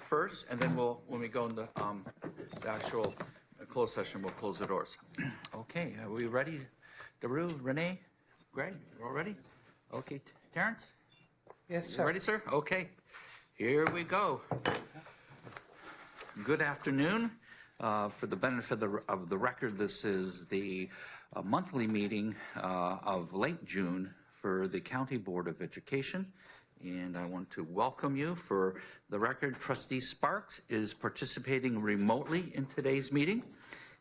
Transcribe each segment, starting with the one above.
first, and then when we go into the actual closed session, we'll close the doors. Okay, are we ready? Daru, Renee, Greg, you all ready? Okay, Terrence? Yes, You sir. ready, sir? Okay, here we go. Good afternoon. For the benefit of the record, this is the monthly meeting of late June for the County Board of Education. And I want to welcome you. For the record, Trustee Sparks is participating remotely in today's meeting.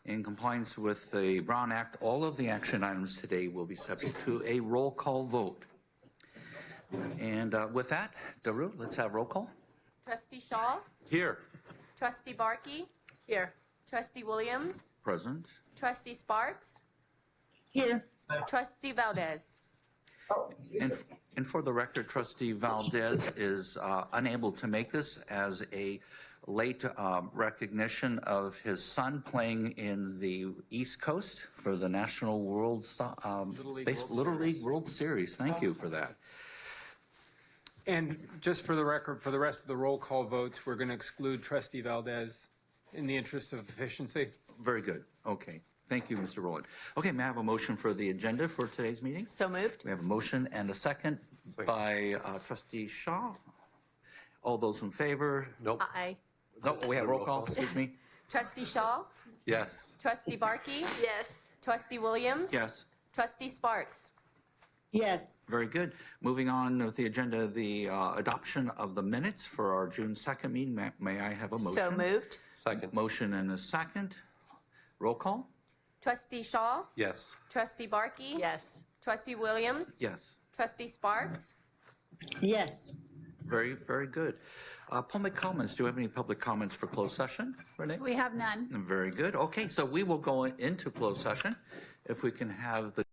In compliance with the Brown Act, all of the action items today will be subject to a roll call vote. And with that, Daru, let's have roll call. Trustee Shaw? Here. Trustee Barkey? Here. Trustee Williams? Present. Trustee Sparks? Here. Trustee Valdez? And for the record, Trustee Valdez is unable to make this as a late recognition of his son playing in the East Coast for the National Little League World Series. Thank you for that. And just for the record, for the rest of the roll call votes, we're going to exclude Trustee Valdez in the interest of efficiency. Very good. Okay. Thank you, Mr. Rowland. Okay, may I have a motion for the agenda for today's meeting? So moved. We have a motion and a second by Trustee Shaw. All those in favor? Nope. Aye. No, we have roll call, excuse me. Trustee Shaw? Yes. Trustee Barkey? Yes. Trustee Williams? Yes. Trustee Sparks? Yes. Very good. Moving on with the agenda, the adoption of the minutes for our June 2nd meeting. May I have a motion? So moved. Second. Motion and a second. Roll call? Trustee Shaw? Yes. Trustee Barkey? Yes. Trustee Williams? Yes. Trustee Sparks? Yes. Very, very good. Public comments. Do we have any public comments for closed session, Renee? We have none. Very good. Okay, so we will go into closed session. If we can have the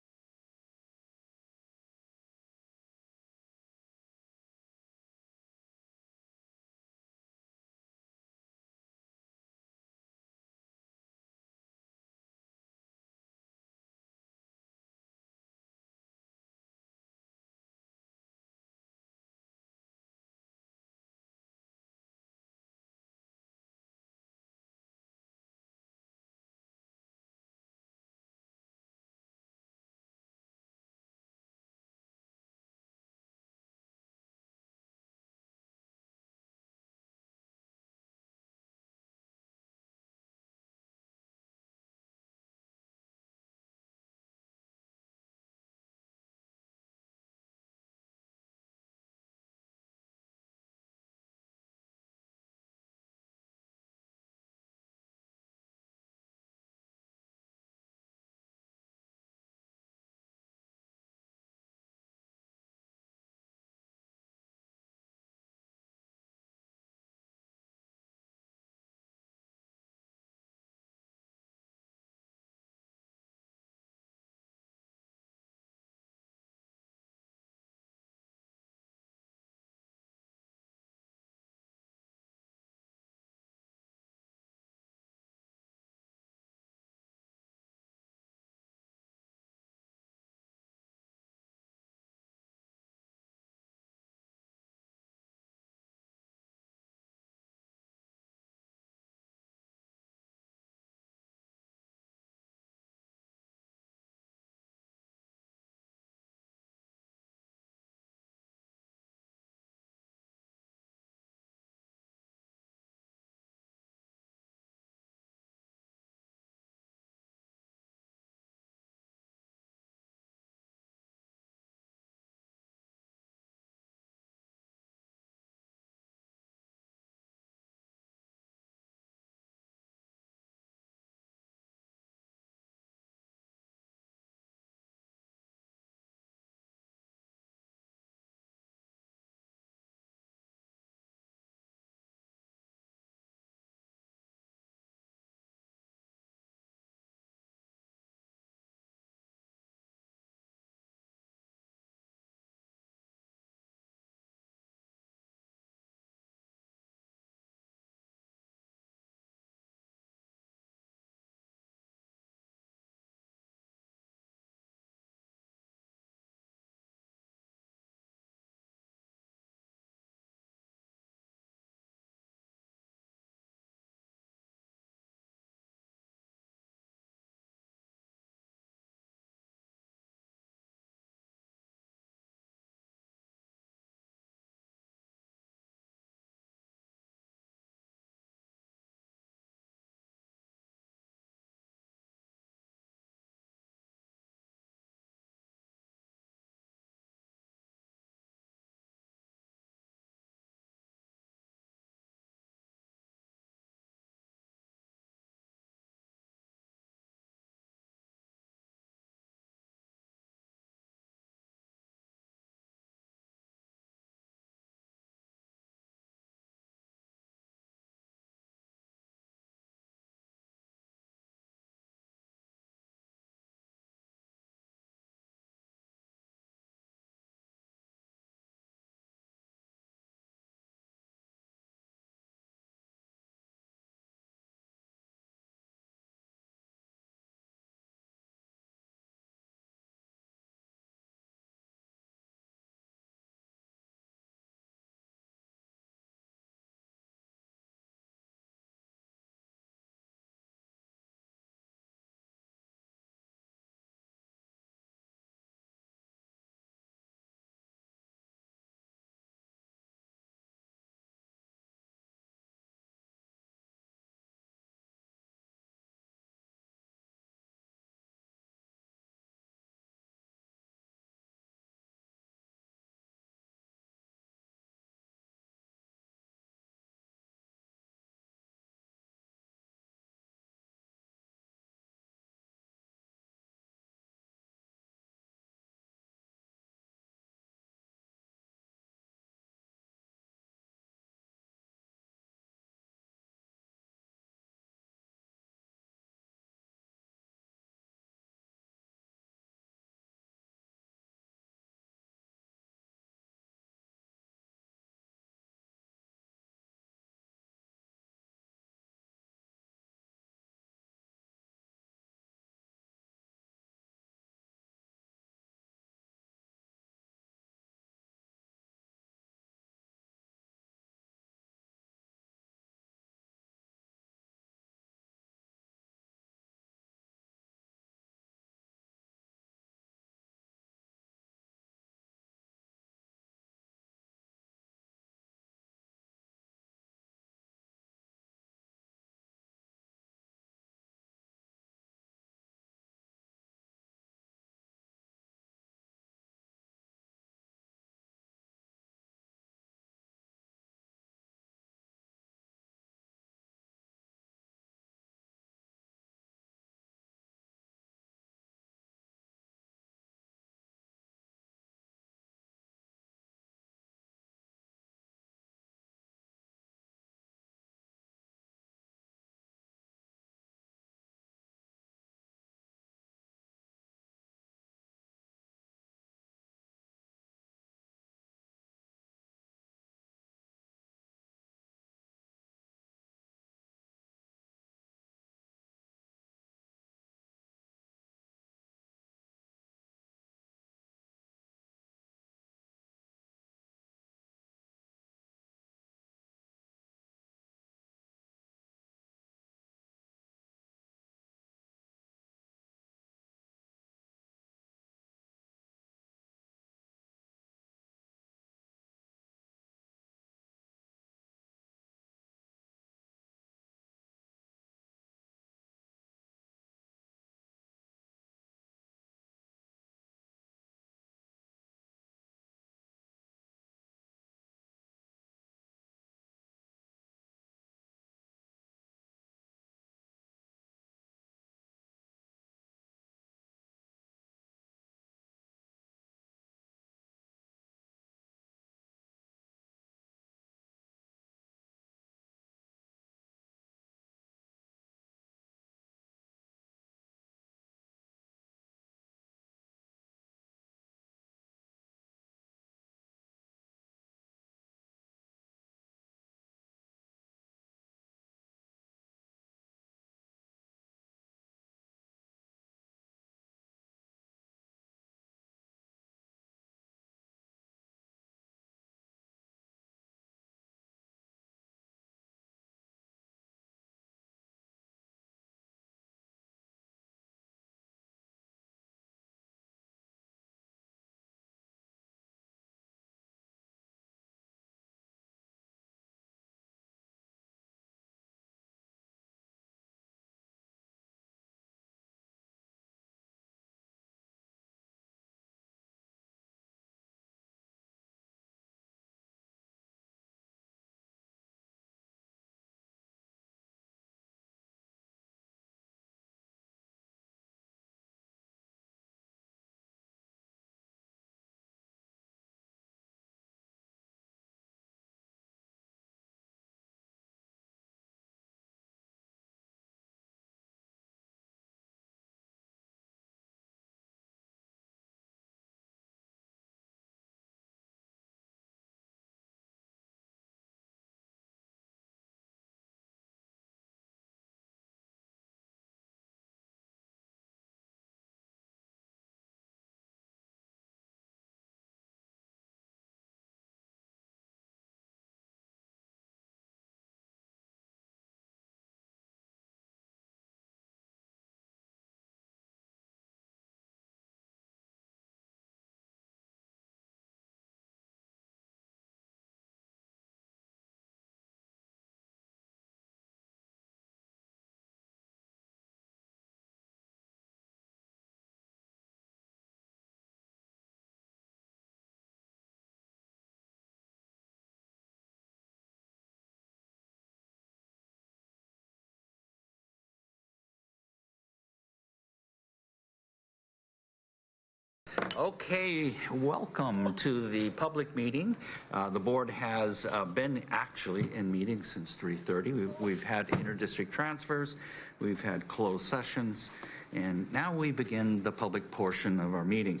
Okay, welcome to the public meeting. The board has been actually in meeting since 3:30. We've had interdistrict transfers, we've had closed sessions, and now we begin the public portion of our meeting.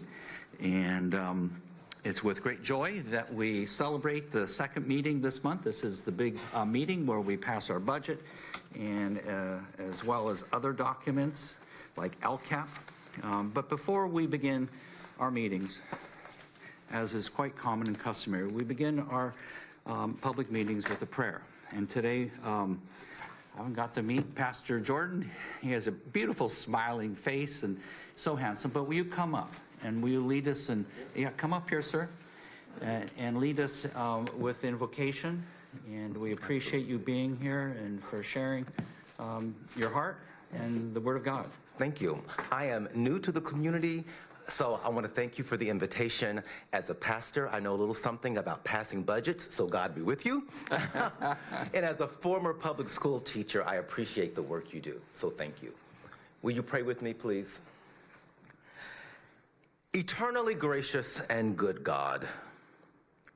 And it's with great joy that we celebrate the second meeting this month. This is the big meeting where we pass our budget, and as well as other documents like LCAP. But before we begin our meetings, as is quite common and customary, we begin our public meetings with a prayer. And today, I haven't got to meet Pastor Jordan. He has a beautiful smiling face and so handsome, but will you come up and will you lead us, and yeah, come up here, sir, and lead us with invocation. And we appreciate you being here and for sharing your heart and the Word of God. Thank you. I am new to the community, so I want to thank you for the invitation. As a pastor, I know a little something about passing budgets, so God be with you. And as a former public school teacher, I appreciate the work you do, so thank you. Will you pray with me, please? Eternally gracious and good God,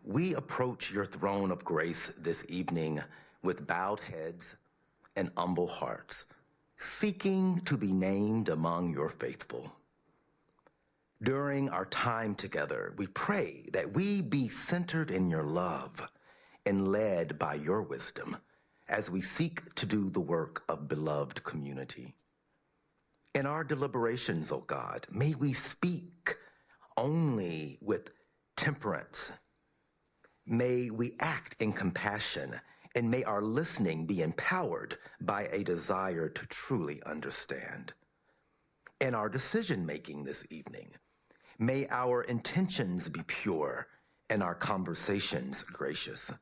we approach your throne of grace this evening with bowed heads and humble hearts, seeking to be named among your faithful. During our time together, we pray that we be centered in your love and led by your wisdom as we seek to do the work of beloved community. In our deliberations, O God, may we speak only with temperance. May we act in compassion, and may our listening be empowered by a desire to truly understand. In our decision-making this evening, may our intentions be pure and our conversations gracious.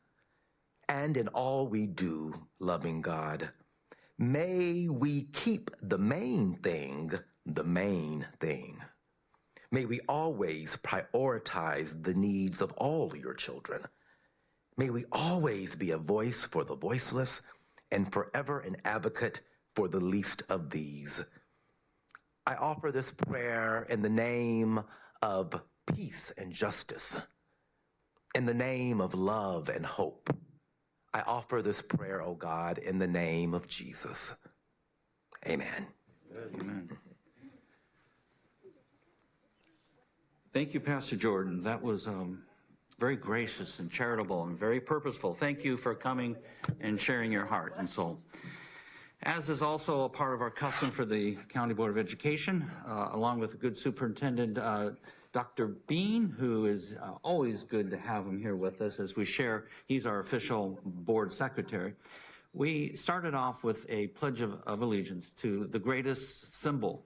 And in all we do, loving God, may we keep the main thing the main thing. May we always prioritize the needs of all your children. May we always be a voice for the voiceless and forever an advocate for the least of these. I offer this prayer in the name of peace and justice, in the name of love and hope. I offer this prayer, O God, in the name of Jesus. Amen. Amen. Thank you, Pastor Jordan. That was very gracious and charitable and very purposeful. Thank you for coming and sharing your heart and soul. As is also a part of our custom for the County Board of Education, along with the good superintendent, Dr. Bean, who is always good to have him here with us as we share. He's our official board secretary. We started off with a pledge of allegiance to the greatest symbol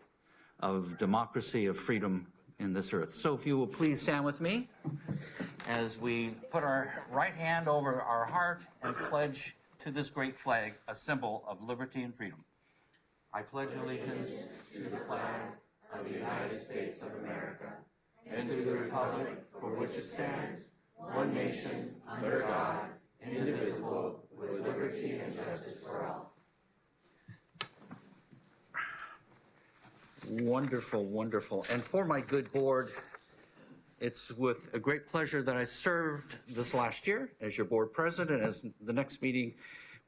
of democracy, of freedom in this earth. So if you will please stand with me as we put our right hand over our heart and pledge to this great flag, a symbol of liberty and freedom. I pledge allegiance to the flag of the United States of America and to the republic for which it stands, one nation, under God, indivisible, with liberty and justice for all. Wonderful, wonderful. And for my good board, it's with a great pleasure that I served this last year as your board president. As the next meeting,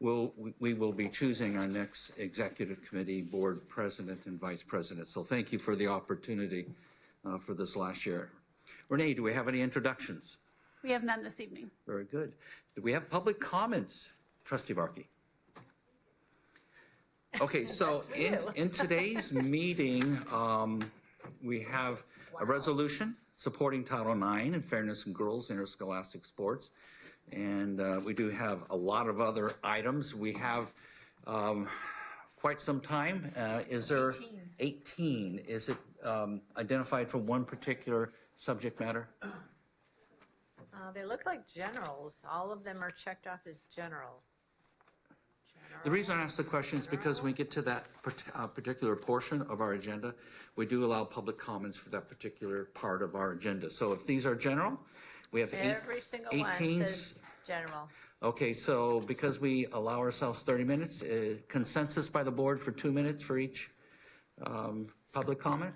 we will be choosing our next executive committee board president and vice president. So thank you for the opportunity for this last year. Renee, do we have any introductions? We have none this evening. Very good. Do we have public comments? Trustee Barkey. Okay, so in today's meeting, we have a resolution supporting Title IX and fairness in girls' interscholastic sports. And we do have a lot of other items. We have quite some time. Is there 18? Is it identified for one particular subject matter? They look like generals. All of them are checked off as general. The reason I ask the question is because when we get to that particular portion of our agenda, we do allow public comments for that particular part of our agenda. So if these are general, we have Every single 18s. one says general. Okay, so because we allow ourselves 30 minutes, consensus by the board for 2 minutes for each public comment?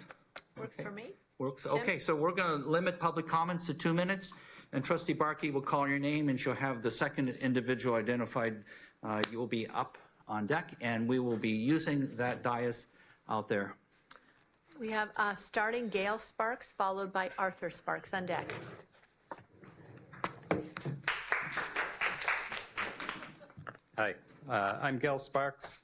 Works for me. Works? Okay, so we're going to limit public comments to 2 minutes, and Trustee Barkey will call your name, and she'll have the second individual identified. You will be up on deck, and we will be using that dais out there. We have starting Gail Sparks, followed by Arthur Sparks on deck. Hi, I'm Gail Sparks.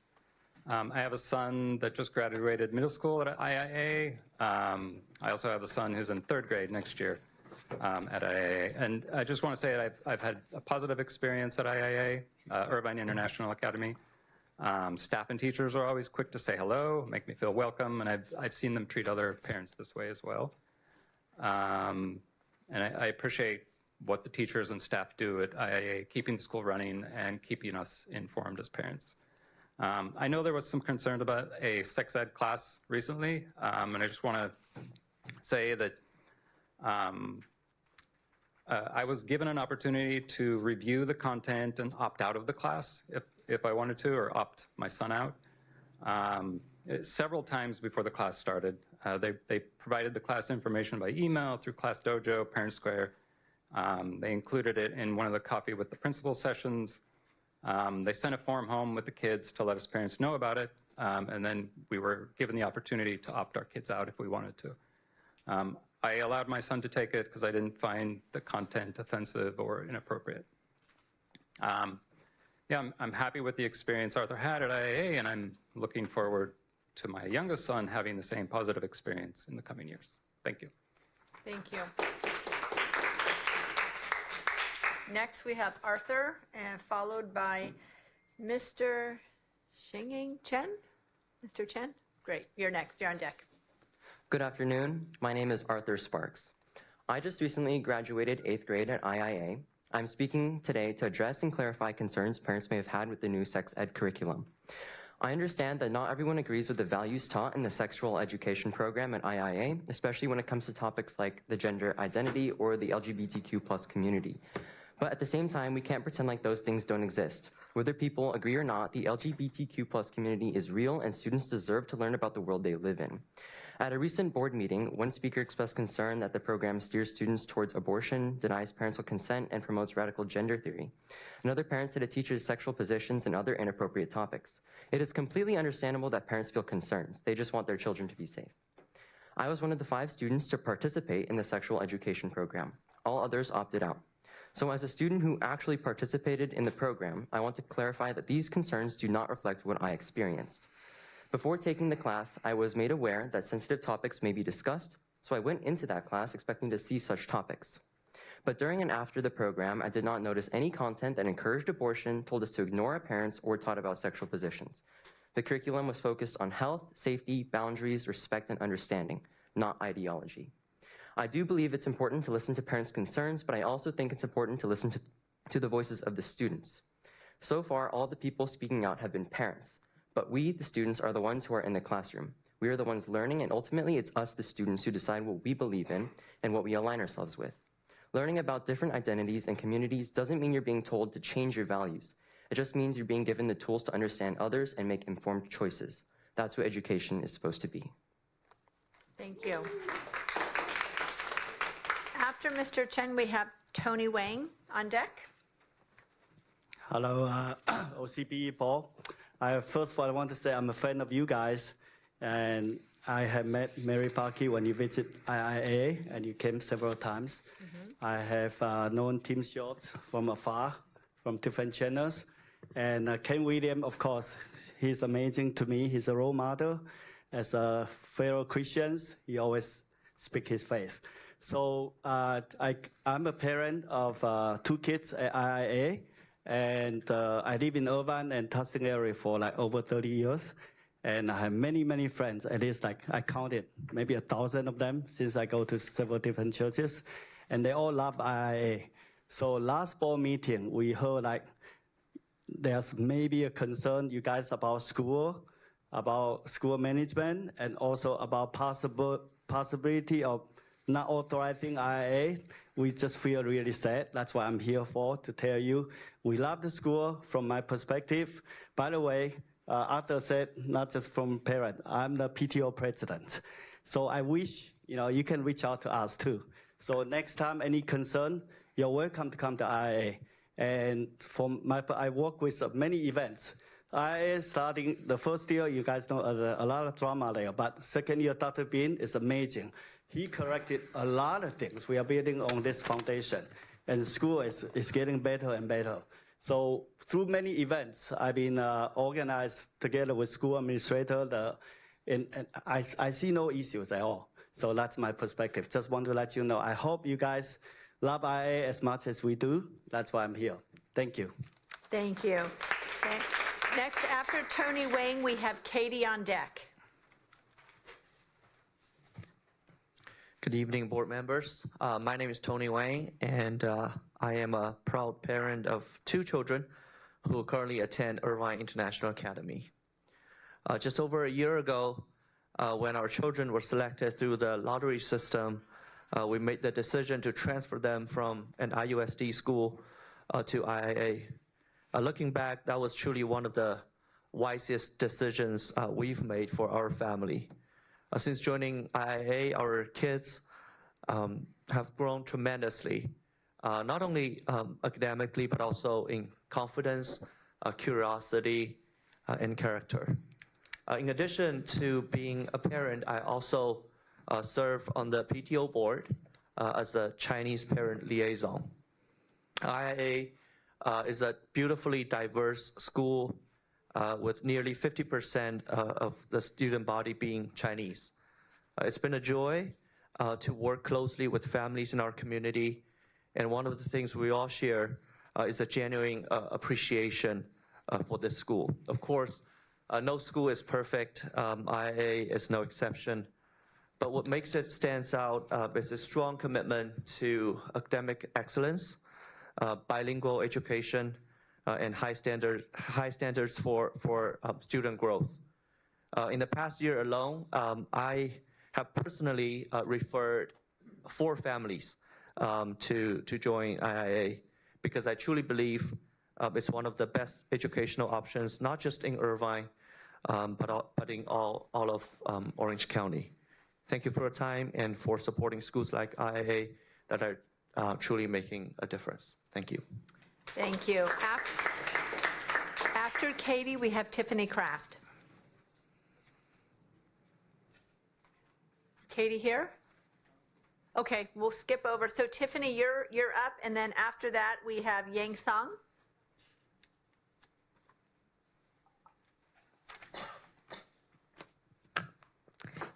I have a son that just graduated middle school at IIA. I also have a son who's in 3rd grade next year at IIA. And I just want to say that I've had a positive experience at IIA, Irvine International Academy. Staff and teachers are always quick to say hello, make me feel welcome, and I've seen them treat other parents this way as well. And I appreciate what the teachers and staff do at IIA, keeping the school running and keeping us informed as parents. I know there was some concern about a sex ed class recently, and I just want to say that I was given an opportunity to review the content and opt out of the class if I wanted to, or opt my son out. Several times before the class started, they provided the class information by email, through Class Dojo, Parent Square. They included it in one of the Coffee with the Principal sessions. They sent a form home with the kids to let us parents know about it, and then we were given the opportunity to opt our kids out if we wanted to. I allowed my son to take it because I didn't find the content offensive or inappropriate. Yeah, I'm happy with the experience Arthur had at IAA, and I'm looking forward to my youngest son having the same positive experience in the coming years. Thank you. Thank you. Next, we have Arthur, and followed by Mr. Xinging Chen. Mr. Chen? Great, you're next. You're on deck. Good afternoon. My name is Arthur Sparks. I just recently graduated 8th grade at IIA. I'm speaking today to address and clarify concerns parents may have had with the new sex ed curriculum. I understand that not everyone agrees with the values taught in the sexual education program at IIA, especially when it comes to topics like the gender identity or the LGBTQ+ community. But at the same time, we can't pretend like those things don't exist. Whether people agree or not, the LGBTQ+ community is real, and students deserve to learn about the world they live in. At a recent board meeting, one speaker expressed concern that the program steers students towards abortion, denies parental consent, and promotes radical gender theory. Another parent said it teaches sexual positions and other inappropriate topics. It is completely understandable that parents feel concerns. They just want their children to be safe. I was one of the 5 students to participate in the sexual education program. All others opted out. So as a student who actually participated in the program, I want to clarify that these concerns do not reflect what I experienced. Before taking the class, I was made aware that sensitive topics may be discussed, so I went into that class expecting to see such topics. But during and after the program, I did not notice any content that encouraged abortion, told us to ignore our parents, or taught about sexual positions. The curriculum was focused on health, safety, boundaries, respect, and understanding, not ideology. I do believe it's important to listen to parents' concerns, but I also think it's important to listen to the voices of the students. So far, all the people speaking out have been parents. But we, the students, are the ones who are in the classroom. We are the ones learning, and ultimately it's us, the students, who decide what we believe in and what we align ourselves with. Learning about different identities and communities doesn't mean you're being told to change your values. It just means you're being given the tools to understand others and make informed choices. That's what education is supposed to be. Thank you. After Mr. Chen, we have Tony Wang on deck. Hello, OCPE Paul. First of all, I want to say I'm a fan of you guys, and I have met Mary Parkey when you visit IIA, and you came several times. I have known Tim Shorts from afar, from different channels, and Ken Williams, of course, he's amazing to me. He's a role model. As a fellow Christians, he always speaks his faith. So I'm a parent of 2 kids at IIA. And I live in Irvine and Tustin area for like over 30 years. And I have many, many friends, at least like I counted, maybe 1,000 of them since I go to several different churches. And they all love IIA. So last board meeting, we heard like there's maybe a concern, you guys, about school management, and also about possibility of not authorizing IIA. We just feel really sad. That's what I'm here for, to tell you. We love the school from my perspective. By the way, Arthur said, not just from parent, I'm the PTO president. So I wish you can reach out to us too. So next time, any concern, you're welcome to come to IIA. And I work with many events. IIA starting the first year, you guys know a lot of drama there, but second year, Dr. Bean is amazing. He corrected a lot of things. We are building on this foundation, and the school is getting better and better. So through many events, I've been organized together with school administrator, and I see no issues at all. So that's my perspective. Just want to let you know, I hope you guys love IIA as much as we do. That's why I'm here. Thank you. Thank you. Okay. Next, after Tony Wang, we have Katie on deck. Good evening, board members. My name is Tony Wang, and I am a proud parent of 2 children who currently attend Irvine International Academy. Just over a year ago, when our children were selected through the lottery system, we made the decision to transfer them from an IUSD school to IIA. Looking back, that was truly one of the wisest decisions we've made for our family. Since joining IIA, our kids have grown tremendously, not only academically, but also in confidence, curiosity, and character. In addition to being a parent, I also serve on the PTO board as a Chinese parent liaison. IIA is a beautifully diverse school with nearly 50% of the student body being Chinese. It's been a joy to work closely with families in our community, and one of the things we all share is a genuine appreciation for this school. Of course, no school is perfect. IIA is no exception. But what makes it stands out is a strong commitment to academic excellence, bilingual education, and high standards for student growth. In the past year alone, I have personally referred 4 families to join IIA because I truly believe it's one of the best educational options, not just in Irvine, but in all of Orange County. Thank you for your time and for supporting schools like IIA that are truly making a difference. Thank you. Thank you. After Katie, we have Tiffany Kraft. Is Katie here? Okay, we'll skip over. So Tiffany, you're up, and then after that we have Yang Song.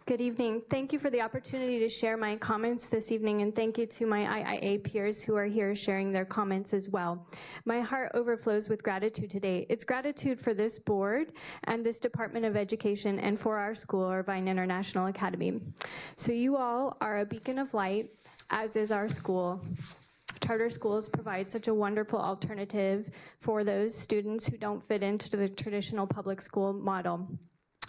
Good evening. Thank you for the opportunity to share my comments this evening, and thank you to my IIA peers who are here sharing their comments as well. My heart overflows with gratitude today. It's gratitude for this board and this Department of Education and for our school, Irvine International Academy. So you all are a beacon of light, as is our school. Charter schools provide such a wonderful alternative for those students who don't fit into the traditional public school model.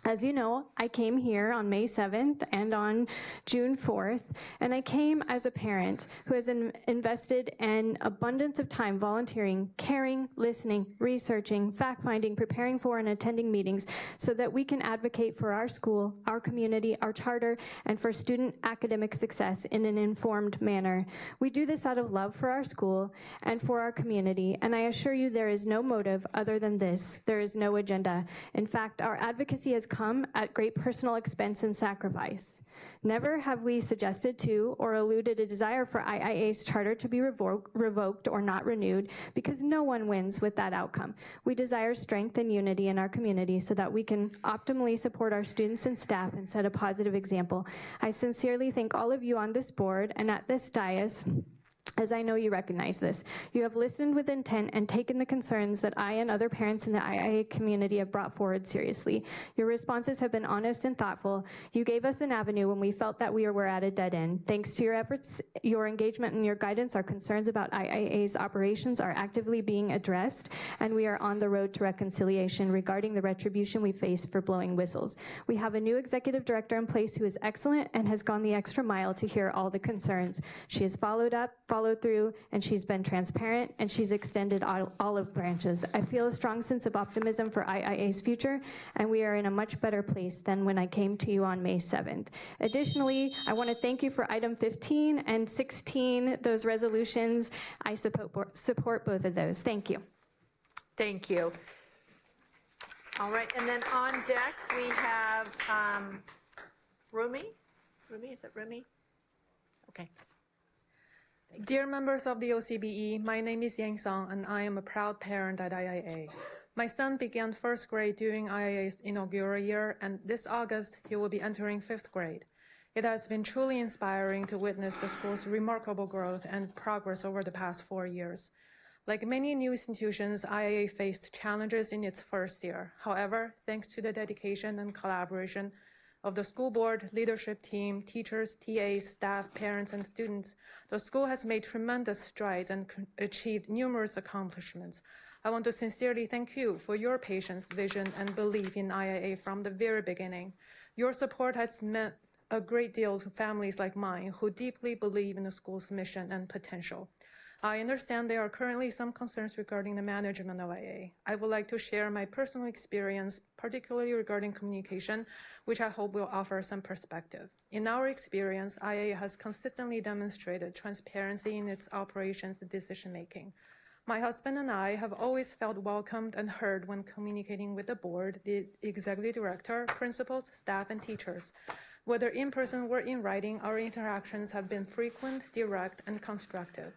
As you know, I came here on May 7th and on June 4th, and I came as a parent who has invested an abundance of time volunteering, caring, listening, researching, fact-finding, preparing for and attending meetings so that we can advocate for our school, our community, our charter, and for student academic success in an informed manner. We do this out of love for our school and for our community, and I assure you there is no motive other than this. There is no agenda. In fact, our advocacy has come at great personal expense and sacrifice. Never have we suggested to or alluded a desire for IIA's charter to be revoked or not renewed, because no one wins with that outcome. We desire strength and unity in our community so that we can optimally support our students and staff and set a positive example. I sincerely thank all of you on this board and at this dais, as I know you recognize this. You have listened with intent and taken the concerns that I and other parents in the IIA community have brought forward seriously. Your responses have been honest and thoughtful. You gave us an avenue when we felt that we were at a dead end. Thanks to your efforts, your engagement, and your guidance, our concerns about IIA's operations are actively being addressed, and we are on the road to reconciliation regarding the retribution we face for blowing whistles. We have a new executive director in place who is excellent and has gone the extra mile to hear all the concerns. She has followed up followed through, and she's been transparent, and she's extended olive branches. I feel a strong sense of optimism for IIA's future, and we are in a much better place than when I came to you on May 7th. Additionally, I want to thank you for item 15 and 16, those resolutions. I support both of those. Thank you. Thank you. All right, and then on deck, we have Rumi. Rumi, is it Rumi? Okay. Dear members of the OCBE, my name is Yang Song, and I am a proud parent at IIA. My son began first grade during IIA's inaugural year, and this August, he will be entering fifth grade. It has been truly inspiring to witness the school's remarkable growth and progress over the past 4 years. Like many new institutions, IIA faced challenges in its first year. However, thanks to the dedication and collaboration of the school board, leadership team, teachers, TAs, staff, parents, and students, the school has made tremendous strides and achieved numerous accomplishments. I want to sincerely thank you for your patience, vision, and belief in IIA from the very beginning. Your support has meant a great deal to families like mine who deeply believe in the school's mission and potential. I understand there are currently some concerns regarding the management of IIA. I would like to share my personal experience, particularly regarding communication, which I hope will offer some perspective. In our experience, IIA has consistently demonstrated transparency in its operations and decision-making. My husband and I have always felt welcomed and heard when communicating with the board, the executive director, principals, staff, and teachers. Whether in person or in writing, our interactions have been frequent, direct, and constructive.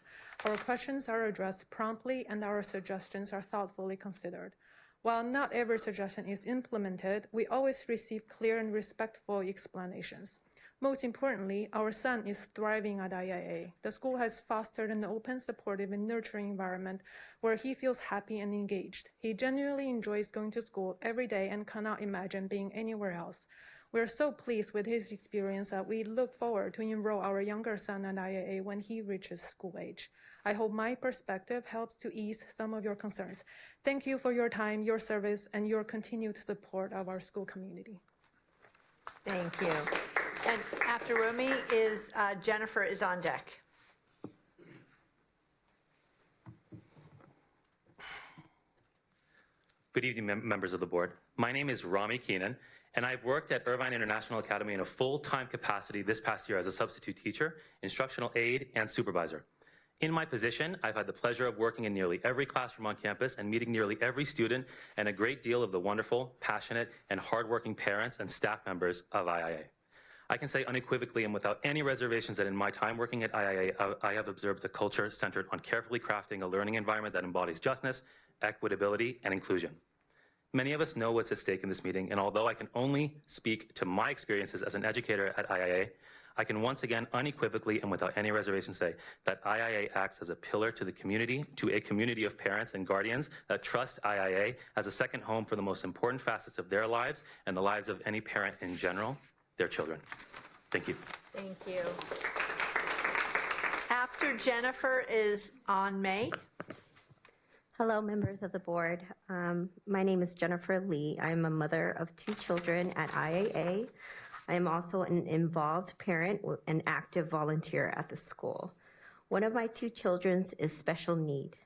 Our questions are addressed promptly, and our suggestions are thoughtfully considered. While not every suggestion is implemented, we always receive clear and respectful explanations. Most importantly, our son is thriving at IIA. The school has fostered an open, supportive, and nurturing environment where he feels happy and engaged. He genuinely enjoys going to school every day and cannot imagine being anywhere else. We are so pleased with his experience that we look forward to enroll our younger son at IIA when he reaches school age. I hope my perspective helps to ease some of your concerns. Thank you for your time, your service, and your continued support of our school community. Thank you. And after Rumi is Jennifer is on deck. Good evening, members of the board. My name is Rami Keenan, and I've worked at Irvine International Academy in a full-time capacity this past year as a substitute teacher, instructional aide, and supervisor. In my position, I've had the pleasure of working in nearly every classroom on campus and meeting nearly every student and a great deal of the wonderful, passionate, and hardworking parents and staff members of IIA. I can say unequivocally and without any reservations that in my time working at IIA, I have observed a culture centered on carefully crafting a learning environment that embodies justice, equitability, and inclusion. Many of us know what's at stake in this meeting, and although I can only speak to my experiences as an educator at IIA, I can once again unequivocally and without any reservation say that IIA acts as a pillar to the community, to a community of parents and guardians that trust IIA as a second home for the most important facets of their lives and the lives of any parent in general, their children. Thank you. Thank you. After Jennifer is on May. Hello, members of the board. My name is Jennifer Lee. I'm a mother of 2 children at IIA. I am also an involved parent and active volunteer at the school. One of my 2 children is special needs.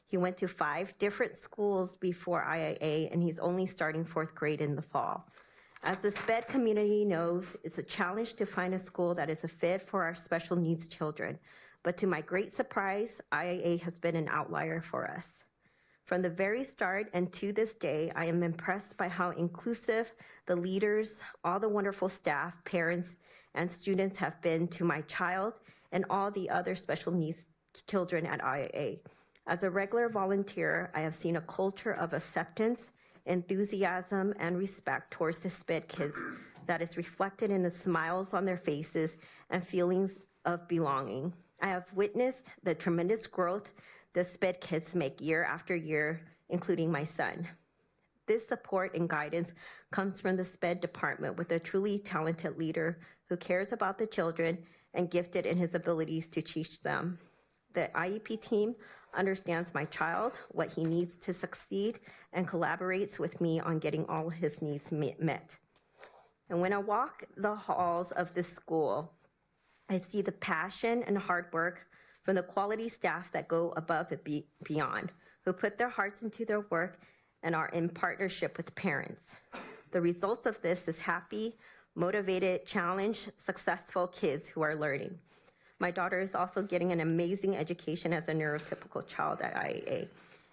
He went to 5 different schools before IIA, and he's only starting 4th grade in the fall. As the SPED community knows, it's a challenge to find a school that is a fit for our special needs children. But to my great surprise, IIA has been an outlier for us. From the very start and to this day, I am impressed by how inclusive the leaders, all the wonderful staff, parents, and students have been to my child and all the other special needs children at IIA. As a regular volunteer, I have seen a culture of acceptance, enthusiasm, and respect towards the SPED kids that is reflected in the smiles on their faces and feelings of belonging. I have witnessed the tremendous growth the SPED kids make year after year, including my son. This support and guidance comes from the SPED department with a truly talented leader who cares about the children and gifted in his abilities to teach them. The IEP team understands my child, what he needs to succeed, and collaborates with me on getting all his needs met. And when I walk the halls of this school, I see the passion and hard work from the quality staff that go above and beyond, who put their hearts into their work and are in partnership with parents. The results of this is happy, motivated, challenged, successful kids who are learning. My daughter is also getting an amazing education as a neurotypical child at IAA.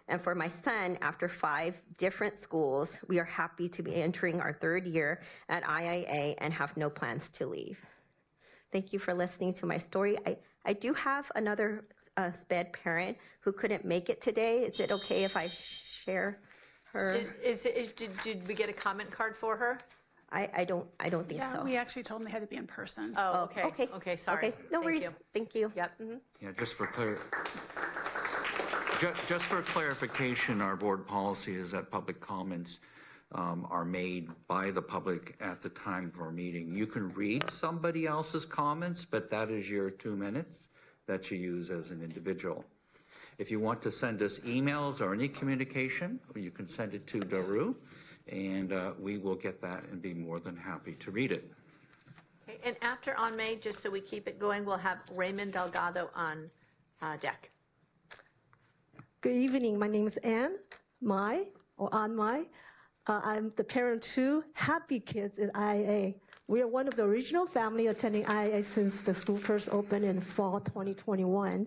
And for my son, after 5 different schools, we are happy to be entering our 3rd year at IIA and have no plans to leave. Thank you for listening to my story. I do have another SPED parent who couldn't make it today. Is it okay if I share her? Did we get a comment card for her? I don't think so. Yeah, we actually told them they had to be in person. Oh, okay. Okay, sorry. Okay, no worries. Thank you. Yep. Yeah, just for clarification, our board policy is that public comments are made by the public at the time of our meeting. You can read somebody else's comments, but that is your 2 minutes that you use as an individual. If you want to send us emails or any communication, you can send it to Daru, and we will get that and be more than happy to read it. Okay, and after on May, just so we keep it going, we'll have Raymond Delgado on deck. Good evening. My name is Ann Mai. I'm the parent of 2 happy kids at IIA. We are one of the original family attending IIA since the school first opened in fall 2021.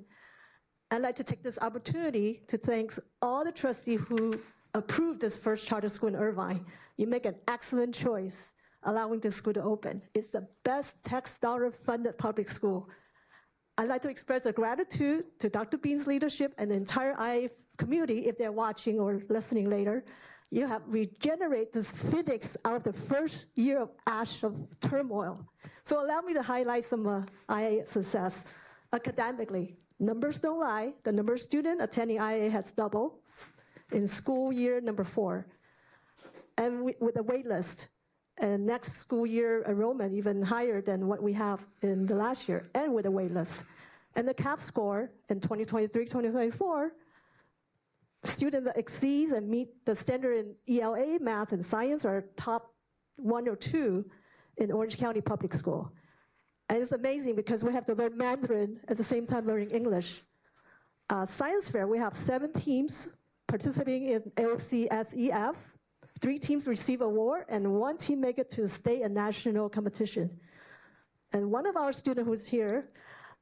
I'd like to take this opportunity to thank all the trustees who approved this first charter school in Irvine. You make an excellent choice allowing this school to open. It's the best tax dollar funded public school. I'd like to express a gratitude to Dr. Bean's leadership and the entire IIA community if they're watching or listening later. You have regenerated this phoenix out of the first year of ash of turmoil. So allow me to highlight some IIA success. Academically, numbers don't lie. The number of students attending IIA has doubled in school year number 4. And with a wait list. And next school year enrollment even higher than what we have in the last year, and with a wait list. And the CAP score in 2023-2024, students that exceed and meet the standard in ELA, math, and science are top 1 or 2 in Orange County Public School. And it's amazing because we have to learn Mandarin at the same time learning English. Science fair, we have 7 teams participating in LCSEF. 3 teams receive award, and 1 team make it to state and national competition. And one of our students who's here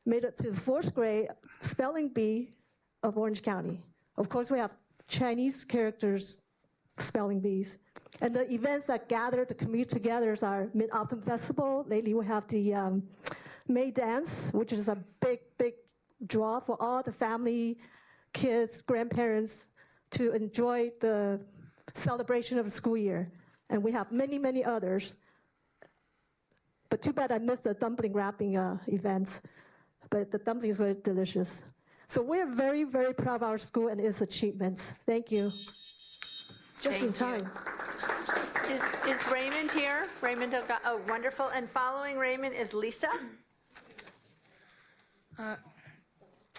made it to 4th grade spelling bee of Orange County. Of course, we have Chinese characters spelling bees. And the events that gather the community together are Mid-Autumn Festival. Lately, we have the May Dance, which is a big, big draw for all the family, kids, grandparents to enjoy the celebration of the school year. And we have many, many others. But too bad I missed the dumpling wrapping events. But the dumplings were delicious. So we're very, very proud of our school and its achievements. Thank you. Just in time. Is Raymond here? Raymond Delgado. Oh, wonderful. And following Raymond is Lisa.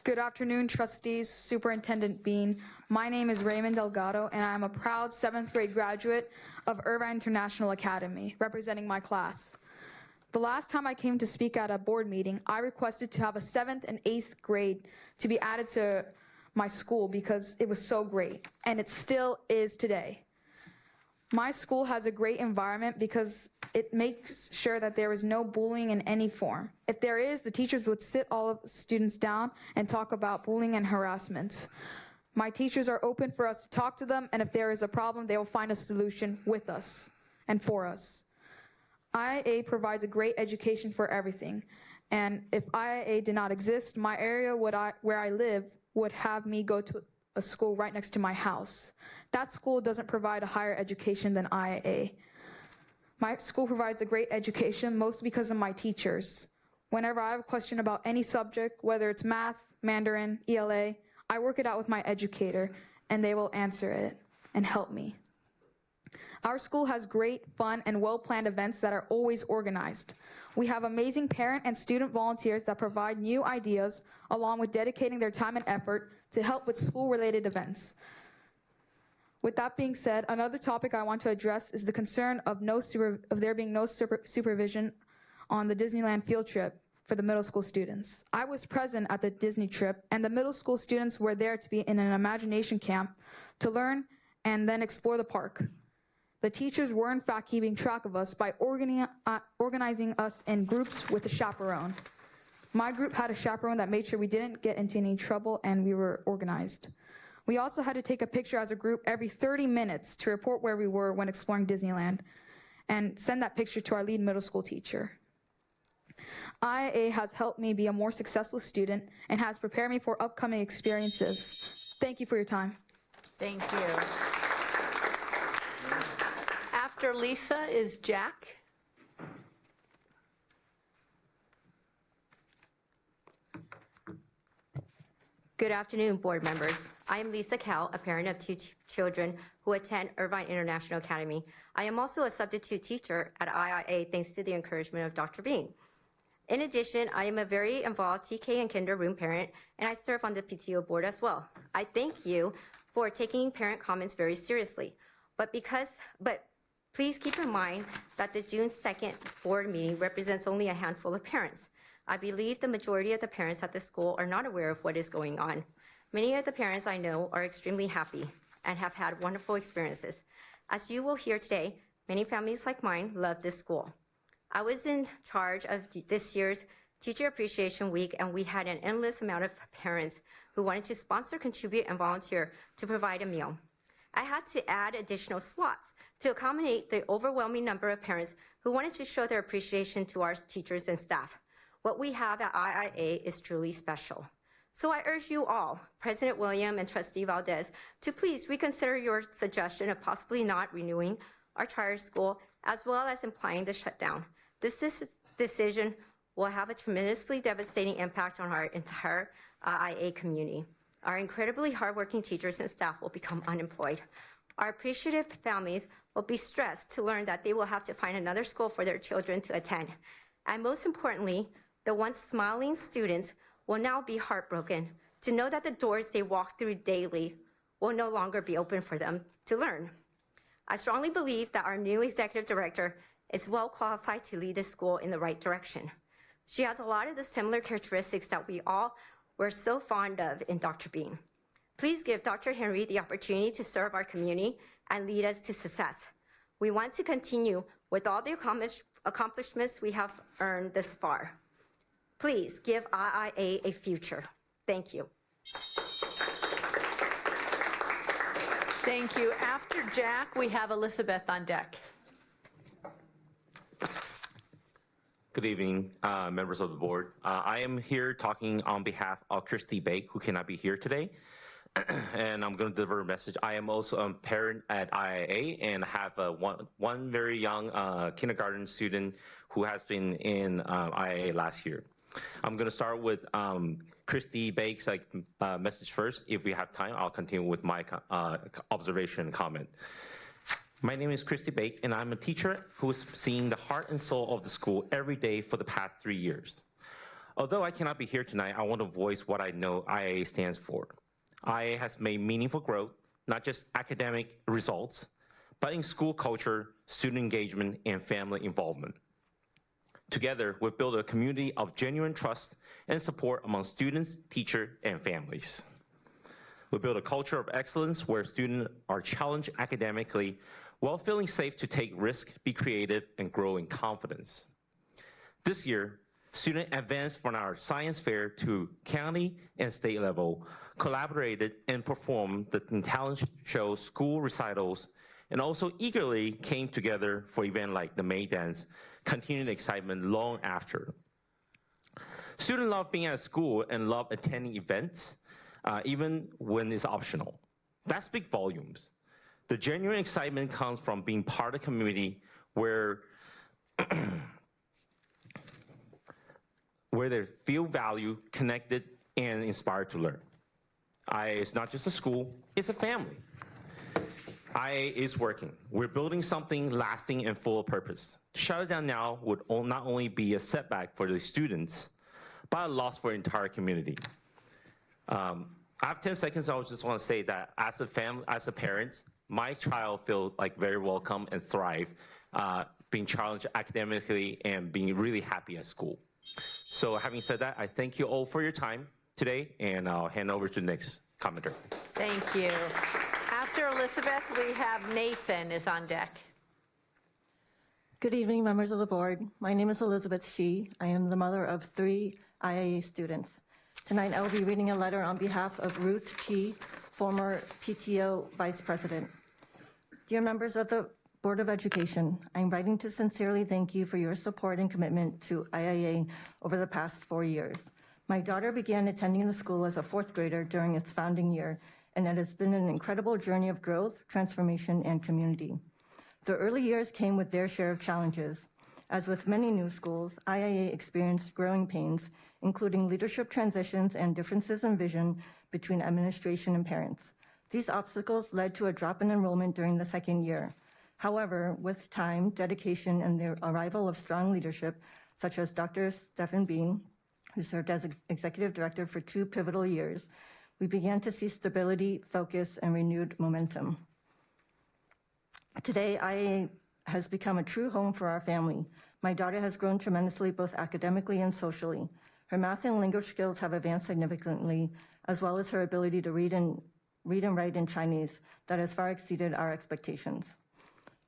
Good afternoon, trustees, Superintendent Bean. My name is Raymond Delgado, and I'm a proud 7th grade graduate of Irvine International Academy, representing my class. The last time I came to speak at a board meeting, I requested to have a 7th and 8th grade to be added to my school because it was so great, and it still is today. My school has a great environment because it makes sure that there is no bullying in any form. If there is, the teachers would sit all of the students down and talk about bullying and harassment. My teachers are open for us to talk to them, and if there is a problem, they will find a solution with us and for us. IIA provides a great education for everything, and if IIA did not exist, my area where I live would have me go to a school right next to my house. That school doesn't provide a higher education than IIA. My school provides a great education, mostly because of my teachers. Whenever I have a question about any subject, whether it's math, Mandarin, ELA, I work it out with my educator, and they will answer it and help me. Our school has great, fun, and well-planned events that are always organized. We have amazing parent and student volunteers that provide new ideas, along with dedicating their time and effort to help with school-related events. With that being said, another topic I want to address is the concern of there being no supervision on the Disneyland field trip for the middle school students. I was present at the Disney trip, and the middle school students were there to be in an imagination camp to learn and then explore the park. The teachers were in fact keeping track of us by organizing us in groups with a chaperone. My group had a chaperone that made sure we didn't get into any trouble and we were organized. We also had to take a picture as a group every 30 minutes to report where we were when exploring Disneyland and send that picture to our lead middle school teacher. IIA has helped me be a more successful student and has prepared me for upcoming experiences. Thank you for your time. Thank you. After Lisa is Jack. Good afternoon, board members. I am Lisa Kell, a parent of two children who attend Irvine International Academy. I am also a substitute teacher at IIA thanks to the encouragement of Dr. Bean. In addition, I am a very involved TK and kinder room parent, and I serve on the PTO board as well. I thank you for taking parent comments very seriously, but please keep in mind that the June 2nd board meeting represents only a handful of parents. I believe the majority of the parents at the school are not aware of what is going on. Many of the parents I know are extremely happy and have had wonderful experiences. As you will hear today, many families like mine love this school. I was in charge of this year's Teacher Appreciation Week, and we had an endless amount of parents who wanted to sponsor, contribute, and volunteer to provide a meal. I had to add additional slots to accommodate the overwhelming number of parents who wanted to show their appreciation to our teachers and staff. What we have at IIA is truly special. So I urge you all, President William and Trustee Valdez, to please reconsider your suggestion of possibly not renewing our charter school, as well as implying the shutdown. This decision will have a tremendously devastating impact on our entire IIA community. Our incredibly hardworking teachers and staff will become unemployed. Our appreciative families will be stressed to learn that they will have to find another school for their children to attend. And most importantly, the once smiling students will now be heartbroken to know that the doors they walk through daily will no longer be open for them to learn. I strongly believe that our new executive director is well qualified to lead this school in the right direction. She has a lot of the similar characteristics that we all were so fond of in Dr. Bean. Please give Dr. Henry the opportunity to serve our community and lead us to success. We want to continue with all the accomplishments we have earned this far. Please give IIA a future. Thank you. Thank you. After Jack, we have Elizabeth on deck. Good evening, members of the board. I am here talking on behalf of Christy Bake, who cannot be here today. And I'm going to deliver a message. I am also a parent at IIA and have one very young kindergarten student who has been in IIA last year. I'm going to start with Christy Bake's message first. If we have time, I'll continue with my observation and comment. My name is Christy Bake, and I'm a teacher who's seen the heart and soul of the school every day for the past 3 years. Although I cannot be here tonight, I want to voice what I know IIA stands for. IIA has made meaningful growth, not just academic results, but in school culture, student engagement, and family involvement. Together, we've built a community of genuine trust and support among students, teachers, and families. We build a culture of excellence where students are challenged academically while feeling safe to take risks, be creative, and grow in confidence. This year, students advanced from our science fair to county and state level, collaborated and performed the talent show, school recitals, and also eagerly came together for events like the May Dance, continuing excitement long after. Students love being at school and love attending events, even when it's optional. That speaks volumes. The genuine excitement comes from being part of a community where where they feel valued, connected, and inspired to learn. IIA is not just a school, it's a family. IIA is working. We're building something lasting and full of purpose. To shut it down now would not only be a setback for the students, but a loss for the entire community. I have 10 seconds. I just want to say that as a family, as a parent, my child feels like very welcome and thrive, being challenged academically and being really happy at school. So having said that, I thank you all for your time today, and I'll hand over to the next commenter. Thank you. After Elizabeth, we have Nathan is on deck. Good evening, members of the board. My name is Elizabeth Shi. I am the mother of 3 IAA students. Tonight, I will be reading a letter on behalf of Ruth Chi, former PTO Vice President. Dear members of the Board of Education, I'm writing to sincerely thank you for your support and commitment to IAA over the past 4 years. My daughter began attending the school as a 4th grader during its founding year, and it has been an incredible journey of growth, transformation, and community. The early years came with their share of challenges. As with many new schools, IIA experienced growing pains, including leadership transitions and differences in vision between administration and parents. These obstacles led to a drop in enrollment during the 2nd year. However, with time, dedication, and the arrival of strong leadership, such as Dr. Stephen Bean, who served as executive director for 2 pivotal years, we began to see stability, focus, and renewed momentum. Today, IAA has become a true home for our family. My daughter has grown tremendously, both academically and socially. Her math and language skills have advanced significantly, as well as her ability to read and write in Chinese that has far exceeded our expectations.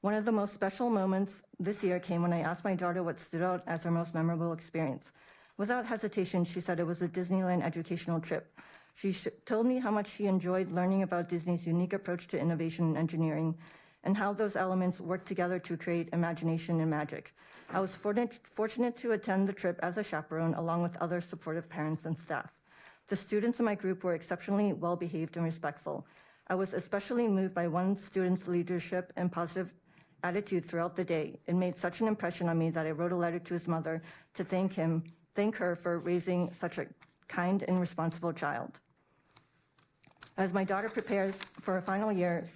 One of the most special moments this year came when I asked my daughter what stood out as her most memorable experience. Without hesitation, she said it was a Disneyland educational trip. She told me how much she enjoyed learning about Disney's unique approach to innovation and engineering, and how those elements work together to create imagination and magic. I was fortunate to attend the trip as a chaperone along with other supportive parents and staff. The students in my group were exceptionally well-behaved and respectful. I was especially moved by one student's leadership and positive attitude throughout the day. It made such an impression on me that I wrote a letter to his mother to thank her for raising such a kind and responsible child. As my daughter prepares for her final year,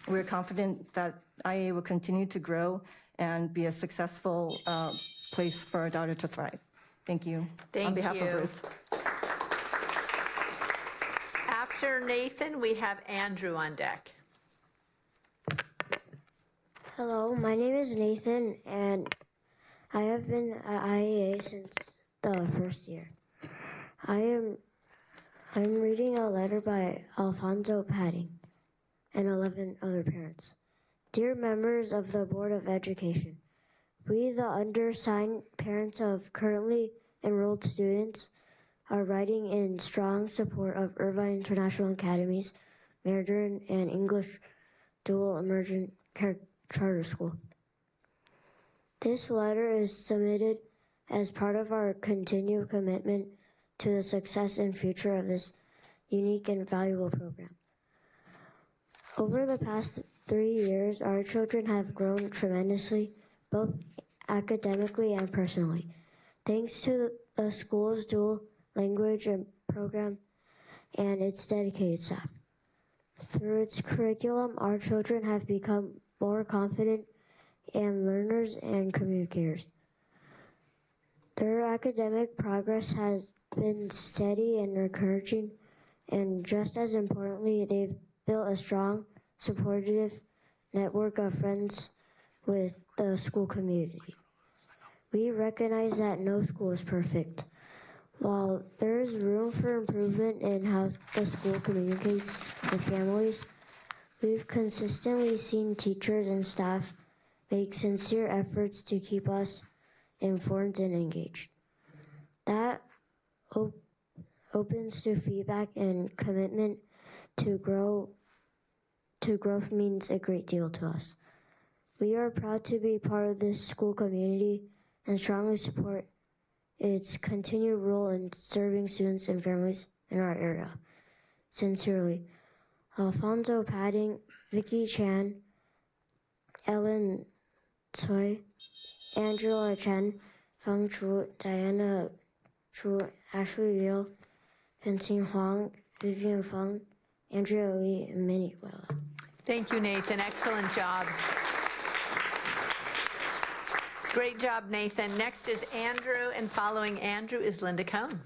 we're confident that IAA will continue to grow and be a successful place for our daughter to thrive. Thank you. Thank on behalf you. of Ruth. After Nathan, we have Andrew on deck. Hello, my name is Nathan, and I have been at IAA since the first year. I'm reading a letter by Alfonso Padding and 11 other parents. Dear members of the Board of Education, we, the undersigned parents of currently enrolled students, are writing in strong support of Irvine International Academy's Mandarin and English dual immersion charter school. This letter is submitted as part of our continued commitment to the success and future of this unique and valuable program. Over the past 3 years, our children have grown tremendously, both academically and personally, thanks to the school's dual language and program and its dedicated staff. Through its curriculum, our children have become more confident and learners and communicators. Their academic progress has been steady and encouraging, and just as importantly, they've built a strong, supportive network of friends with the school community. We recognize that no school is perfect. While there is room for improvement in how the school communicates with families, we've consistently seen teachers and staff make sincere efforts to keep us informed and engaged. That opens to feedback and commitment to growth means a great deal to us. We are proud to be part of this school community and strongly support its continued role in serving students and families in our area. Sincerely, Alfonso Padding, Vicky Chan, Ellen Tsui, Angela Chen, Feng Chu, Diana Chu, Ashley Liu, Vincent Huang, Vivian Feng, Andrea Lee, and Minnie Guella. Thank you, Nathan. Excellent job. Great job, Nathan. Next is Andrew, and following Andrew is Linda Cohn.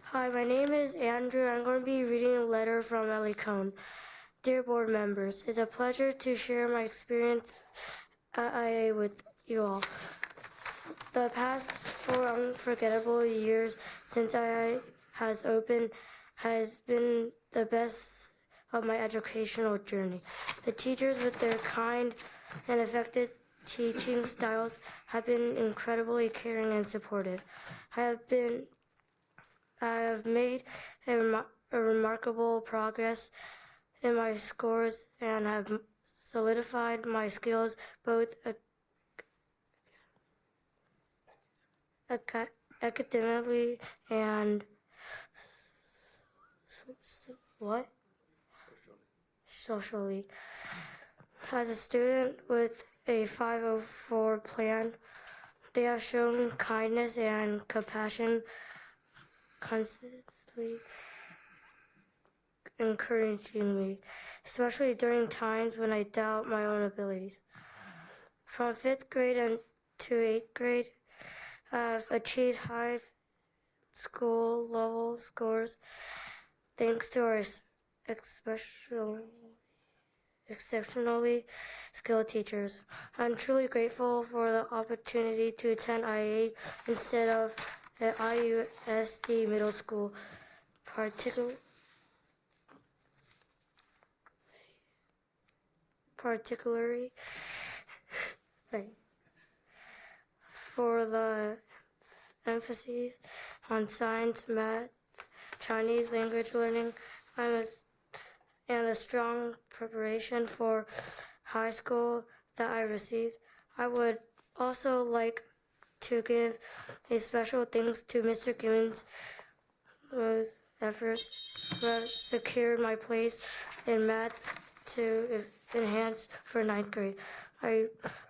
Hi, my name is Andrew. I'm going to be reading a letter from Ellie Cohn. Dear board members, it's a pleasure to share my experience at IA with you all. The past 4 unforgettable years since II has opened has been the best of my educational journey. The teachers, with their kind and effective teaching styles, have been incredibly caring and supportive. I have made a remarkable progress in my scores and have solidified my skills both academically and socially. As a student with a 504 plan, they have shown kindness and compassion, constantly encouraging me, especially during times when I doubt my own abilities. From 5th grade to 8th grade, I've achieved high school level scores thanks to our exceptionally skilled teachers. I'm truly grateful for the opportunity to attend IA instead of at IUSD Middle School, particularly for the emphasis on science, math, Chinese language learning, and a strong preparation for high school that I received. I would also like to give a special thanks to Mr. Gibbons, whose efforts have secured my place in math to enhance for 9th grade. I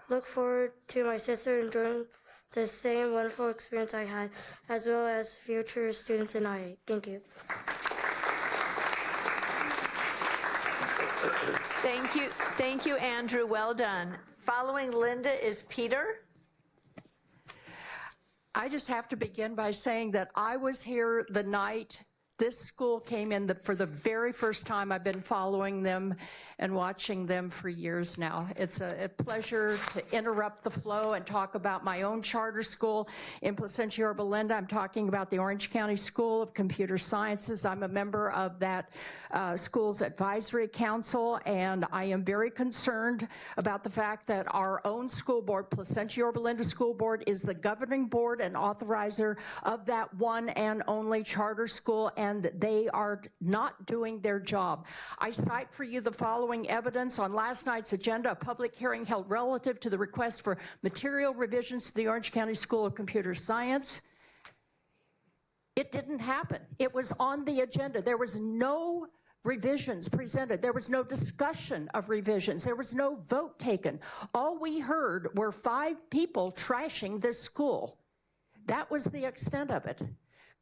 look forward to my sister enjoying the same wonderful experience I had, as well as future students in IA. Thank you. Thank you, Andrew. Well done. Following Linda is Peter. I just have to begin by saying that I was here the night this school came in for the very first time. I've been following them and watching them for years now. It's a pleasure to interrupt the flow and talk about my own charter school in Placentia Yorba Linda. I'm talking about the Orange County School of Computer Sciences. I'm a member of that school's advisory council, and I am very concerned about the fact that our own school board, Placentia Yorba Linda School Board, is the governing board and authorizer of that one and only charter school, and they are not doing their job. I cite for you the following evidence on last night's agenda: a public hearing held relative to the request for material revisions to the Orange County School of Computer Science. It didn't happen. It was on the agenda. There was no revisions presented. There was no discussion of revisions. There was no vote taken. All we heard were 5 people trashing this school. That was the extent of it.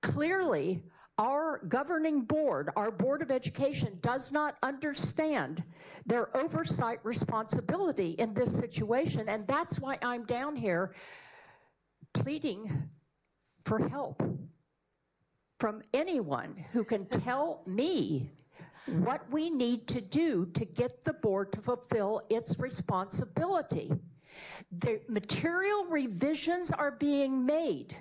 Clearly, our governing board, our Board of Education, does not understand their oversight responsibility in this situation, and that's why I'm down here pleading for help from anyone who can tell me what we need to do to get the board to fulfill its responsibility. The material revisions are being made,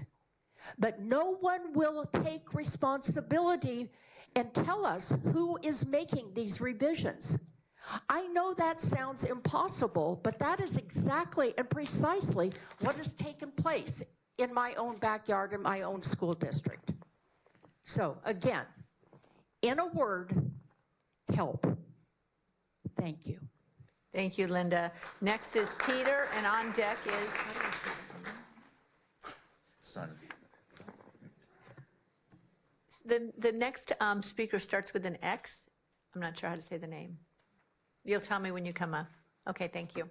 but no one will take responsibility and tell us who is making these revisions. I know that sounds impossible, but that is exactly and precisely what has taken place in my own backyard, in my own school district. So again, in a word, help. Thank you. Thank you, Linda. Next is Peter, and on deck is Son. the next speaker starts with an X. I'm not sure how to say the name. You'll tell me when you come up. Okay, thank you.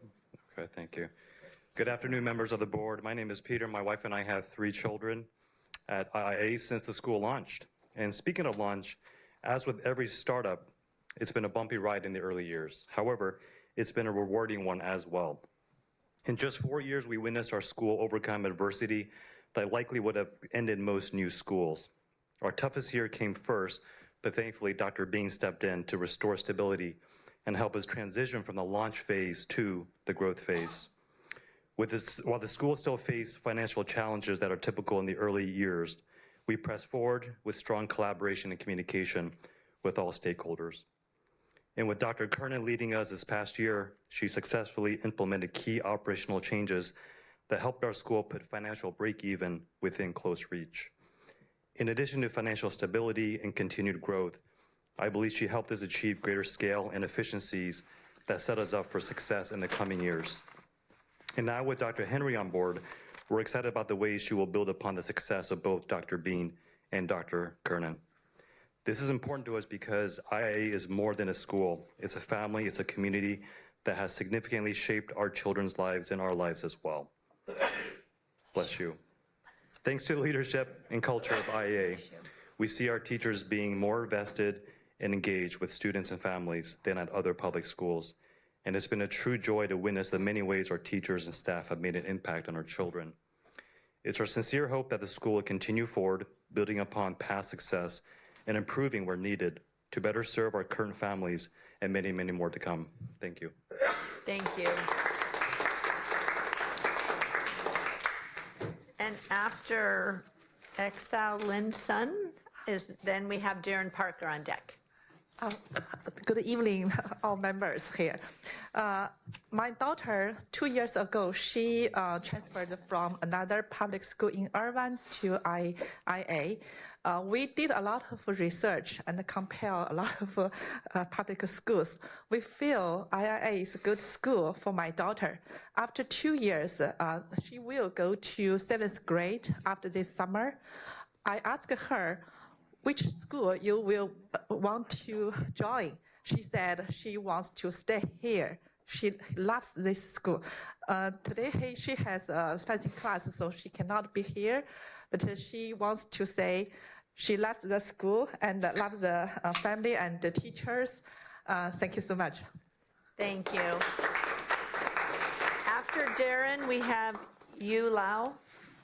Okay, thank you. Good afternoon, members of the board. My name is Peter. My wife and I have 3 children at IIA since the school launched. And speaking of launch, as with every startup, it's been a bumpy ride in the early years. However, it's been a rewarding one as well. In just 4 years, we witnessed our school overcome adversity that likely would have ended most new schools. Our toughest year came first, but thankfully Dr. Bean stepped in to restore stability and help us transition from the launch phase to the growth phase. While the school still faced financial challenges that are typical in the early years, we pressed forward with strong collaboration and communication with all stakeholders. And with Dr. Kernan leading us this past year, she successfully implemented key operational changes that helped our school put financial break-even within close reach. In addition to financial stability and continued growth, I believe she helped us achieve greater scale and efficiencies that set us up for success in the coming years. And now with Dr. Henry on board, we're excited about the ways she will build upon the success of both Dr. Bean and Dr. Kernan. This is important to us because IIA is more than a school. It's a family, it's a community that has significantly shaped our children's lives and our lives as well. Bless you. Thanks to the leadership and culture of IIA, we see our teachers being more vested and engaged with students and families than at other public schools. And it's been a true joy to witness the many ways our teachers and staff have made an impact on our children. It's our sincere hope that the school will continue forward, building upon past success and improving where needed to better serve our current families and many, many more to come. Thank you. Thank you. And after Exile Lynn's son, then we have Darren Parker on deck. Good evening, all members here. My daughter, 2 years ago, she transferred from another public school in Irvine to IA. We did a lot of research and compare a lot of public schools. We feel IIA is a good school for my daughter. After 2 years, she will go to 7th grade after this summer. I asked her, which school you will want to join? She said she wants to stay here. She loves this school. Today she has a fancy class, so she cannot be here, but she wants to say she loves the school and loves the family and the teachers. Thank you so much. Thank you. After Darren, we have Yu Lau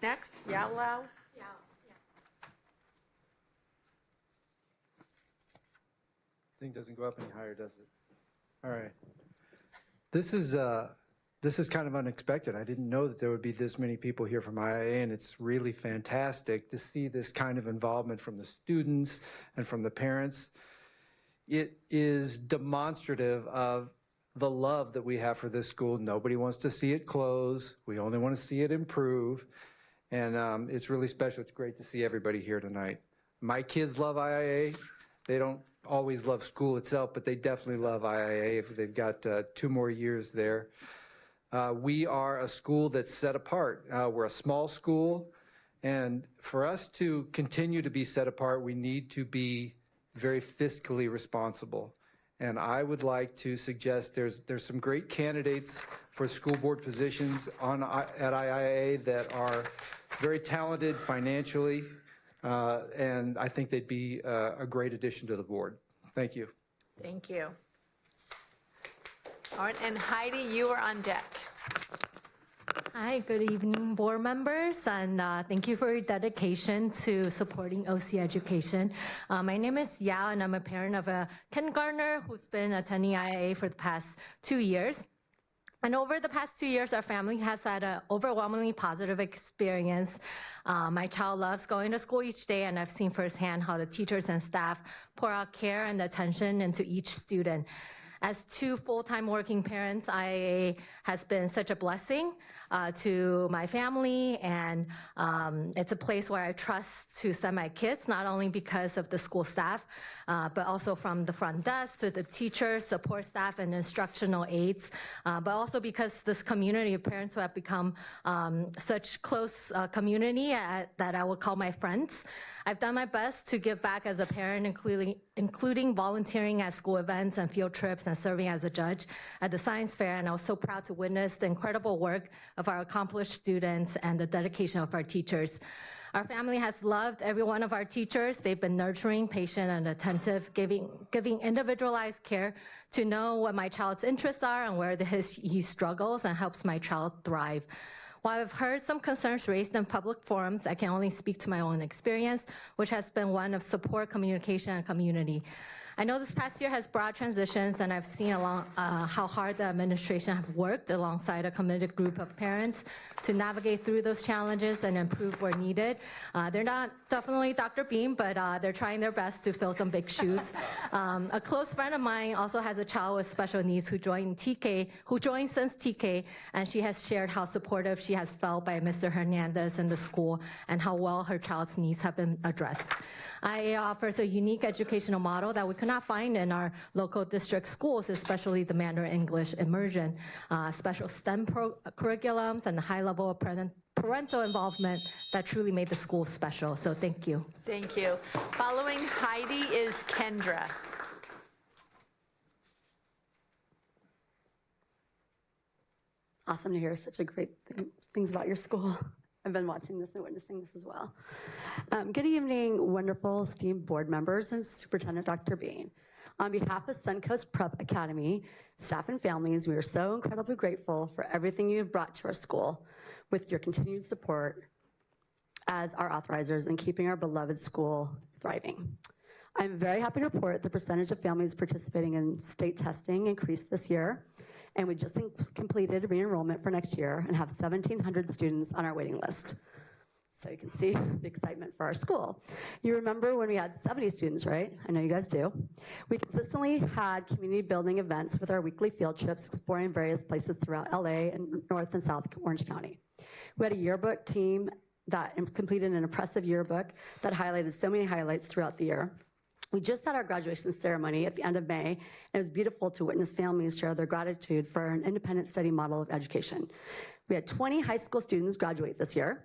next. Yao Lau. Thing doesn't go up any higher, does it? All right. This is kind of unexpected. I didn't know that there would be this many people here from IIA, and it's really fantastic to see this kind of involvement from the students and from the parents. It is demonstrative of the love that we have for this school. Nobody wants to see it close. We only want to see it improve. And it's really special. It's great to see everybody here tonight. My kids love IIA. They don't always love school itself, but they definitely love IIA. They've got 2 more years there. We are a school that's set apart. We're a small school, and for us to continue to be set apart, we need to be very fiscally responsible. And I would like to suggest there's some great candidates for school board positions at IIA that are very talented financially. And I think they'd be a great addition to the board. Thank you. Thank you. All right, and Heidi, you are on deck. Hi, good evening, board members, and thank you for your dedication to supporting OC education. My name is Yao, and I'm a parent of a kindergartner who's been attending IIA for the past 2 years. And over the past 2 years, our family has had an overwhelmingly positive experience. My child loves going to school each day, and I've seen firsthand how the teachers and staff pour out care and attention into each student. As 2 full-time working parents, IIA has been such a blessing to my family, and it's a place where I trust to send my kids, not only because of the school staff, but also from the front desk to the teachers, support staff, and instructional aides, but also because this community of parents who have become such close community that I will call my friends. I've done my best to give back as a parent, including volunteering at school events and field trips and serving as a judge at the science fair, and I was so proud to witness the incredible work of our accomplished students and the dedication of our teachers. Our family has loved every one of our teachers. They've been nurturing, patient, and attentive, giving individualized care to know what my child's interests are and where he struggles, and helps my child thrive. While I've heard some concerns raised in public forums, I can only speak to my own experience, which has been one of support, communication, and community. I know this past year has brought transitions, and I've seen how hard the administration have worked alongside a committed group of parents to navigate through those challenges and improve where needed. They're not definitely Dr. Beam, but they're trying their best to fill some big shoes. A close friend of mine also has a child with special needs who joined since TK, and she has shared how supportive she has felt by Mr. Hernandez in the school and how well her child's needs have been addressed. IAA offers a unique educational model that we could not find in our local district schools, especially the Mandarin English immersion, special STEM curriculums, and the high level of parental involvement that truly made the school special. So thank you. Thank you. Following Heidi is Kendra. Awesome to hear such a great things about your school. I've been watching this and witnessing this as well. Good evening, wonderful esteemed board members and Superintendent Dr. Bean. On behalf of Suncoast Prep Academy, staff and families, we are so incredibly grateful for everything you've brought to our school with your continued support as our authorizers in keeping our beloved school thriving. I'm very happy to report the percentage of families participating in state testing increased this year, and we just completed re-enrollment for next year and have 1,700 students on our waiting list. So you can see the excitement for our school. You remember when we had 70 students, right? I know you guys do. We consistently had community building events with our weekly field trips exploring various places throughout LA and North and South Orange County. We had a yearbook team that completed an impressive yearbook that highlighted so many highlights throughout the year. We just had our graduation ceremony at the end of May, and it was beautiful to witness families share their gratitude for an independent study model of education. We had 20 high school students graduate this year,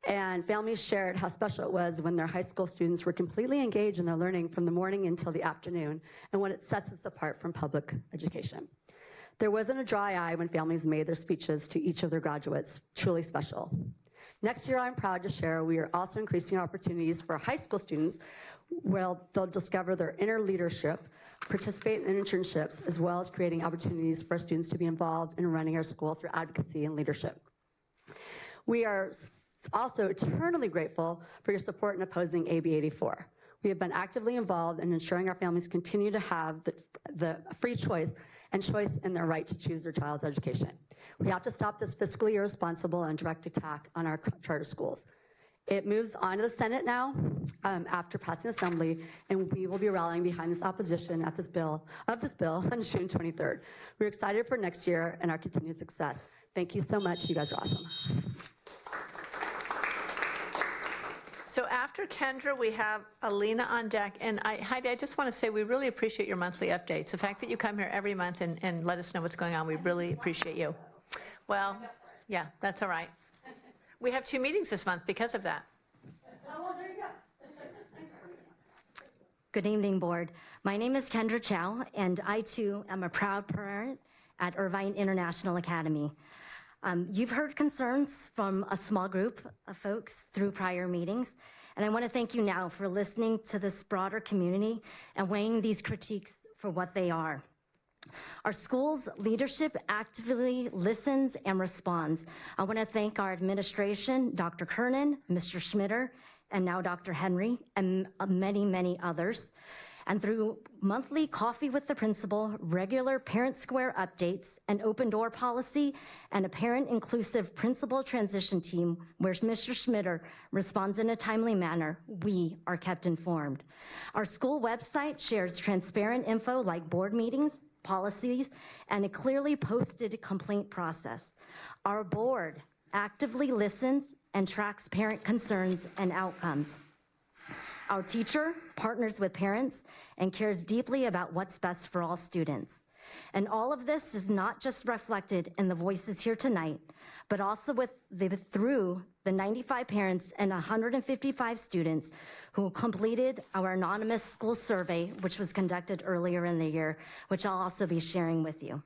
and families shared how special it was when their high school students were completely engaged in their learning from the morning until the afternoon, and what it sets us apart from public education. There wasn't a dry eye when families made their speeches to each of their graduates, truly special. Next year, I'm proud to share we are also increasing opportunities for high school students where they'll discover their inner leadership, participate in internships, as well as creating opportunities for students to be involved in running our school through advocacy and leadership. We are also eternally grateful for your support in opposing AB 84. We have been actively involved in ensuring our families continue to have the free choice and choice in their right to choose their child's education. We have to stop this fiscally irresponsible and direct attack on our charter schools. It moves on to the Senate now after passing Assembly, and we will be rallying behind this opposition of this bill on June 23rd. We're excited for next year and our continued success. Thank you so much. You guys are awesome. So after Kendra, we have Alina on deck. And Heidi, I just want to say we really appreciate your monthly updates. The fact that you come here every month and let us know what's going on, we really appreciate you. Well, yeah, that's all right. We have 2 meetings this month because of that. Oh, well, there you go. Good evening, board. My name is Kendra Chow, and I too am a proud parent at Irvine International Academy. You've heard concerns from a small group of folks through prior meetings, and I want to thank you now for listening to this broader community and weighing these critiques for what they are. Our school's leadership actively listens and responds. I want to thank our administration, Dr. Kernan, Mr. Schmitter, and now Dr. Henry, and many, many others. And through monthly coffee with the principal, regular Parent Square updates, an open door policy, and a parent-inclusive principal transition team where Mr. Schmitter responds in a timely manner, we are kept informed. Our school website shares transparent info like board meetings, policies, and a clearly posted complaint process. Our board actively listens and tracks parent concerns and outcomes. Our teacher partners with parents and cares deeply about what's best for all students. And all of this is not just reflected in the voices here tonight, but also through the 95 parents and 155 students who completed our anonymous school survey, which was conducted earlier in the year, which I'll also be sharing with you.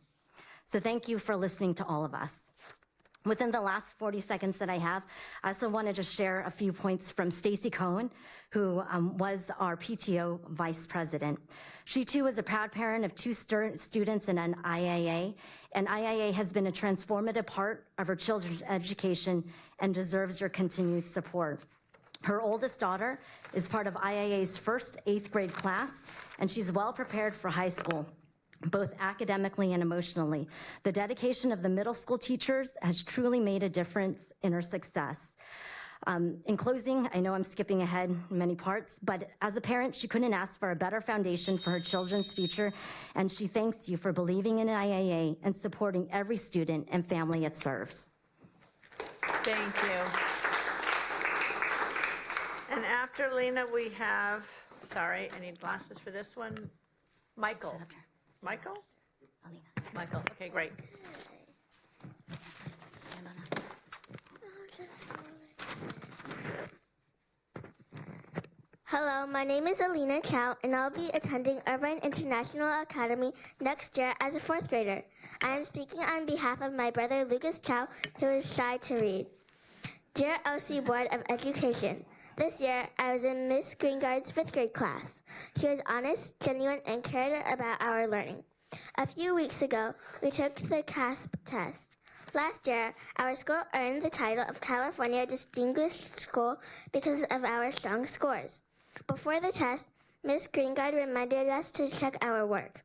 So thank you for listening to all of us. Within the last 40 seconds that I have, I also wanted to share a few points from Stacy Cohen, who was our PTO vice president. She too is a proud parent of 2 students in an IAA, and IAA has been a transformative part of her children's education and deserves your continued support. Her oldest daughter is part of IIA's first 8th grade class, and she's well prepared for high school, both academically and emotionally. The dedication of the middle school teachers has truly made a difference in her success. In closing, I know I'm skipping ahead in many parts, but as a parent, she couldn't ask for a better foundation for her children's future, and she thanks you for believing in IIA and supporting every student and family it serves. Thank you. And after Lena, we have, sorry, I need glasses for this one, Michael. Michael? Michael, okay, great. Hello, my name is Alina Chow, and I'll be attending Irvine International Academy next year as a 4th grader. I am speaking on behalf of my brother Lucas Chow, who is shy to read. Dear OC Board of Education, this year I was in Miss Greengard's 5th grade class. She was honest, genuine, and cared about our learning. A few weeks ago, we took the CASP test. Last year, our school earned the title of California Distinguished School because of our strong scores. Before the test, Ms. Greengard reminded us to check our work.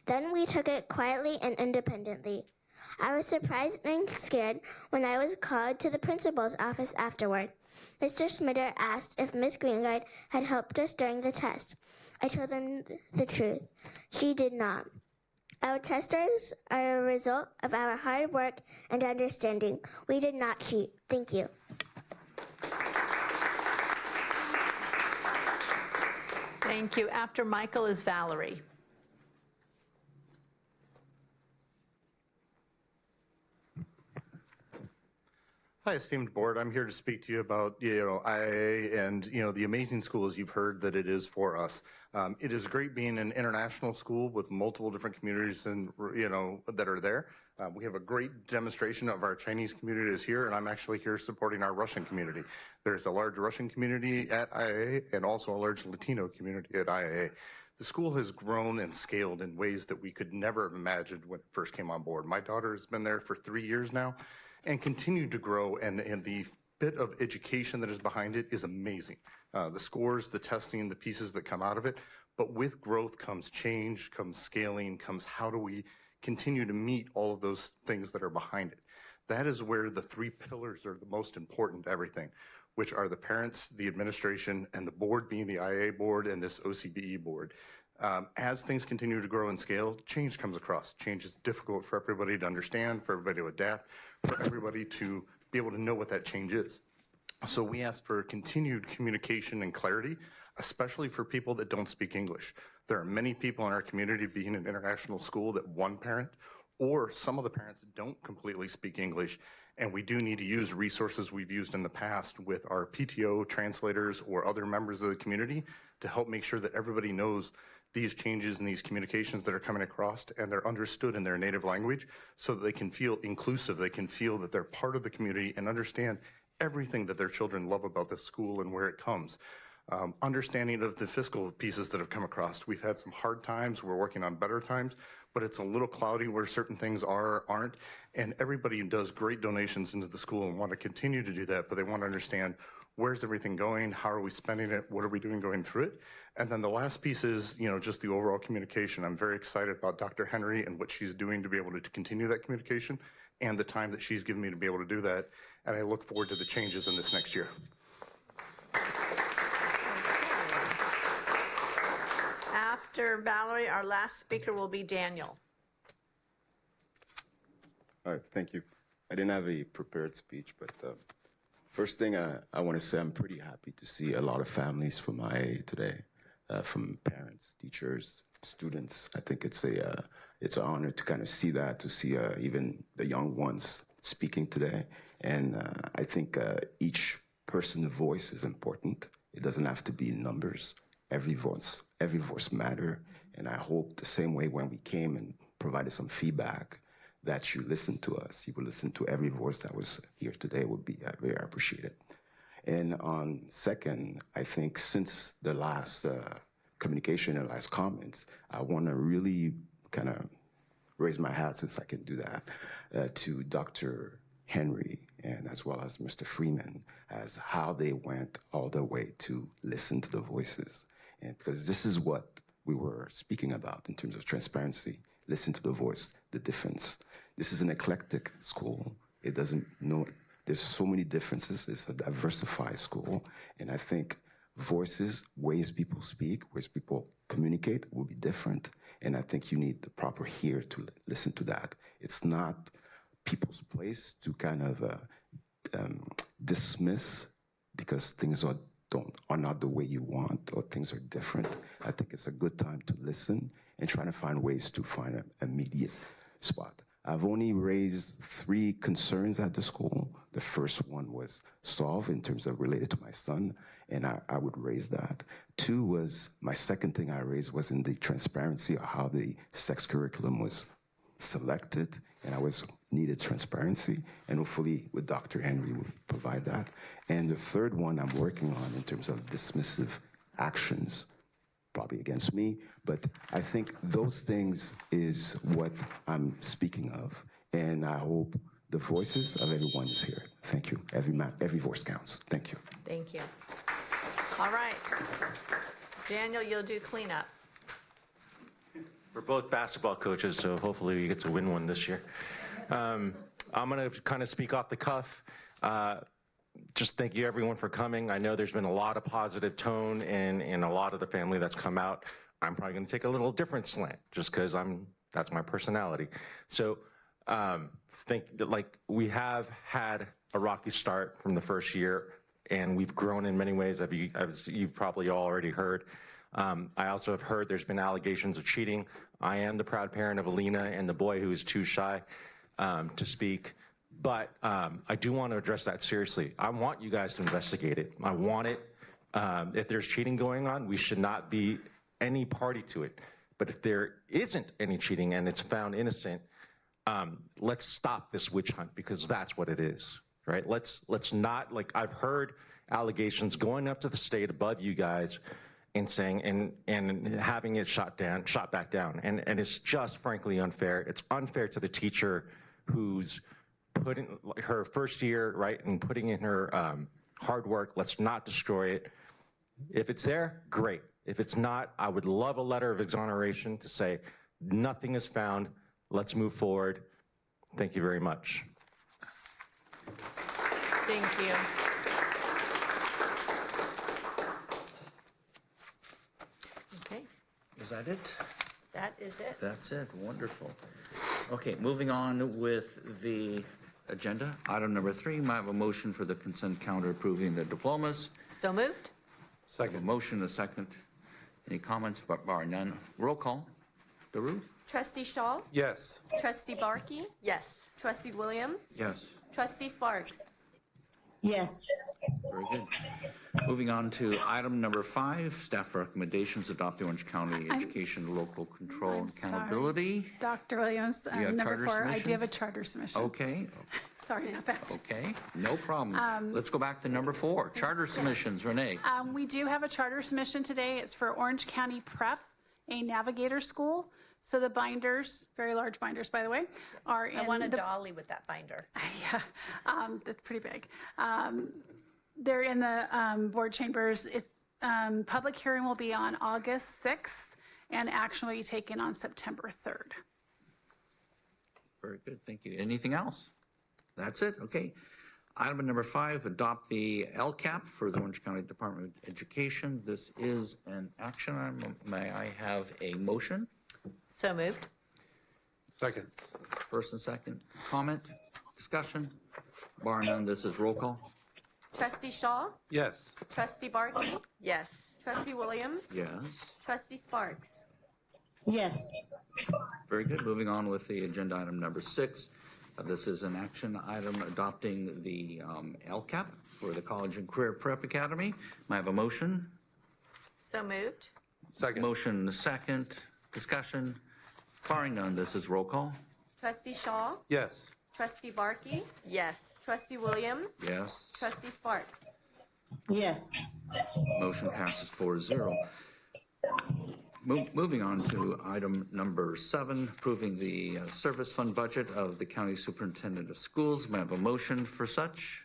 Then we took it quietly and independently. I was surprised and scared when I was called to the principal's office afterward. Mr. Smitter asked if Ms. Greengard had helped us during the test. I told them the truth. She did not. Our testers are a result of our hard work and understanding. We did not cheat. Thank you. Thank you. After Michael is Valerie. Hi, esteemed board. I'm here to speak to you about, IIA and, the amazing school as you've heard that it is for us. It is great being an international school with multiple different communities and, that are there. We have a great demonstration of our Chinese community is here, and I'm actually here supporting our Russian community. There's a large Russian community at IIA and also a large Latino community at IIA. The school has grown and scaled in ways that we could never have imagined when it first came on board. My daughter has been there for 3 years now and continued to grow, and the bit of education that is behind it is amazing. The scores, the testing, the pieces that come out of it, but with growth comes change, comes scaling, comes how do we continue to meet all of those things that are behind it. That is where the 3 pillars are the most important to everything, which are the parents, the administration, and the board being the IIA board and this OCBE board. As things continue to grow and scale, change comes across. Change is difficult for everybody to understand, for everybody to adapt, for everybody to be able to know what that change is. So we ask for continued communication and clarity, especially for people that don't speak English. There are many people in our community being an international school that one parent or some of the parents don't completely speak English, and we do need to use resources we've used in the past with our PTO, translators, or other members of the community to help make sure that everybody knows these changes and these communications that are coming across, and they're understood in their native language so that they can feel inclusive, they can feel that they're part of the community and understand everything that their children love about the school and where it comes. Understanding of the fiscal pieces that have come across. We've had some hard times, we're working on better times, but it's a little cloudy where certain things aren't, and everybody does great donations into the school and want to continue to do that, but they want to understand where's everything going, how are we spending it, what are we doing going through it, and then the last piece is, just the overall communication. I'm very excited about Dr. Henry and what she's doing to be able to continue that communication and the time that she's given me to be able to do that, and I look forward to the changes in this next year. After Valerie, our last speaker will be Daniel. All right, thank you. I didn't have a prepared speech, but first thing I want to say, I'm pretty happy to see a lot of families from IA today, from parents, teachers, students. I think it's an honor to kind of see that, to see even the young ones speaking today. And I think each person's voice is important. It doesn't have to be numbers. Every voice matter. And I hope the same way when we came and provided some feedback that you listen to us. You will listen to every voice that was here today would be very appreciated. And on second, I think since the last communication and last comments, I want to really kind of raise my hat, since I can do that, to Dr. Henry and as well as Mr. Freeman as how they went all the way to listen to the voices. And because this is what we were speaking about in terms of transparency, listen to the voice, the difference. This is an eclectic school. It doesn't know, there's so many differences. It's a diversified school. And I think voices, ways people speak, ways people communicate will be different. And I think you need the proper ear to listen to that. It's not people's place to kind of dismiss because things are not the way you want or things are different. I think it's a good time to listen and try to find ways to find an immediate spot. I've only raised 3 concerns at the school. The first one was solved in terms of related to my son, and I would raise that. 2 was, my second thing I raised was in the transparency of how the sex curriculum was selected, and I needed transparency, and hopefully with Dr. Henry will provide that. And the third one I'm working on in terms of dismissive actions, probably against me, but I think those things is what I'm speaking of, and I hope the voices of everyone is here. Thank you. Every voice counts. Thank you. Thank you. All right. Daniel, you'll do cleanup. We're both basketball coaches, so hopefully we get to win one this year. I'm going to kind of speak off the cuff. Just thank you everyone for coming. I know there's been a lot of positive tone in a lot of the family that's come out. I'm probably going to take a little different slant just because that's my personality. So we have had a rocky start from the first year, and we've grown in many ways, as you've probably already heard. I also have heard there's been allegations of cheating. I am the proud parent of Alina and the boy who is too shy to speak. But I do want to address that seriously. I want you guys to investigate it. I want it. If there's cheating going on, we should not be any party to it. But if there isn't any cheating and it's found innocent, let's stop this witch hunt because that's what it is, right? Let's not, like I've heard allegations going up to the state above you guys and saying and having it shot back down. And it's just frankly unfair. It's unfair to the teacher who's put in her first year, right, and putting in her hard work. Let's not destroy it. If it's there, great. If it's not, I would love a letter of exoneration to say nothing is found. Let's move forward. Thank you very much. Thank you. Okay. Is that it? That is it. That's it. Wonderful. Okay, moving on with the agenda. Item number 3, I have a motion for the consent calendar approving the diplomas. So moved. Second. A motion, a second. Any comments? Bar none. Roll call. Daru? Trustee Shaw? Yes. Trustee Barkey? Yes. Trustee Williams? Yes. Trustee Sparks? Yes. Very good. Moving on to item number 5, staff recommendations, adopt the Orange County Education Local Control and Accountability. Sorry. Dr. Williams, You have number charter 4, I do have a submissions? charter submission. Okay. Sorry about that. Okay, no problem. Let's go back to number 4, charter submissions. Renee? We do have a charter submission today. It's for Orange County Prep, a navigator school. So the binders, very large binders, by the way, are in I want a dolly with that binder. Yeah, that's pretty big. They're in the board chambers. It's public hearing will be on August 6th, and action will be taken on September 3rd. Very good, thank you. Anything else? That's it, okay. Item number 5, adopt the LCAP for the Orange County Department of Education. This is an action item. May I have a motion? So moved. Second. First and second. Comment? Discussion? Bar none, this is roll call. Trustee Shaw? Yes. Trustee Barkey? Yes. Trustee Williams? Yes. Trustee Sparks? Yes. Very good. Moving on with the agenda item number 6. This is an action item adopting the LCAP for the College and Career Prep Academy. May I have a motion? So moved. Second. Motion second. Discussion? Barring none, this is roll call. Trustee Shaw? Yes. Trustee Barkey? Yes. Trustee Williams? Yes. Trustee Sparks? Yes. Motion passes 4-0. Moving on to item number 7, approving the service fund budget of the County Superintendent of Schools. May I have a motion for such?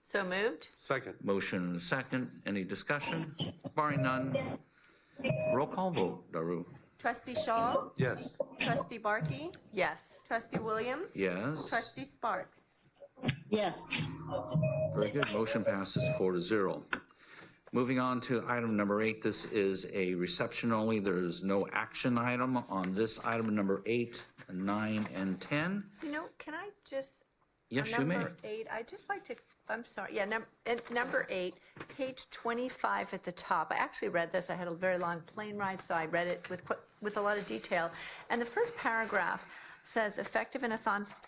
So moved. Second. Motion and a second. Any discussion? Barring none, roll call vote. Daru? Trustee Shaw? Yes. Trustee Barkey? Yes. Trustee Williams? Yes. Trustee Sparks? Yes. Very good. Motion passes 4-0. Moving on to item number 8, this is a reception only. There is no action item on this item number 8, 9, and 10. You know, can I just? Yes, you may. Number 8, I'd just like to, I'm sorry, yeah, number 8, page 25 at the top. I actually read this. I had a very long plane ride, so I read it with a lot of detail. And the first paragraph says, effective and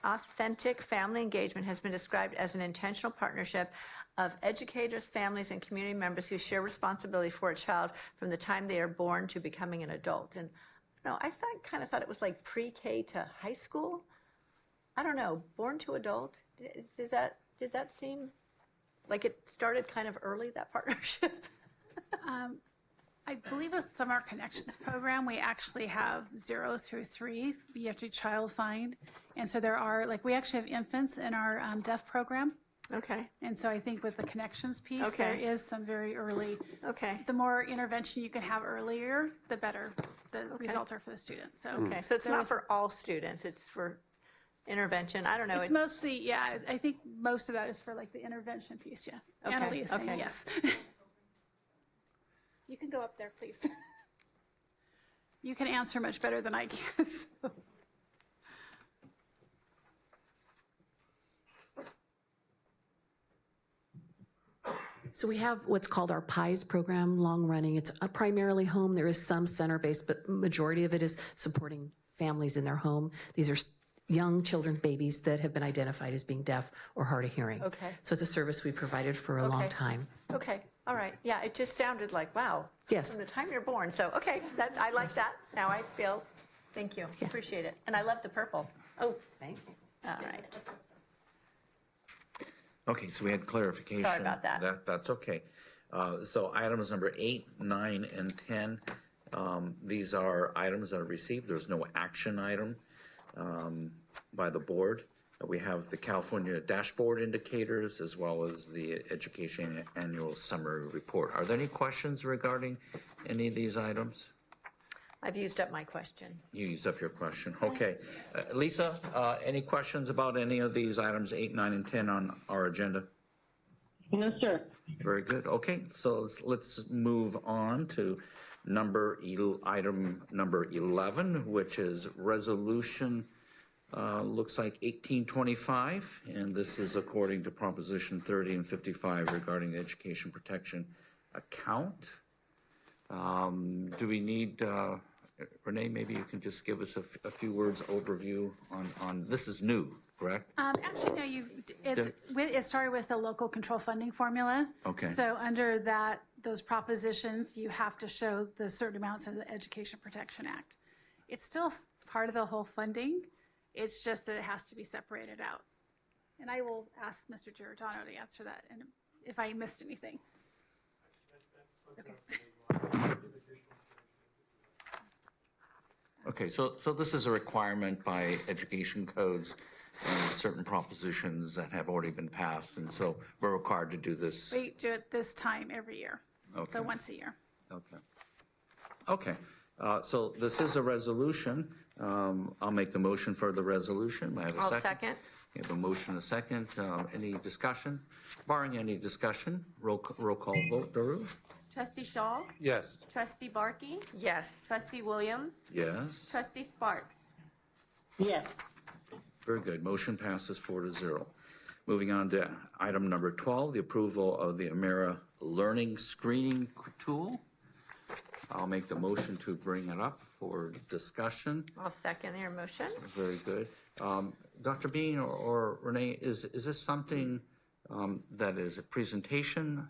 authentic family engagement has been described as an intentional partnership of educators, families, and community members who share responsibility for a child from the time they are born to becoming an adult. And no, I kind of thought it was like pre-K to high school. I don't know, born to adult. Did that seem like it started kind of early, that partnership? I believe with Summer Connections program, we actually have 0 through 3. You have to child find. And so there are, like, we actually have infants in our deaf program. Okay. And so I think with the connections piece, Okay. there is some very early. Okay. The more intervention you can have earlier, the better the results are for the students. So Okay, so it's not for all students, it's for intervention. I don't know. It's mostly, yeah, I think most of that is for like the intervention piece, yeah. Okay, Annalise saying okay. yes. You can go up there, please. You can answer much better than I can. So. So we have what's called our PIES program, long running. It's primarily home. There is some center-based, but majority of it is supporting families in their home. These are young children, babies that have been identified as being deaf or hard of hearing. Okay. So it's a service we provided for a long time. Okay, all right. Yeah, it just sounded like, wow. Yes. From the time you're born. So, okay, I like that. Now I feel, thank you. Appreciate it. And I love the purple. Oh, thank you. All right. Okay, so we had clarification. Sorry about that. That's okay. So items number 8, 9, and 10, these are items that are received. There's no action item by the board. We have the California dashboard indicators as well as the education annual summary report. Are there any questions regarding any of these items? I've used up my question. You used up your question. Okay. Lisa, any questions about any of these items 8, 9, and 10 on our agenda? No, sir. Very good. Okay, so let's move on to item number 11, which is resolution, looks like 1825, and this is according to Proposition 30 and 55 regarding the education protection account. Do we need, Renee, maybe you can just give us a few words overview on this is new, correct? Actually, no, it started with a local control funding formula. Okay. So under those propositions, you have to show the certain amounts of the Education Protection Act. It's still part of the whole funding. It's just that it has to be separated out. And I will ask Mr. Giordano to answer that, and if I missed anything. Okay. Okay, so this is a requirement by education codes and certain propositions that have already been passed, and so we're required to do this. We do it this time every year. Okay. So once a year. Okay. Okay, so this is a resolution. I'll make the motion for the resolution. May I have a second? I'll second. We have a motion, a second. Any discussion? Barring any discussion, roll call vote. Daru? Trustee Shaw? Yes. Trustee Barkey? Yes. Trustee Williams? Yes. Trustee Sparks? Yes. Very good. Motion passes 4-0. Moving on to item number 12, the approval of the Amera Learning Screening Tool. I'll make the motion to bring it up for discussion. I'll second your motion. Very good. Dr. Bean or Renee, is this something that is a presentation?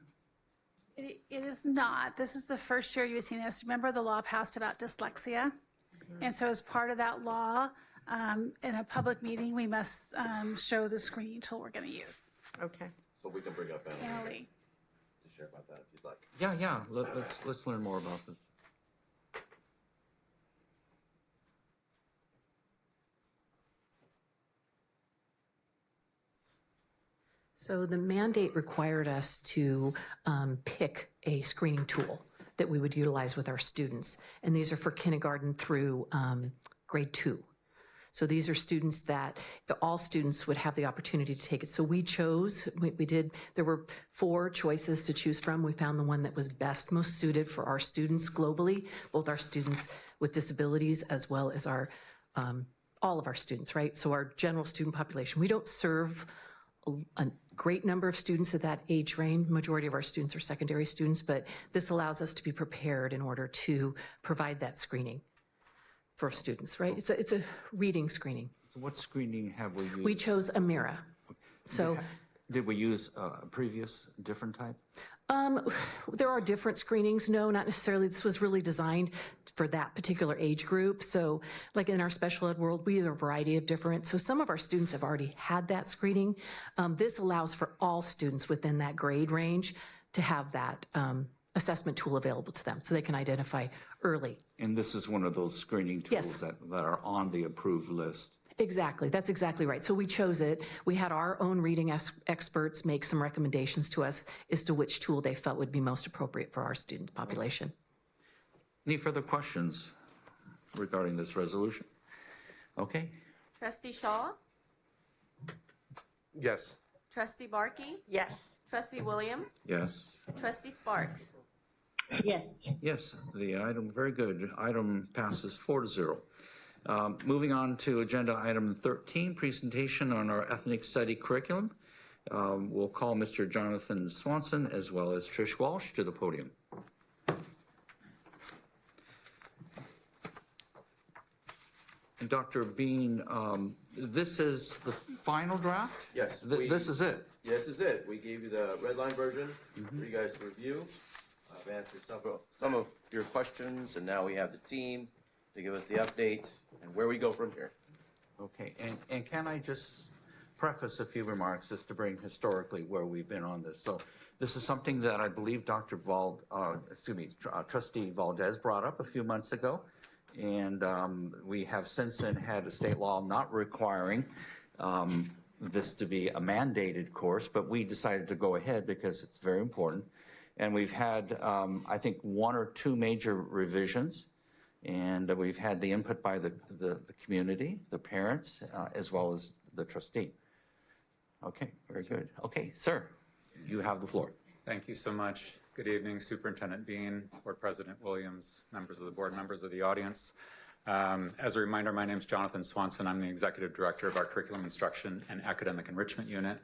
It is not. This is the first year you've seen this. Remember the law passed about dyslexia? And so as part of that law, in a public meeting, we must show the screening tool we're going to use. Okay. So we can bring up Annalie. to share about that if you'd like. Yeah. Let's learn more about this. So the mandate required us to pick a screening tool that we would utilize with our students. And these are for kindergarten through grade 2. So these are students that all students would have the opportunity to take it. So we chose, there were 4 choices to choose from. We found the one that was best, most suited for our students globally, both our students with disabilities as well as our, all of our students, right? So our general student population. We don't serve a great number of students at that age range. Majority of our students are secondary students, but this allows us to be prepared in order to provide that screening for students, right? It's a reading screening. So what screening have we used? We chose Amira. So did we use a previous different type? There are different screenings. No, not necessarily. This was really designed for that particular age group. So like in our special ed world, we have a variety of different, so some of our students have already had that screening. This allows for all students within that grade range to have that assessment tool available to them so they can identify early. And this is one of those screening tools that are on the approved list. Exactly, that's exactly right. So we chose it. We had our own reading experts make some recommendations to us as to which tool they felt would be most appropriate for our student population. Any further questions regarding this resolution? Okay. Trustee Shaw? Yes. Trustee Barkey? Yes. Trustee Williams? Yes. Trustee Sparks? Yes. Yes, the item, very good. Item passes 4-0. Moving on to agenda item 13, presentation on our ethnic study curriculum. We'll call Mr. Jonathan Swanson as well as Trish Walsh to the podium. And Dr. Bean, this is the final draft? Yes. This is it? Yes, this is it. We gave you the red line version for you guys to review. I've answered some of your questions, and now we have the team to give us the update and where we go from here. Okay, and can I just preface a few remarks just to bring historically where we've been on this. So this is something that I believe Trustee Valdez brought up a few months ago. And we have since then had a state law not requiring this to be a mandated course, but we decided to go ahead because it's very important. And we've had, I think, 1 or 2 major revisions. And we've had the input by the community, the parents, as well as the trustee. Okay, very good. Okay, sir, you have the floor. Thank you so much. Good evening, Superintendent Bean, Board President Williams, members of the board, members of the audience. As a reminder, my name is Jonathan Swanson. I'm the Executive Director of our Curriculum Instruction and Academic Enrichment Unit.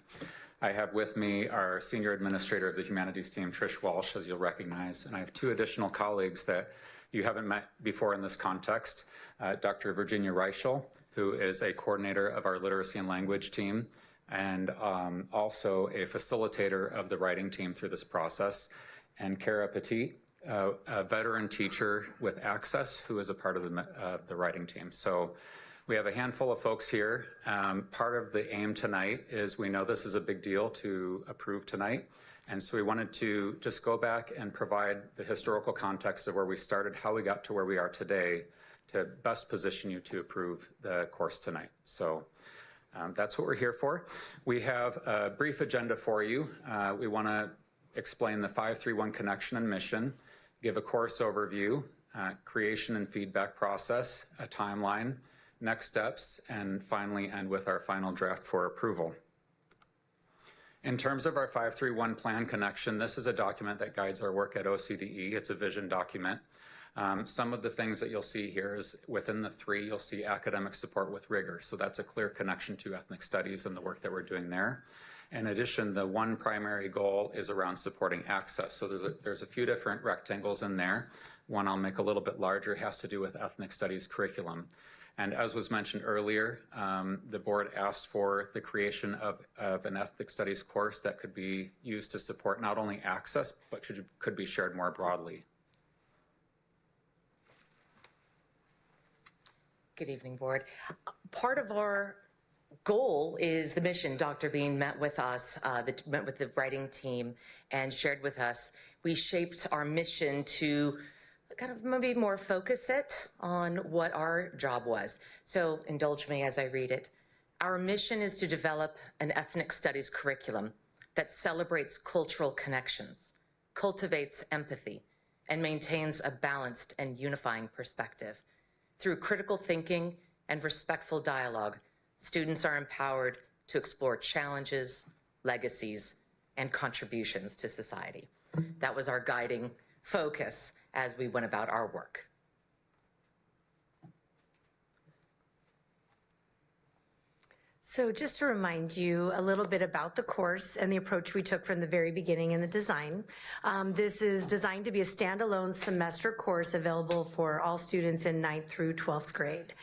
I have with me our Senior Administrator of the Humanities team, Trish Walsh, as you'll recognize, and I have 2 additional colleagues that you haven't met before in this context, Dr. Virginia Reichel, who is a coordinator of our literacy and language team, and also a facilitator of the writing team through this process, and Cara Petit, a veteran teacher with Access, who is a part of the writing team. So we have a handful of folks here. Part of the aim tonight is we know this is a big deal to approve tonight. And so we wanted to just go back and provide the historical context of where we started, how we got to where we are today, to best position you to approve the course tonight. So that's what we're here for. We have a brief agenda for you. We want to explain the 531 connection and mission, give a course overview, creation and feedback process, a timeline, next steps, and finally end with our final draft for approval. In terms of our 531 plan connection, this is a document that guides our work at OCDE. It's a vision document. Some of the things that you'll see here is within the 3, you'll see academic support with rigor. So that's a clear connection to ethnic studies and the work that we're doing there. In addition, the 1 primary goal is around supporting access. So there's a few different rectangles in there. One I'll make a little bit larger, has to do with ethnic studies curriculum. And as was mentioned earlier, the board asked for the creation of an ethnic studies course that could be used to support not only access, but could be shared more broadly. Good evening, board. Part of our goal is the mission. Dr. Bean met with us, met with the writing team and shared with us. We shaped our mission to kind of maybe more focus it on what our job was. So indulge me as I read it. Our mission is to develop an ethnic studies curriculum that celebrates cultural connections, cultivates empathy, and maintains a balanced and unifying perspective. Through critical thinking and respectful dialogue, students are empowered to explore challenges, legacies, and contributions to society. That was our guiding focus as we went about our work. So just to remind you a little bit about the course and the approach we took from the very beginning in the design. This is designed to be a standalone semester course available for all students in 9th through 12th grade.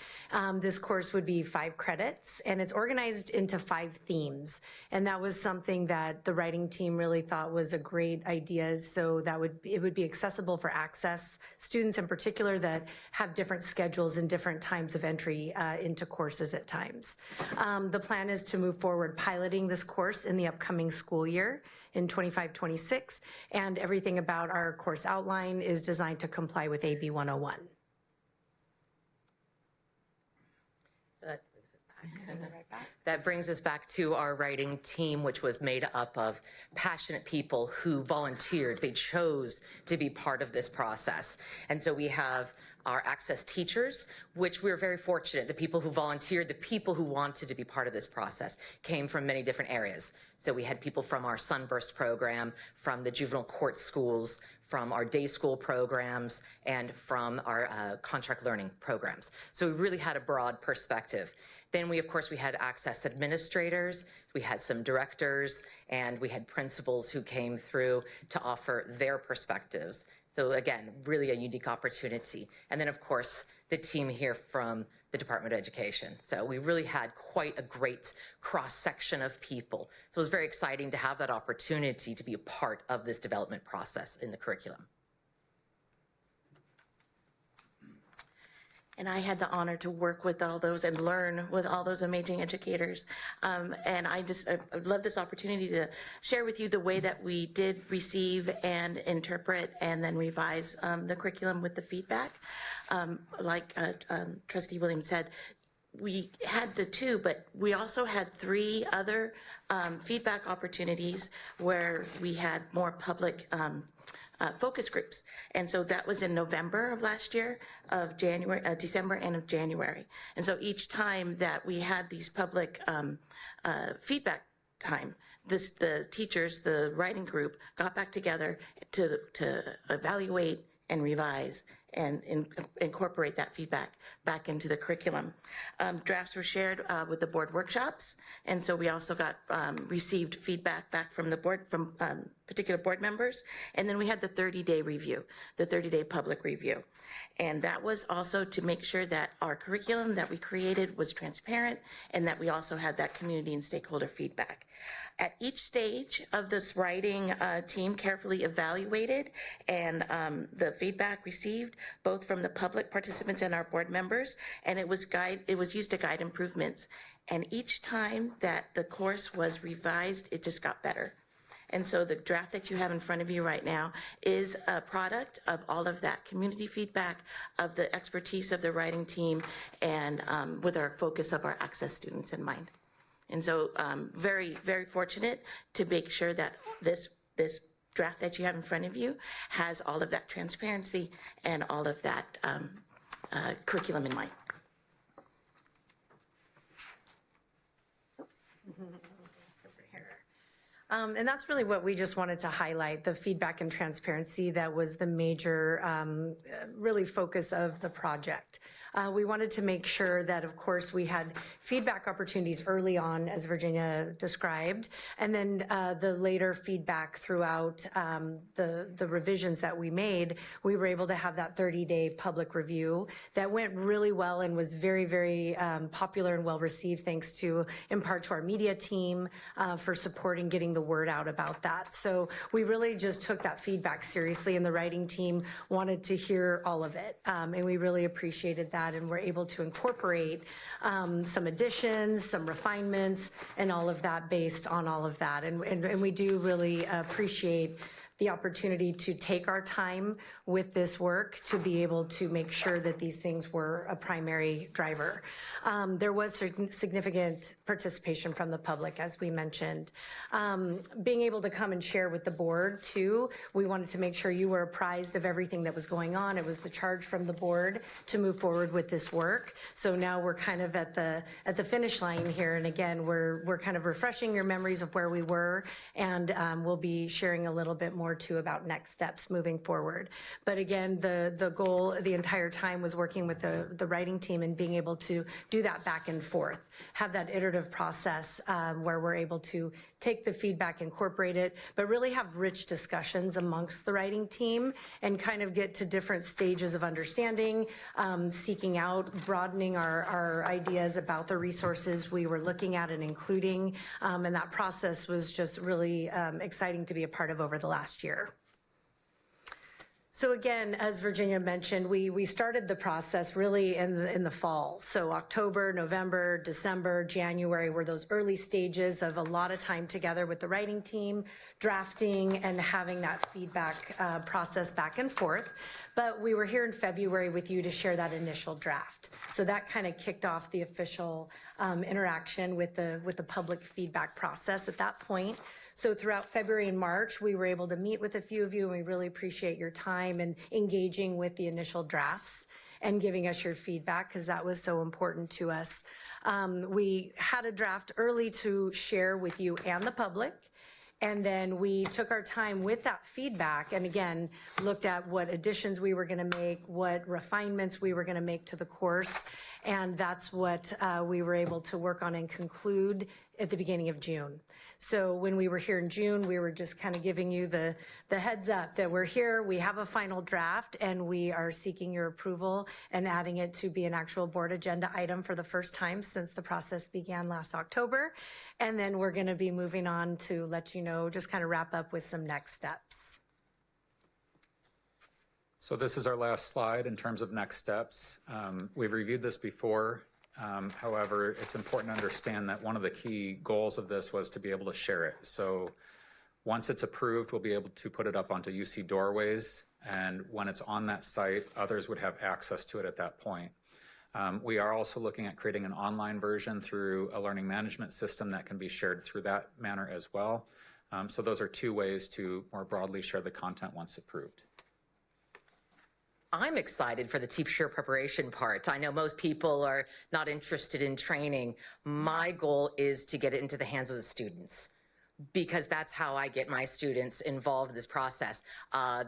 This course would be 5 credits, and it's organized into 5 themes. And that was something that the writing team really thought was a great idea, so that it would be accessible for access students in particular that have different schedules and different times of entry into courses at times. The plan is to move forward piloting this course in the upcoming school year in 25-26, and everything about our course outline is designed to comply with AB 101. That brings us back to our writing team, which was made up of passionate people who volunteered. They chose to be part of this process. And so we have our access teachers, which we're very fortunate. The people who volunteered, the people who wanted to be part of this process came from many different areas. So we had people from our Sunburst program, from the juvenile court schools, from our day school programs, and from our contract learning programs. So we really had a broad perspective. Then we, of course, we had access administrators, we had some directors, and we had principals who came through to offer their perspectives. So again, really a unique opportunity. And then, of course, the team here from the Department of Education. So we really had quite a great cross-section of people. So it was very exciting to have that opportunity to be a part of this development process in the curriculum. And I had the honor to work with all those and learn with all those amazing educators. And I love this opportunity to share with you the way that we did receive and interpret and then revise the curriculum with the feedback. Like Trustee Williams said, we had the 2, but we also had 3 other feedback opportunities where we had more public focus groups. And so that was in November of last year, of January, December, and of January. And so each time that we had these public feedback time, the teachers, the writing group got back together to evaluate and revise and incorporate that feedback back into the curriculum. Drafts were shared with the board workshops, and so we also got received feedback back from the board, from particular board members, and then we had the 30-day review, the 30-day public review. And that was also to make sure that our curriculum that we created was transparent and that we also had that community and stakeholder feedback. At each stage of this writing team carefully evaluated and the feedback received both from the public participants and our board members, and it was used to guide improvements. And each time that the course was revised, it just got better. And so the draft that you have in front of you right now is a product of all of that community feedback, of the expertise of the writing team, and with our focus of our access students in mind. And so very, very fortunate to make sure that this draft that you have in front of you has all of that transparency and all of that curriculum in mind. And that's really what we just wanted to highlight, the feedback and transparency that was the major really focus of the project. We wanted to make sure that, of course, we had feedback opportunities early on, as Virginia described, and then the later feedback throughout the revisions that we made. We were able to have that 30-day public review that went really well and was very, very popular and well received, thanks to, in part, to our media team for supporting getting the word out about that. So we really just took that feedback seriously, and the writing team wanted to hear all of it, and we really appreciated that. And we're able to incorporate some additions, some refinements, and all of that based on all of that. And we do really appreciate the opportunity to take our time with this work to be able to make sure that these things were a primary driver. There was significant participation from the public, as we mentioned. Being able to come and share with the board too, we wanted to make sure you were apprised of everything that was going on. It was the charge from the board to move forward with this work. So now we're kind of at the finish line here, and again, we're kind of refreshing your memories of where we were, and we'll be sharing a little bit more too about next steps moving forward. But again, the goal the entire time was working with the writing team and being able to do that back and forth, have that iterative process where we're able to take the feedback, incorporate it, but really have rich discussions amongst the writing team and kind of get to different stages of understanding, seeking out, broadening our ideas about the resources we were looking at and including, and that process was just really exciting to be a part of over the last year. So again, as Virginia mentioned, we started the process really in the fall. So October, November, December, January were those early stages of a lot of time together with the writing team, drafting and having that feedback process back and forth. But we were here in February with you to share that initial draft. So that kind of kicked off the official interaction with the public feedback process at that point. So throughout February and March, we were able to meet with a few of you, and we really appreciate your time and engaging with the initial drafts and giving us your feedback, because that was so important to us. We had a draft early to share with you and the public. And then we took our time with that feedback and again, looked at what additions we were going to make, what refinements we were going to make to the course. And that's what we were able to work on and conclude at the beginning of June. So when we were here in June, we were just kind of giving you the heads up that we're here, we have a final draft, and we are seeking your approval and adding it to be an actual board agenda item for the first time since the process began last October. And then we're going to be moving on to let you know, just kind of wrap up with some next steps. So this is our last slide in terms of next steps. We've reviewed this before. However, it's important to understand that one of the key goals of this was to be able to share it. So once it's approved, we'll be able to put it up onto UC Doorways. And when it's on that site, others would have access to it at that point. We are also looking at creating an online version through a learning management system that can be shared through that manner as well. So those are two ways to more broadly share the content once approved. I'm excited for the teacher preparation part. I know most people are not interested in training. My goal is to get it into the hands of the students, because that's how I get my students involved in this process.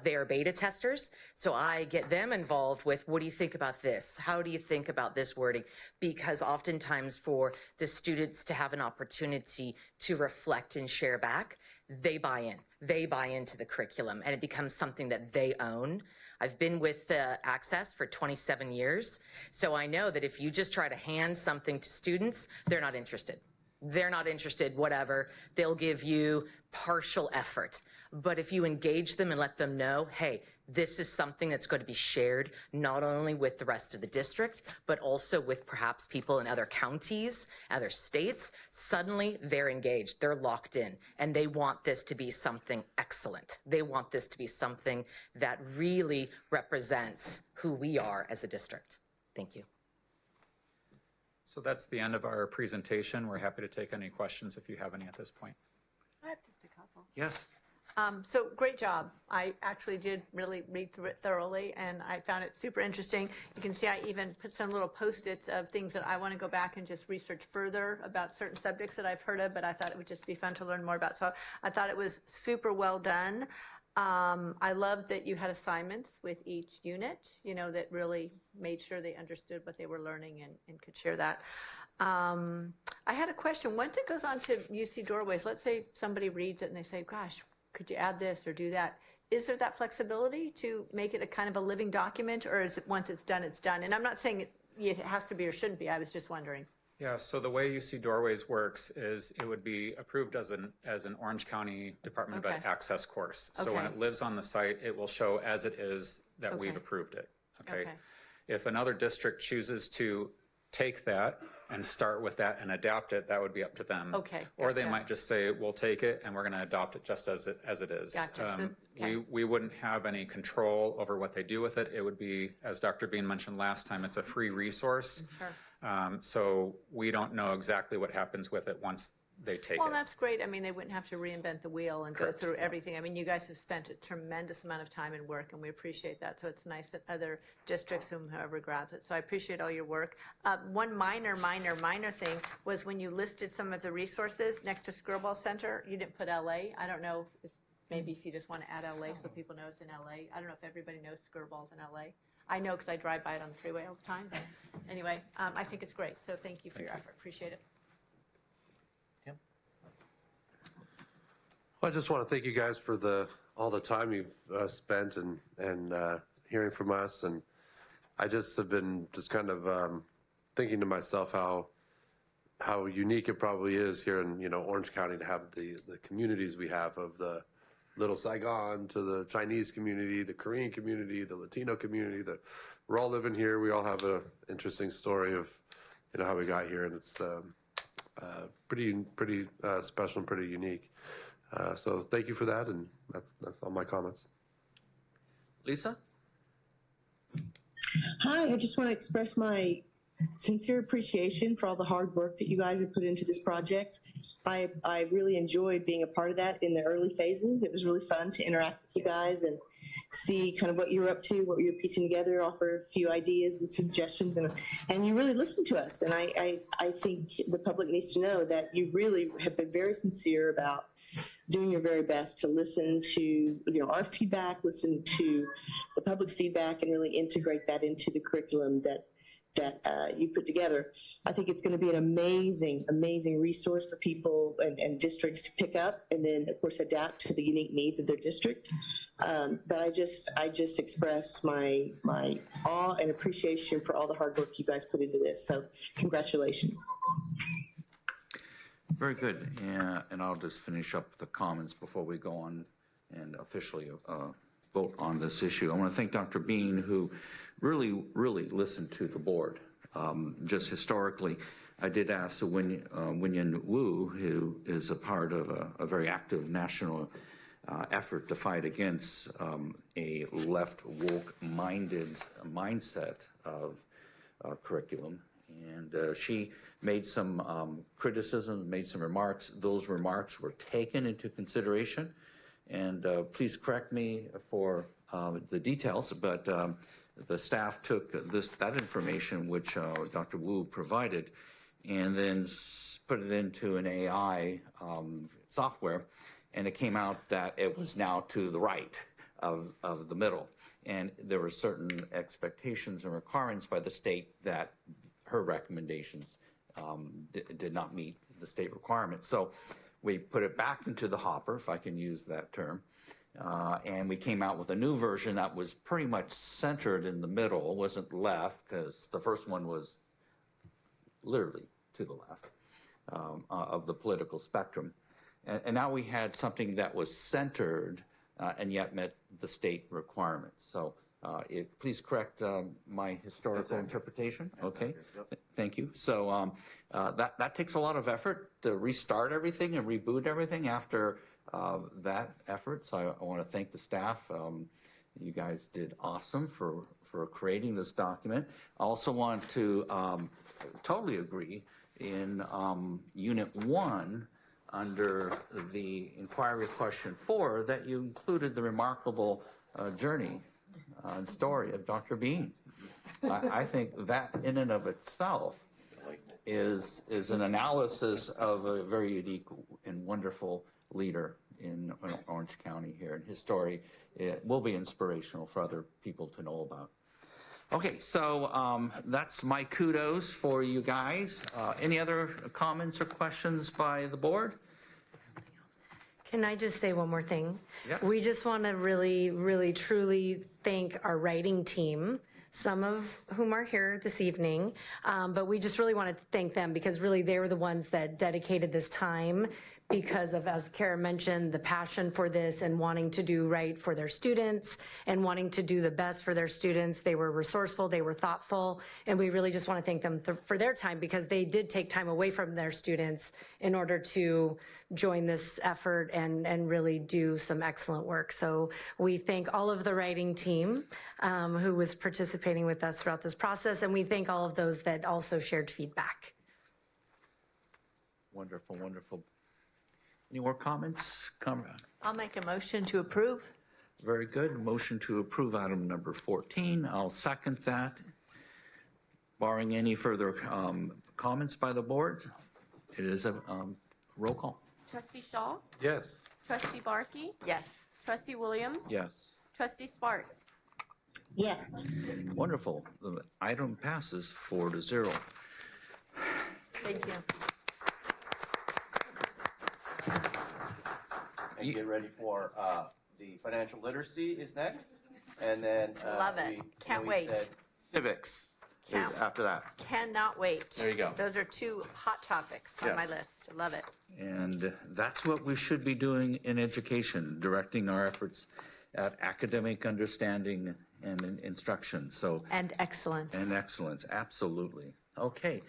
They are beta testers, so I get them involved with, what do you think about this? How do you think about this wording? Because oftentimes for the students to have an opportunity to reflect and share back, they buy in. They buy into the curriculum, and it becomes something that they own. I've been with Access for 27 years, so I know that if you just try to hand something to students, they're not interested. They're not interested, whatever. They'll give you partial effort. But if you engage them and let them know, hey, this is something that's going to be shared not only with the rest of the district, but also with perhaps people in other counties, other states, suddenly they're engaged, they're locked in, and they want this to be something excellent. They want this to be something that really represents who we are as a district. Thank you. So that's the end of our presentation. We're happy to take any questions if you have any at this point. I have just a couple. Yes. So great job. I actually did really read through it thoroughly, and I found it super interesting. You can see I even put some little Post-its of things that I want to go back and just research further about certain subjects that I've heard of, but I thought it would just be fun to learn more about. So I thought it was super well done. I love that you had assignments with each unit, you know, that really made sure they understood what they were learning and could share that. I had a question. Once it goes on to UC Doorways, let's say somebody reads it and they say, gosh, could you add this or do that? Is there that flexibility to make it a kind of a living document, or is it once it's done, it's done? And I'm not saying it has to be or shouldn't be. I was just wondering. Yeah, so the way UC Doorways works is it would be approved as an Orange County Department of Ed access course. So when it lives on the site, it will show as it is that we've approved it. Okay. If another district chooses to take that and start with that and adapt it, that would be up to them. Okay, Or they gotcha. might just say, we'll take it and we're going to adopt it just as it is. Gotcha. So, okay. We wouldn't have any control over what they do with it. It would be, as Dr. Bean mentioned last time, it's a free resource. Sure. So we don't know exactly what happens with it once they take Well, it. that's great. I mean, they wouldn't have to reinvent the wheel and Correct. go through everything. I mean, you guys have spent a tremendous amount of time and work, and we appreciate that. So it's nice that other districts, whomever grabs it. So I appreciate all your work. One minor thing was when you listed some of the resources next to Skirball Center, you didn't put LA. I don't know, maybe if you just want to add LA so people know it's in LA. I don't know if everybody knows Skirball's in LA. I know because I drive by it on the freeway all the time. But anyway, I think it's great. So thank you for your effort. Appreciate it. Well, I just want to thank you guys for all the time you've spent and hearing from us, and I just have been just kind of thinking to myself how unique it probably is here in Orange County to have the communities we have, of the Little Saigon to the Chinese community, the Korean community, the Latino community. That we're all living here. We all have an interesting story of how we got here, and it's pretty special and pretty unique. So thank you for that, and that's all my comments. Lisa? Hi, I just want to express my sincere appreciation for all the hard work that you guys have put into this project. I really enjoyed being a part of that in the early phases. It was really fun to interact with you guys and see kind of what you were up to, what you were piecing together, offer a few ideas and suggestions, and you really listened to us. And I think the public needs to know that you really have been very sincere about doing your very best to listen to our feedback, listen to the public's feedback, and really integrate that into the curriculum that you put together. I think it's going to be an amazing resource for people and districts to pick up, and then of course adapt to the unique needs of their district. But I just express my awe and appreciation for all the hard work you guys put into this. So congratulations. Very good. Yeah, and I'll just finish up the comments before we go on and officially vote on this issue. I want to thank Dr. Bean, who really listened to the board. Just historically, I did ask Wenyan Wu, who is a part of a very active national effort to fight against a left woke-minded mindset of curriculum. And she made some criticisms, made some remarks. Those remarks were taken into consideration. And please correct me for the details, but the staff took that information, which Dr. Wu provided, and then put it into an AI software, and it came out that it was now to the right of the middle. And there were certain expectations and requirements by the state that her recommendations did not meet the state requirements. So we put it back into the hopper, if I can use that term, and we came out with a new version that was pretty much centered in the middle. It wasn't left, because the first one was literally to the left of the political spectrum. And now we had something that was centered and yet met the state requirements. So please correct my historical interpretation. Okay, thank you. So that takes a lot of effort to restart everything and reboot everything after that effort. So I want to thank the staff. You guys did awesome for creating this document. I also want to totally agree in Unit 1 under the inquiry question 4 that you included the remarkable journey and story of Dr. Bean. I think that in and of itself is an analysis of a very unique and wonderful leader in Orange County here. And his story will be inspirational for other people to know about. Okay, so that's my kudos for you guys. Any other comments or questions by the board? Can I just say one more thing? Yeah. We just want to really, truly thank our writing team, some of whom are here this evening, but we just really wanted to thank them because really they were the ones that dedicated this time because of, as Kara mentioned, the passion for this and wanting to do right for their students and wanting to do the best for their students. They were resourceful, they were thoughtful, and we really just want to thank them for their time, because they did take time away from their students in order to join this effort and really do some excellent work. So we thank all of the writing team who was participating with us throughout this process, and we thank all of those that also shared feedback. Wonderful, wonderful. Any more comments? I'll make a motion to approve. Very good. Motion to approve item number 14. I'll second that. Barring any further comments by the board, it is a roll call. Trustee Shaw? Yes. Trustee Barkey? Yes. Trustee Williams? Yes. Trustee Sparks? Yes. Wonderful. The item passes 4-0. Thank you. And get ready for the financial literacy is next, and then Love it. Can't wait. Civics Can't- is after that. Cannot wait. There you go. Those are two hot topics on my Yes. list. Love it. And that's what we should be doing in education, directing our efforts at academic understanding and instruction. So And excellence. And excellence, absolutely. Okay.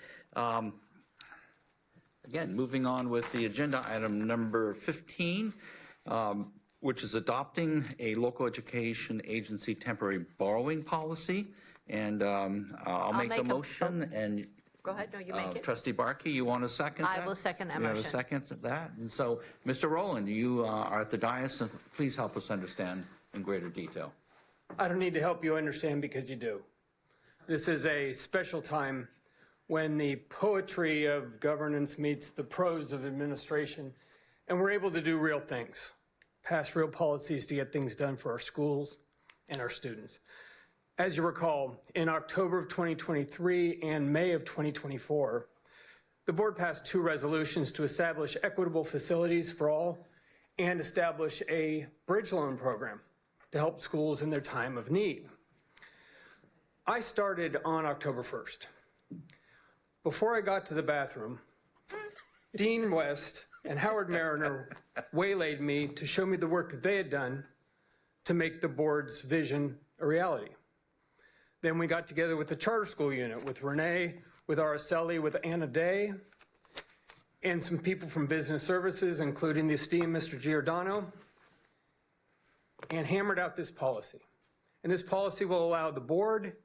Again, moving on with the agenda item number 15, which is adopting a local education agency temporary borrowing policy. And I'll make the motion. And Go ahead. No, you make it. Trustee Barkey, you want to second that? I will second that You have a motion. second to that? And so, Mr. Rowland, you are at the dais, and please help us understand in greater detail. I don't need to help you understand because you do. This is a special time when the poetry of governance meets the prose of administration, and we're able to do real things, pass real policies to get things done for our schools and our students. As you recall, in October of 2023 and May of 2024, the board passed 2 resolutions to establish equitable facilities for all and establish a bridge loan program to help schools in their time of need. I started on October 1st. Before I got to the bathroom, Dean West and Howard Mariner waylaid me to show me the work that they had done to make the board's vision a reality. Then we got together with the charter school unit, with Renee, with Araceli, with Anna Day, and some people from business services, including the esteemed Mr. Giordano, and hammered out this policy. And this policy will allow the board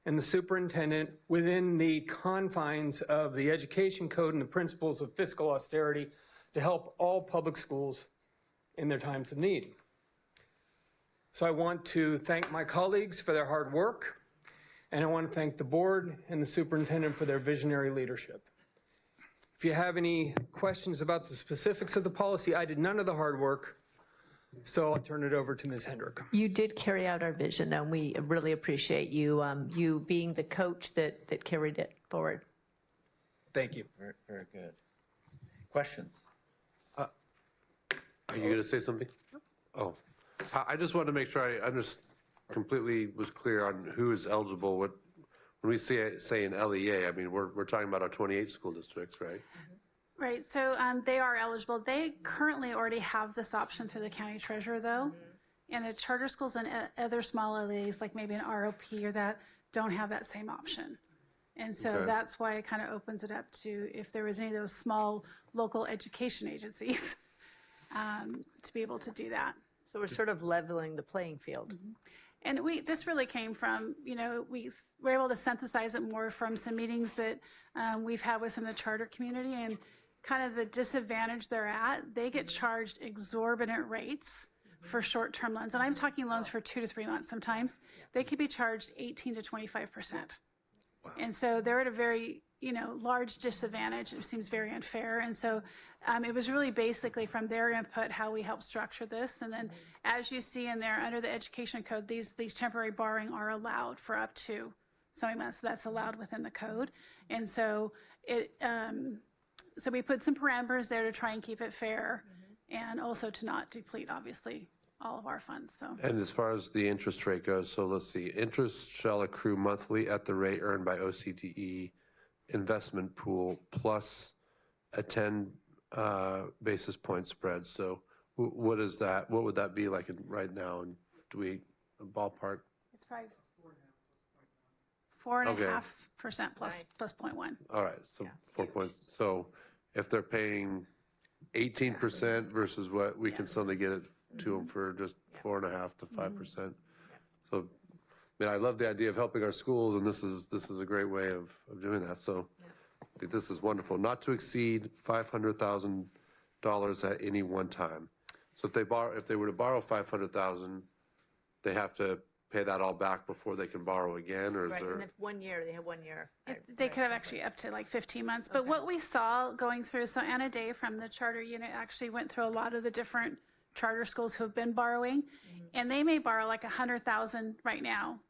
and the superintendent, within the confines of the education code and the principles of fiscal austerity, to help all public schools in their times of need. So I want to thank my colleagues for their hard work, and I want to thank the board and the superintendent for their visionary leadership. If you have any questions about the specifics of the policy, I did none of the hard work, so I'll turn it over to Ms. Hendrick. You did carry out our vision, though, and we really appreciate you, you being the coach that carried it forward. Thank you. Very, very good. Questions? Are you going to say something? Oh, I just wanted to make sure I completely was clear on who is eligible. When we say an LEA, I mean, we're talking about our 28 school districts, right? Right, so they are eligible. They currently already have this option through the county treasurer, though. And the charter schools and other small LEAs, like maybe an ROP or that, don't have that same option. And so Okay. that's why it kind of opens it up to if there was any of those small local education agencies to be able to do that. So we're sort of leveling the playing field. And this really came from, we were able to synthesize it more from some meetings that we've had within the charter community, and kind of the disadvantage they're at. They get charged exorbitant rates for short-term loans. And I'm talking loans for 2 to 3 months sometimes. They could be charged 18 to 25%. And so they're at a very, large disadvantage. It seems very unfair. And so it was really basically from their input how we help structure this. And then as you see in there, under the education code, these temporary borrowing are allowed for up to so many months. So that's allowed within the code. And so so we put some parameters there to try and keep it fair and also to not deplete, obviously, all of our funds. So. And as far as the interest rate goes, so let's see, interest shall accrue monthly at the rate earned by OCDE investment pool plus a 10 basis point spread. So what is that? What would that be like right now? And do we a ballpark? It's probably 4.5% plus 0.1. All right, so 4 points. So if they're paying 18% versus what we can suddenly get it to them for just 4.5 to 5%. So, I mean, I love the idea of helping our schools, and this is a great way of doing that. So, I think this is wonderful. Not to exceed $500,000 at any one time. So if they were to borrow $500,000, they have to pay that all back before they can borrow again, or is Right, there? and if 1 year, they have 1 year. They could have actually up to like 15 months. But what we saw going through, so Anna Day from the charter unit actually went through a lot of the different charter schools who have been borrowing, and they may borrow like 100,000 right now,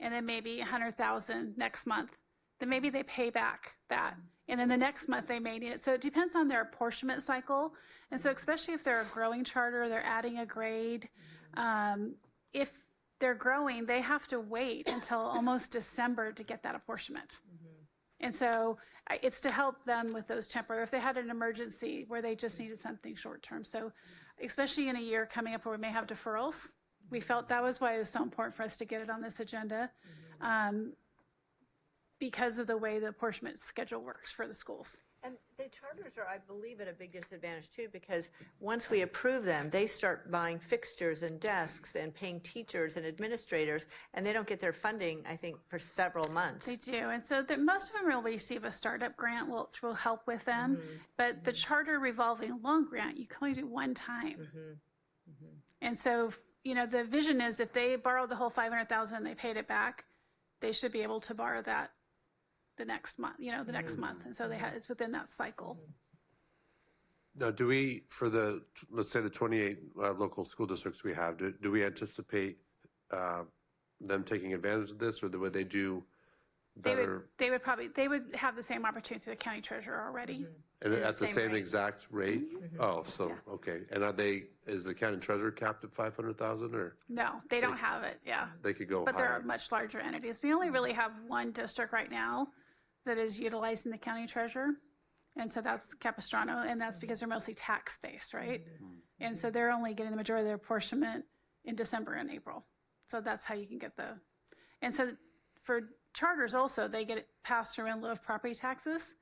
and then maybe 100,000 next month. Then maybe they pay back that, and then the next month they may need it. So it depends on their apportionment cycle, and so especially if they're a growing charter, they're adding a grade. If they're growing, they have to wait until almost December to get that apportionment. And so it's to help them with those temporary, if they had an emergency where they just needed something short term. So especially in a year coming up where we may have deferrals, we felt that was why it was so important for us to get it on this agenda, because of the way the apportionment schedule works for the schools. And the charters are, I believe, at a big disadvantage too, because once we approve them, they start buying fixtures and desks and paying teachers and administrators, and they don't get their funding, I think, for several months. They do, and so most of them will receive a startup grant, which will help with them. But the charter revolving loan grant, you can only do one time. And so, you know, the vision is if they borrow the whole $500,000 and they paid it back, they should be able to borrow that the next month, the next month. And so it's within that cycle. Now, do we, for let's say the 28 local school districts we have, do we anticipate them taking advantage of this, or would they do better? They would have the same opportunity to the county treasurer already. And at the same exact rate? Oh, so, okay. And is the county treasurer capped at 500,000 or? No, they don't have it, They could go But higher. there are much larger entities. We only really have one district right now that is utilizing the county treasurer. And so that's Capistrano, and that's because they're mostly tax-based, right? And so they're only getting the majority of their apportionment in December and April. So that's how you can get and so for charters also, they get it passed through in lieu of property taxes.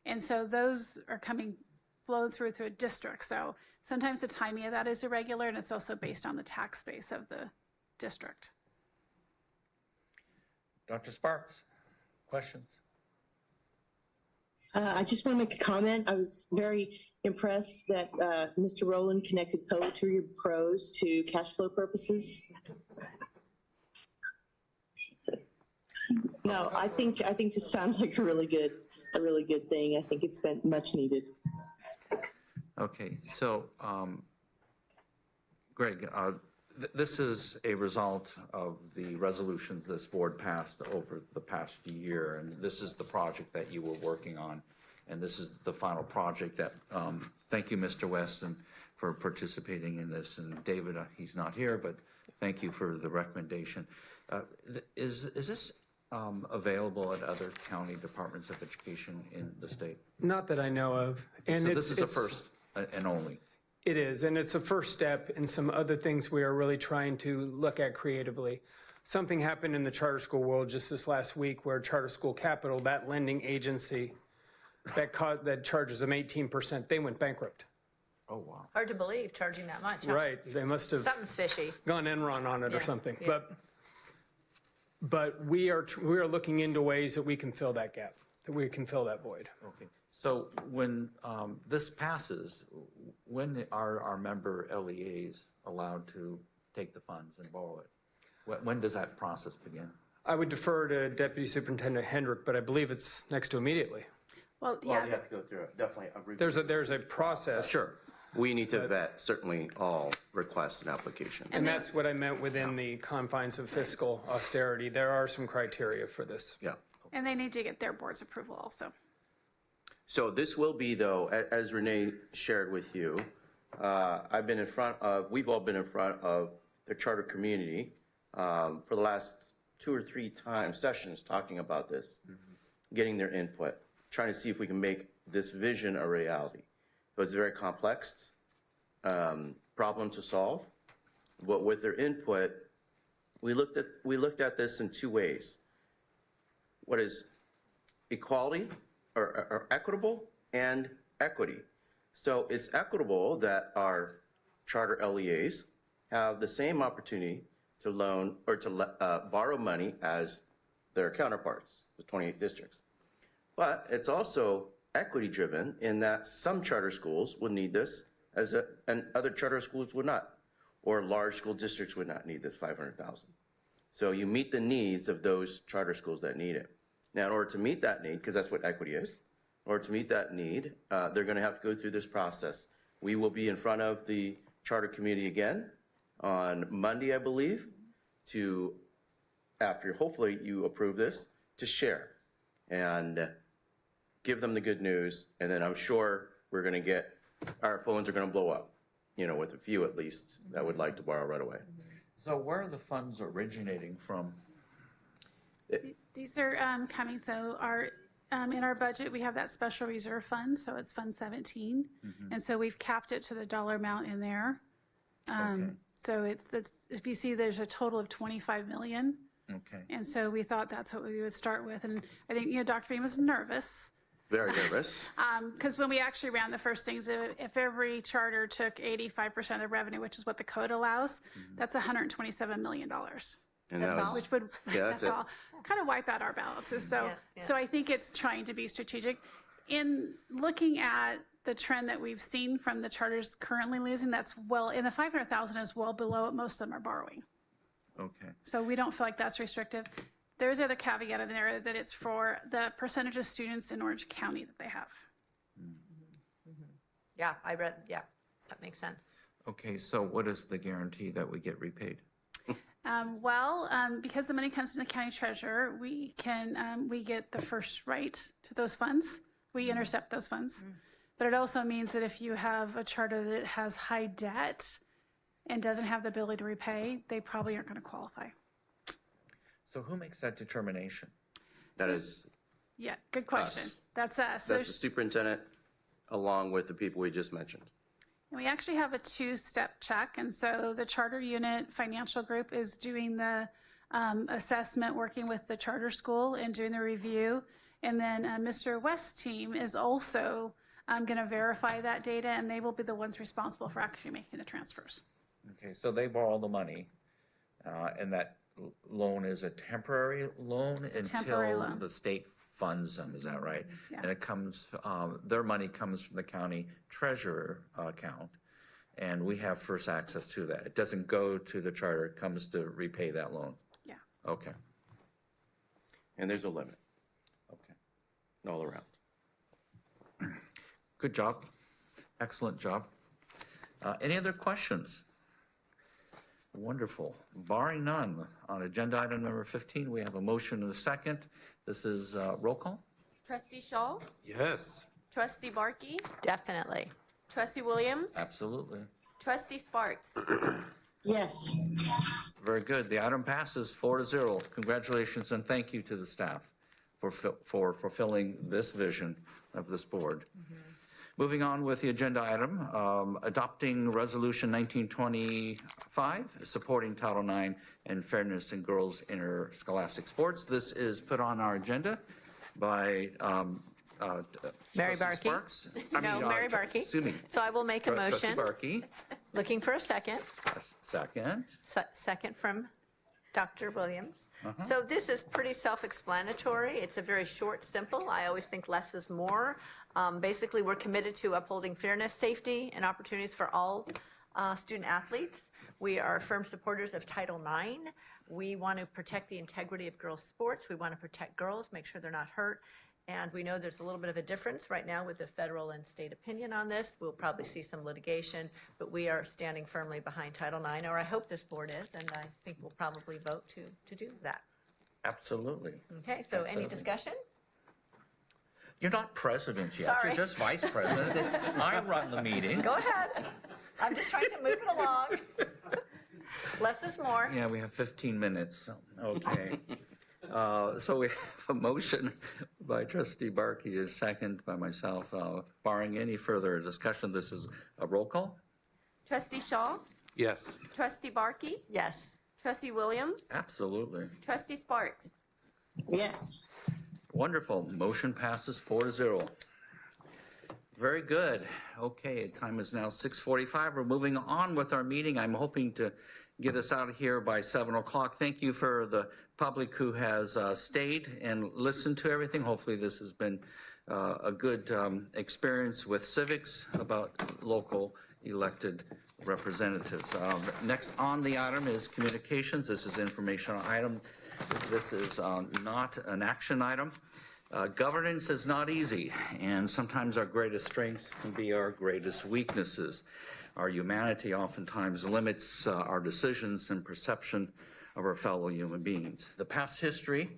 And so those are flowed through a district. So sometimes the timing of that is irregular, and it's also based on the tax base of the district. Dr. Sparks, questions? I just want to make a comment. I was very impressed that Mr. Rowland connected poetry and prose to cash flow purposes. No, I think this sounds like a really good thing. I think it's been much needed. Okay, so Greg, this is a result of the resolutions this board passed over the past year, and this is the project that you were working on, and this is the final project that, thank you, Mr. Weston, for participating in this, and David, he's not here, but thank you for the recommendation. Is this available at other county departments of education in the state? Not that I know of. And so this is a first and only. It is, and it's a first step in some other things we are really trying to look at creatively. Something happened in the charter school world just this last week where Charter School Capital, that lending agency that charges them 18%, they went bankrupt. Oh, wow. Hard to believe, charging that much. Huh? Right, they must have Something's fishy. gone Enron on it or something. Yeah. But we are looking into ways that we can fill that gap, that we can fill that void. Okay. So when this passes, when are our member LEAs allowed to take the funds and borrow it? When does that process begin? I would defer to Deputy Superintendent Hendrick, but I believe it's next to immediately. Well, you have to go through definitely a review. There's a process. Sure. We need to vet certainly all requests and applications. And that's what I meant within the confines of fiscal austerity. There are some criteria for this. Yeah. And they need to get their board's approval also. So this will be, though, as Renee shared with you, we've all been in front of the charter community for the last 2 or 3 sessions talking about this, getting their input, trying to see if we can make this vision a reality. It was a very complex problem to solve. But with their input, we looked at this in two ways. What is equality or equitable and equity. So it's equitable that our charter LEAs have the same opportunity to loan or to borrow money as their counterparts, the 28 districts. But it's also equity driven in that some charter schools would need this and other charter schools would not, or large school districts would not need this 500,000. So you meet the needs of those charter schools that need it. Now, in order to meet that need, because that's what equity is, in order to meet that need, they're going to have to go through this process. We will be in front of the charter committee again on Monday, I believe, to, after hopefully you approve this, to share and give them the good news. And then I'm sure we're going to get, our phones are going to blow up, you know, with a few at least that would like to borrow right away. So where are the funds originating from? These are coming, so in our budget, we have that special reserve fund, so it's Fund 17. And so we've capped it to the dollar amount in there. So if you see, there's a total of 25 million. Okay. And so we thought that's what we would start with. And I think, you know, Dr. Bean was nervous. Very nervous. Because when we actually ran the first things, if every charter took 85% of revenue, which is what the code allows, that's $127 million. And that's all. Which would, that's all, kind of wipe out our balances. So, so I think it's trying to be strategic. In looking at the trend that we've seen from the charters currently losing, that's well, in the 500,000 is well below what most of them are borrowing. Okay. So we don't feel like that's restrictive. There's other caveat in there that it's for the percentage of students in Orange County that they have. Yeah, I read, yeah, that makes sense. Okay, so what is the guarantee that we get repaid? Because the money comes from the county treasurer, we get the first right to those funds. We intercept those funds. But it also means that if you have a charter that has high debt and doesn't have the ability to repay, they probably aren't going to qualify. So who makes that determination? That is Yeah, good question. us. That's us. That's the superintendent along with the people we just mentioned. And we actually have a two-step check. And so the charter unit financial group is doing the assessment, working with the charter school and doing the review. And then Mr. West's team is also going to verify that data, and they will be the ones responsible for actually making the transfers. Okay, so they borrow the money, and that loan is a temporary loan temporary until loan. the state funds them, is that right? Yeah. And it comes, their money comes from the county treasurer account, and we have first access to that. It doesn't go to the charter, it comes to repay that loan. Yeah. Okay. And there's a limit. Okay. All around. Good job. Excellent job. Any other questions? Wonderful. Barring none, on agenda item number 15, we have a motion and a second. This is roll call. Trustee Shaw? Yes. Trustee Barkey? Definitely. Trustee Williams? Absolutely. Trustee Sparks? Yes. Very good. The item passes 4-0. Congratulations and thank you to the staff for fulfilling this vision of this board. Moving on with the agenda item, adopting Resolution 1925, supporting Title IX and fairness in girls' interscholastic sports. This is put on our agenda by Mary Trustee Barkey. Sparks. Mary Barkey. Excuse me. So I will make a Trustee motion. Barkey. Looking for a second. Second. Second from Dr. Williams. So this is pretty self-explanatory. It's a very short, simple. I always think less is more. Basically, we're committed to upholding fairness, safety, and opportunities for all student athletes. We are firm supporters of Title IX. We want to protect the integrity of girls' sports. We want to protect girls, make sure they're not hurt. And we know there's a little bit of a difference right now with the federal and state opinion on this. We'll probably see some litigation, but we are standing firmly behind Title IX, or I hope this board is, and I think we'll probably vote to do that. Absolutely. Okay, so any discussion? You're not president yet. Sorry. You're just vice president. I run the meeting. Go ahead. I'm just trying to move it along. Less is more. Yeah, we have 15 minutes. Okay. So we have a motion by Trustee Barkey, is second by myself. Barring any further discussion, this is a roll call. Trustee Shaw? Yes. Trustee Barkey? Yes. Trustee Williams? Absolutely. Trustee Sparks? Yes. Wonderful. Motion passes 4-0. Very good. Okay, time is now 6:45. We're moving on with our meeting. I'm hoping to get us out of here by 7 o'clock. Thank you for the public who has stayed and listened to everything. Hopefully this has been a good experience with civics about local elected representatives. Next on the item is communications. This is informational item. This is not an action item. Governance is not easy, and sometimes our greatest strengths can be our greatest weaknesses. Our humanity oftentimes limits our decisions and perception of our fellow human beings. The past history,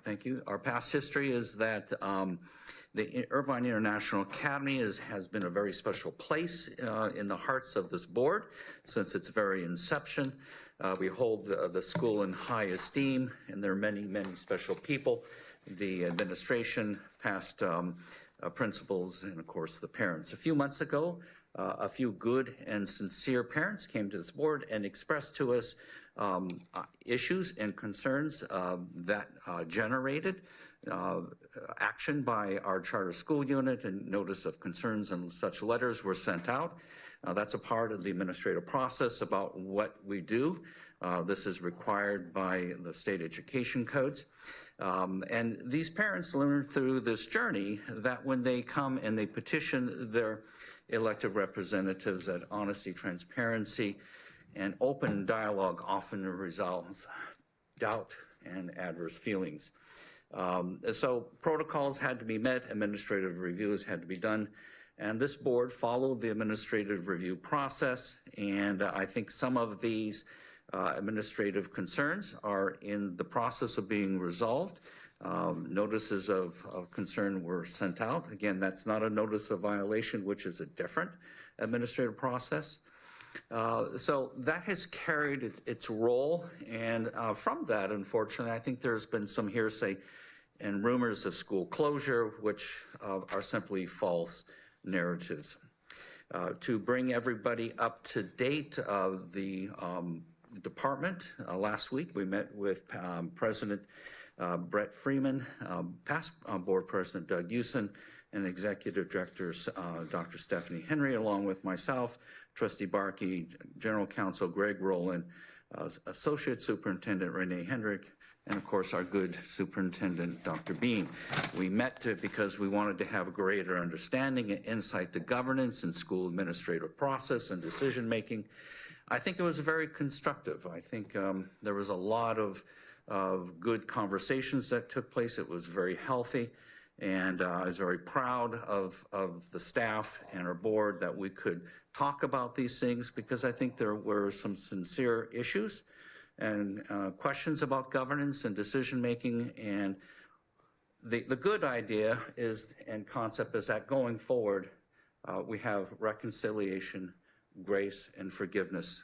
thank you, our past history is that the Irvine International Academy has been a very special place in the hearts of this board since its very inception. We hold the school in high esteem, and there are many, many special people, the administration, past principals, and of course the parents. A few months ago, a few good and sincere parents came to this board and expressed to us issues and concerns that generated action by our charter school unit, and notice of concerns and such letters were sent out. That's a part of the administrative process about what we do. This is required by the state education codes. And these parents learn through this journey that when they come and they petition their elected representatives, that honesty, transparency, and open dialogue often resolves doubt and adverse feelings. So protocols had to be met, administrative reviews had to be done, and this board followed the administrative review process, and I think some of these administrative concerns are in the process of being resolved. Notices of concern were sent out. Again, that's not a notice of violation, which is a different administrative process. So that has carried its role, and from that, unfortunately, I think there's been some hearsay and rumors of school closure, which are simply false narratives. To bring everybody up to date, the department, last week we met with President Brett Freeman, past board president Doug Hewson, and executive directors Dr. Stephanie Henry, along with myself, Trustee Barkey, General Counsel Greg Rowland, Associate Superintendent Renee Hendrick, and of course our good Superintendent Dr. Bean. We met because we wanted to have a greater understanding and insight to governance and school administrative process and decision making. I think it was very constructive. I think there was a lot of good conversations that took place. It was very healthy, and I was very proud of the staff and our board that we could talk about these things, because I think there were some sincere issues and questions about governance and decision making. And the good idea is, and concept is, that going forward we have reconciliation, grace, and forgiveness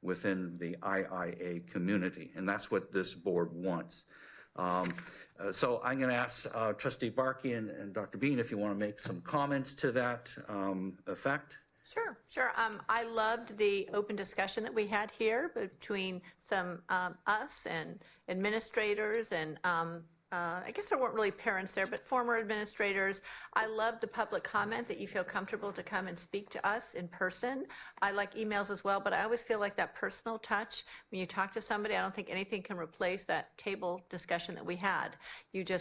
within the IIA community, and that's what this board wants. So I'm going to ask Trustee Barkey and Dr. Bean if you want to make some comments to that effect. Sure. I loved the open discussion that we had here between some us and administrators and I guess there weren't really parents there, but former administrators. I love the public comment that you feel comfortable to come and speak to us in person. I like emails as well, but I always feel like that personal touch, when you talk to somebody, I don't think anything can replace that table discussion that we had.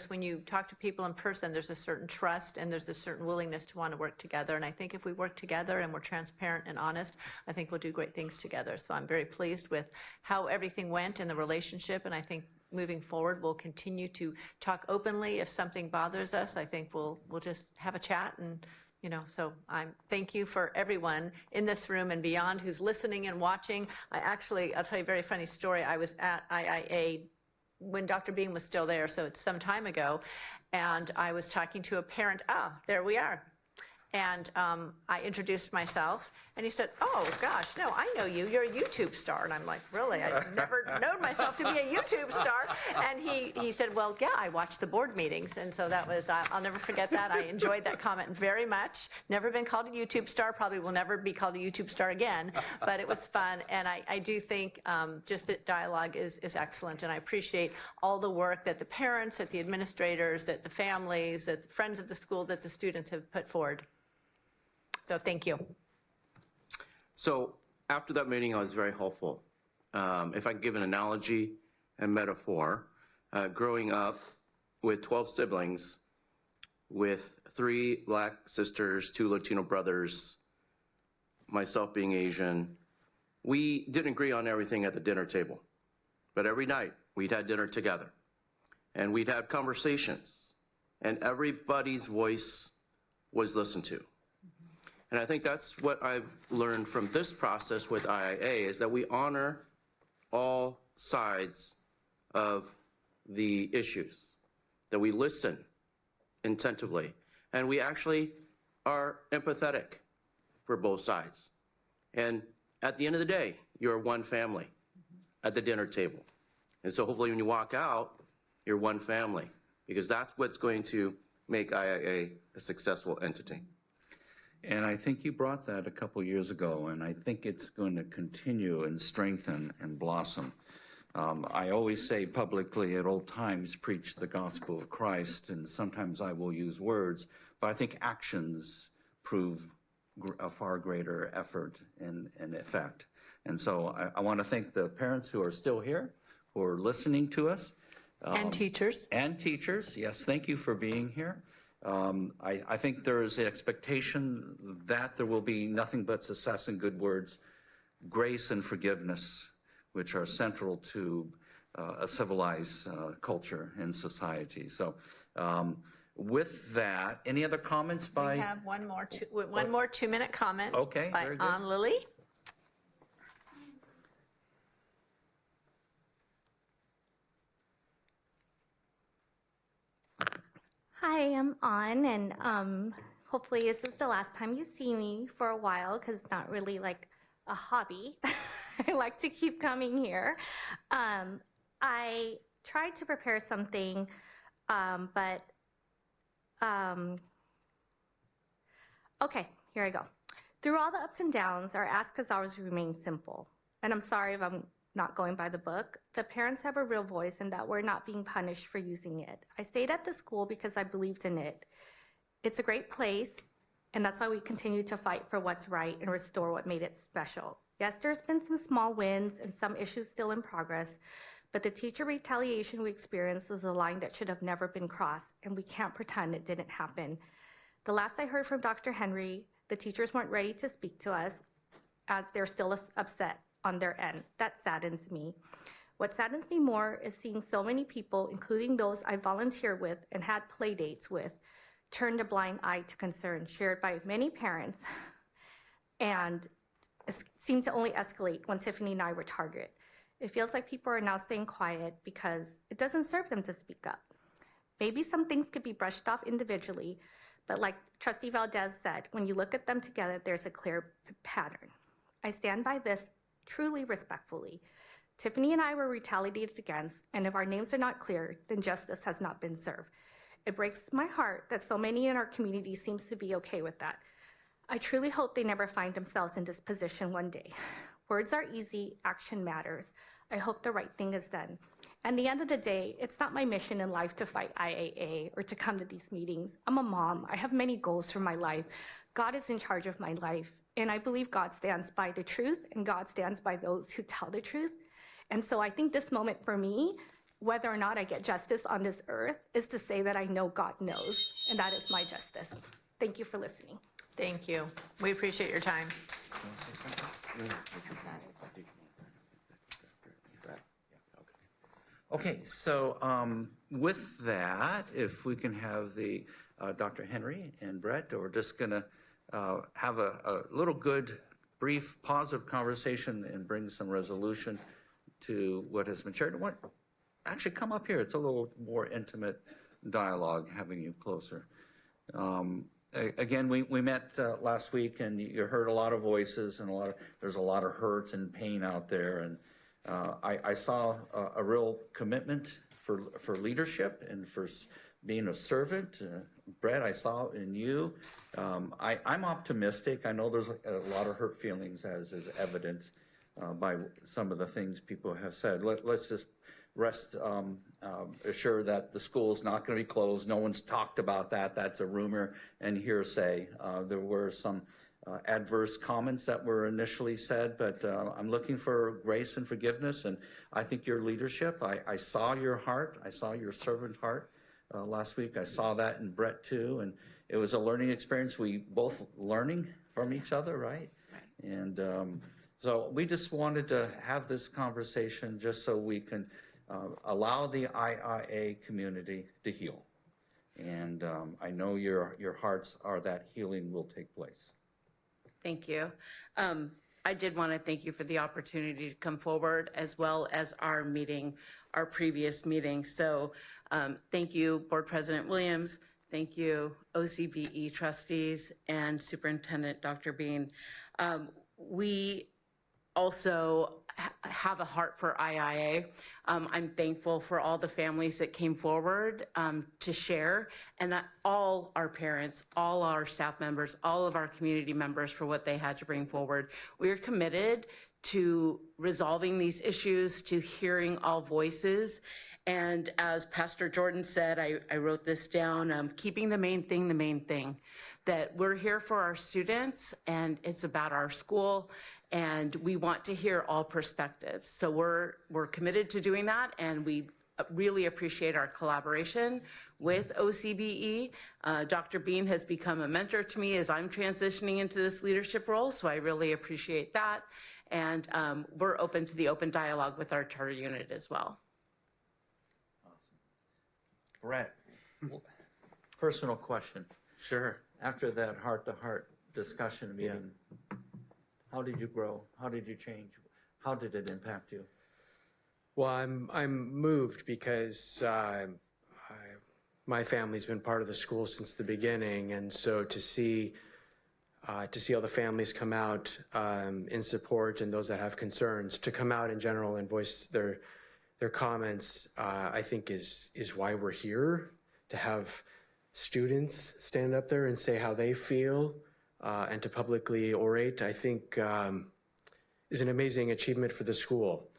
When you talk to people in person, there's a certain trust and there's a certain willingness to want to work together. And I think if we work together and we're transparent and honest, I think we'll do great things together. So I'm very pleased with how everything went in the relationship, and I think moving forward, we'll continue to talk openly. If something bothers us, I think we'll just have a chat, and so thank you for everyone in this room and beyond who's listening and watching. I'll tell you a very funny story. I was at IIA when Dr. Bean was still there, so it's some time ago, and I was talking to a parent. There we are. And I introduced myself, and he said, "Oh, gosh, no, I know you. You're a YouTube star." And I'm like, "Really? I've never known myself to be a YouTube star." And he said, "Well, yeah, I watch the board meetings." And so that was, I'll never forget that. I enjoyed that comment very much. Never been called a YouTube star, probably will never be called a YouTube star again, but it was fun. And I do think just that dialogue is excellent, and I appreciate all the work that the parents, that the administrators, that the families, that the friends of the school, that the students have put forward. So thank you. So after that meeting, I was very hopeful. If I can give an analogy and metaphor, growing up with 12 siblings, with 3 black sisters, 2 Latino brothers, myself being Asian, we didn't agree on everything at the dinner table. But every night, we'd had dinner together. And we'd have conversations. And everybody's voice was listened to. And I think that's what I've learned from this process with IIA, is that we honor all sides of the issues, that we listen attentively, and we actually are empathetic for both sides. And at the end of the day, you're one family at the dinner table. And so hopefully when you walk out, you're one family, because that's what's going to make IIA a successful entity. And I think you brought that a couple years ago, and I think it's going to continue and strengthen and blossom. I always say publicly at all times, preach the gospel of Christ, and sometimes I will use words, but I think actions prove a far greater effort and effect. And so I want to thank the parents who are still here, who are listening to us. And teachers. And teachers, yes, thank you for being here. I think there is an expectation that there will be nothing but success and good words, grace and forgiveness, which are central to a civilized culture and society. So with that, any other comments by? We have one more 2-minute comment. Okay, by very good. Ann Lily. Hi, I'm An, and hopefully this is the last time you see me for a while, because it's not really like a hobby. I like to keep coming here. I tried to prepare something, but okay, here I go. Through all the ups and downs, our ask has always remained simple. And I'm sorry if I'm not going by the book. The parents have a real voice, and that we're not being punished for using it. I stayed at the school because I believed in it. It's a great place, and that's why we continue to fight for what's right and restore what made it special. Yes, there's been some small wins and some issues still in progress, but the teacher retaliation we experienced is a line that should have never been crossed, and we can't pretend it didn't happen. The last I heard from Dr. Henry, the teachers weren't ready to speak to us, as they're still upset on their end. That saddens me. What saddens me more is seeing so many people, including those I volunteered with and had play dates with, turn a blind eye to concerns shared by many parents and seemed to only escalate when Tiffany and I were targeted. It feels like people are now staying quiet because it doesn't serve them to speak up. Maybe some things could be brushed off individually, but like Trustee Valdez said, when you look at them together, there's a clear pattern. I stand by this truly respectfully. Tiffany and I were retaliated against, and if our names are not clear, then justice has not been served. It breaks my heart that so many in our community seems to be okay with that. I truly hope they never find themselves in this position one day. Words are easy, action matters. I hope the right thing is done. At the end of the day, it's not my mission in life to fight IAA or to come to these meetings. I'm a mom. I have many goals for my life. God is in charge of my life. And I believe God stands by the truth, and God stands by those who tell the truth. And so I think this moment for me, whether or not I get justice on this earth, is to say that I know God knows, and that is my justice. Thank you for listening. Thank you. We appreciate your time. Okay, so with that, if we can have the Dr. Henry and Brett, we're just going to have a little good, brief, positive conversation and bring some resolution to what has been shared. Actually, come up here. It's a little more intimate dialogue, having you closer. again, we met last week, and you heard a lot of voices, and there's a lot of hurt and pain out there, and I saw a real commitment for leadership and for being a servant. Brett, I saw in you. I'm optimistic. I know there's a lot of hurt feelings, as is evident by some of the things people have said. Let's just rest assured that the school is not going to be closed. No one's talked about that. That's a rumor and hearsay. There were some adverse comments that were initially said, but I'm looking for grace and forgiveness, and I think your leadership, I saw your heart. I saw your servant heart last week. I saw that in Brett too, and it was a learning experience. We both learning from each other, right? And so we just wanted to have this conversation just so we can allow the IIA community to heal. And I know your hearts are that healing will take place. Thank you. I did want to thank you for the opportunity to come forward, as well as our previous meeting. So thank you, Board President Williams. Thank you, OCBE trustees and Superintendent Dr. Bean. We also have a heart for IIA. I'm thankful for all the families that came forward to share, and all our parents, all our staff members, all of our community members for what they had to bring forward. We are committed to resolving these issues, to hearing all voices. And as Pastor Jordan said, I wrote this down, keeping the main thing, that we're here for our students and it's about our school, and we want to hear all perspectives. So we're committed to doing that, and we really appreciate our collaboration with OCBE. Dr. Bean has become a mentor to me as I'm transitioning into this leadership role, so I really appreciate that. And we're open to the open dialogue with our charter unit as well. Brett, personal question. Sure. After that heart-to-heart discussion meeting, how did you grow? How did you change? How did it impact you? Well, I'm moved because my family's been part of the school since the beginning, and so to see all the families come out in support, and those that have concerns to come out in general and voice their comments, I think is why we're here, to have students stand up there and say how they feel and to publicly orate, I think is an amazing achievement for the school.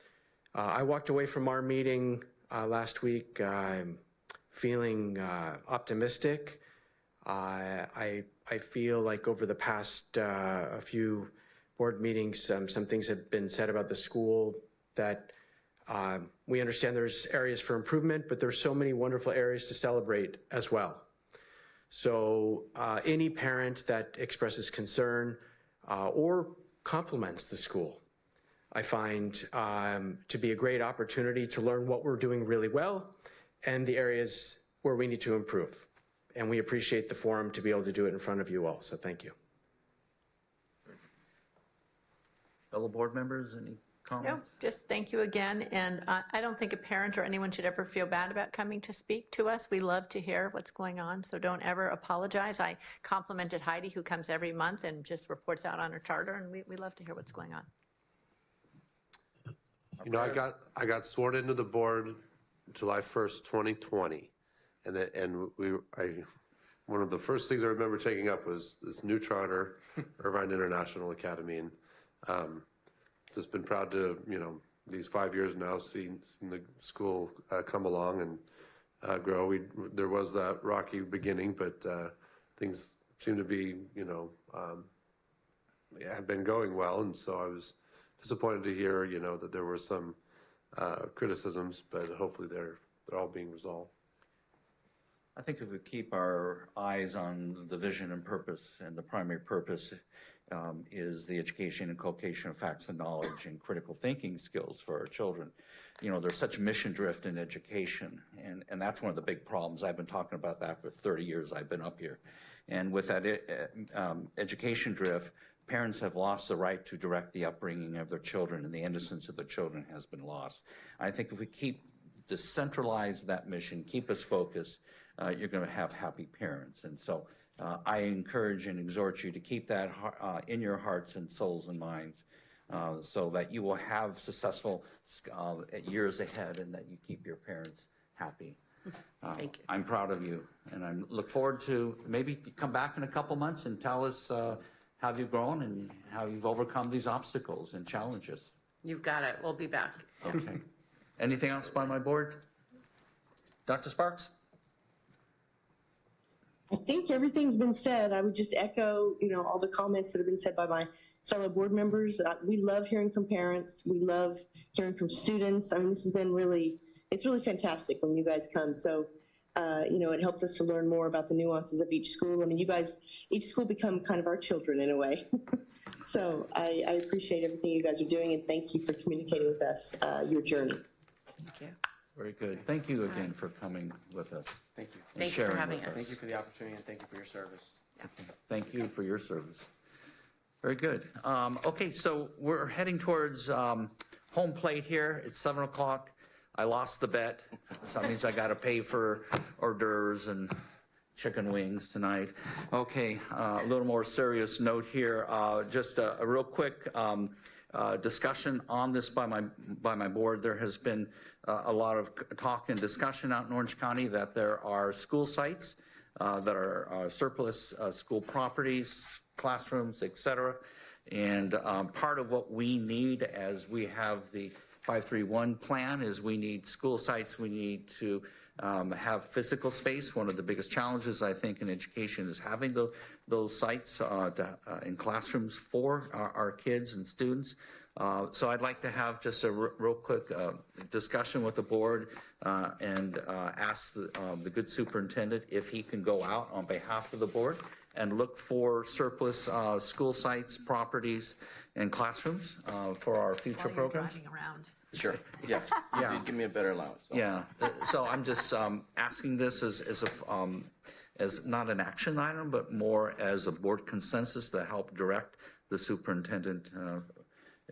I walked away from our meeting last week feeling optimistic. I feel like over the past a few board meetings, some things have been said about the school that we understand there's areas for improvement, but there's so many wonderful areas to celebrate as well. So any parent that expresses concern or compliments the school, I find to be a great opportunity to learn what we're doing really well and the areas where we need to improve. And we appreciate the forum to be able to do it in front of you all, so thank you. Fellow board members, any comments? No, just thank you again. And I don't think a parent or anyone should ever feel bad about coming to speak to us. We love to hear what's going on, so don't ever apologize. I complimented Heidi, who comes every month and just reports out on her charter, and we love to hear what's going on. You know, I got sworn into the board July 1st, 2020, and one of the first things I remember taking up was this new charter, Irvine International Academy, and just been proud to, these 5 years now, seen the school come along and grow. There was that rocky beginning, but things seem to be, have been going well, and so I was disappointed to hear, that there were some criticisms, but hopefully they're all being resolved. I think if we keep our eyes on the vision and purpose, and the primary purpose is the education and inculcation of facts and knowledge and critical thinking skills for our children. There's such mission drift in education, and that's one of the big problems. I've been talking about that for 30 years I've been up here. And with that education drift, parents have lost the right to direct the upbringing of their children, and the innocence of their children has been lost. I think if we keep decentralize that mission, keep us focused, you're going to have happy parents. And so I encourage and exhort you to keep that in your hearts and souls and minds, so that you will have successful years ahead and that you keep your parents happy. Thank you. I'm proud of you, and I look forward to maybe come back in a couple months and tell us how you've grown and how you've overcome these obstacles and challenges. You've got it. We'll be back. Okay. Anything else by my board? Dr. Sparks? I think everything's been said. I would just echo, all the comments that have been said by my fellow board members. We love hearing from parents. We love hearing from students. I mean, this has been it's really fantastic when you guys come. So, it helps us to learn more about the nuances of each school. I mean, each school become kind of our children in a way. So I appreciate everything you guys are doing, and thank you for communicating with us your journey. Thank you. Very good. Thank you again for coming with us. Thank you. Thank you for having us. Thank you for the opportunity, and thank you for your service. Thank you for your service. Very good. Okay, so we're heading towards home plate here. It's 7 o'clock. I lost the bet, so that means I got to pay for hors d'oeuvres and chicken wings tonight. Okay, a little more serious note here. Just a real quick discussion on this by my board. There has been a lot of talk and discussion out in Orange County that there are school sites that are surplus school properties, classrooms, etc. And part of what we need, as we have the 531 plan, is we need school sites. We need to have physical space. One of the biggest challenges, I think, in education is having those sites in classrooms for our kids and students. So I'd like to have just a real quick discussion with the board and ask the good superintendent if he can go out on behalf of the board and look for surplus school sites, properties, and classrooms for our future programs. Driving around. Sure. Yes. Yeah. You did give me a better allowance. So. Yeah. So I'm just asking this as not an action item, but more as a board consensus to help direct the superintendent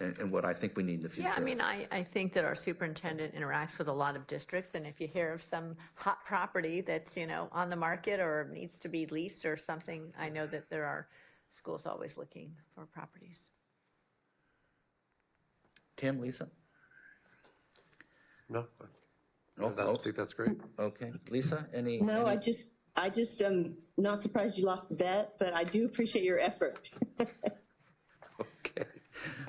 and what I think we need in the future. Yeah, I mean, I think that our superintendent interacts with a lot of districts, and if you hear of some hot property that's, on the market or needs to be leased or something, I know that there are schools always looking for properties. Tim, Lisa? No, I think that's great. Okay. Lisa, any? No, I just am not surprised you lost the bet, but I do appreciate your effort.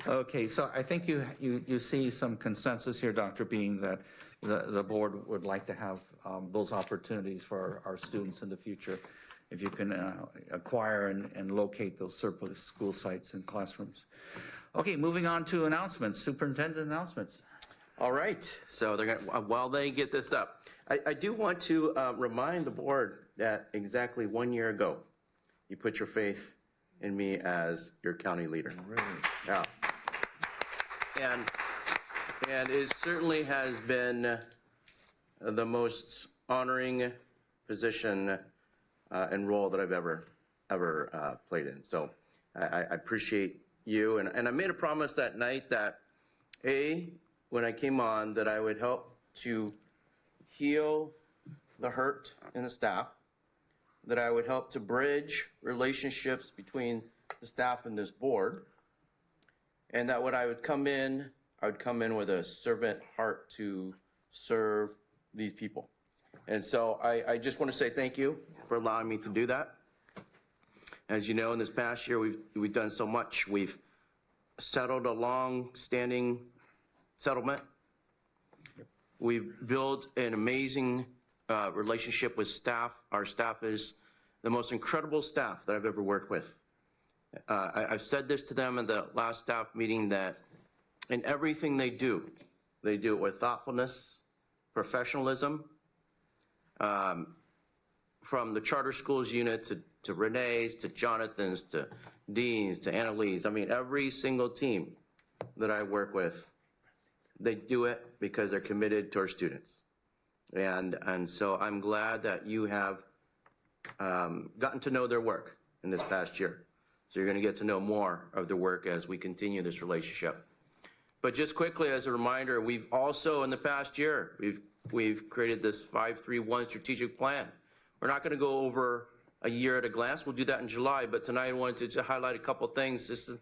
Okay, so I think you see some consensus here, Dr. Bean, that the board would like to have those opportunities for our students in the future, if you can acquire and locate those surplus school sites and classrooms. Okay, moving on to announcements, superintendent announcements. All right, so they're gonna, while they get this up, I do want to remind the board that exactly 1 year ago, you put your faith in me as your county leader. Really? Yeah. And it certainly has been the most honoring position and role that I've ever played in. So I appreciate you, and I made a promise that night that when I came on, that I would help to heal the hurt in the staff, that I would help to bridge relationships between the staff and this board, and that when I would come in with a servant heart to serve these people. And so I just want to say thank you for allowing me to do that. As you know, in this past year, we've done so much. We've settled a long-standing settlement. We've built an amazing relationship with staff. Our staff is the most incredible staff that I've ever worked with. I've said this to them in the last staff meeting, that in everything they do it with thoughtfulness, professionalism, from the charter schools unit to Renee's, to Jonathan's, to Dean's, to Annalise. I mean, every single team that I work with, they do it because they're committed to our students. And so I'm glad that you have gotten to know their work in this past year. So you're going to get to know more of their work as we continue this relationship. But just quickly, as a reminder, we've also, in the past year, we've created this 531 strategic plan. We're not going to go over a year at a glance. We'll do that in July, but tonight I wanted to highlight a couple things. This is,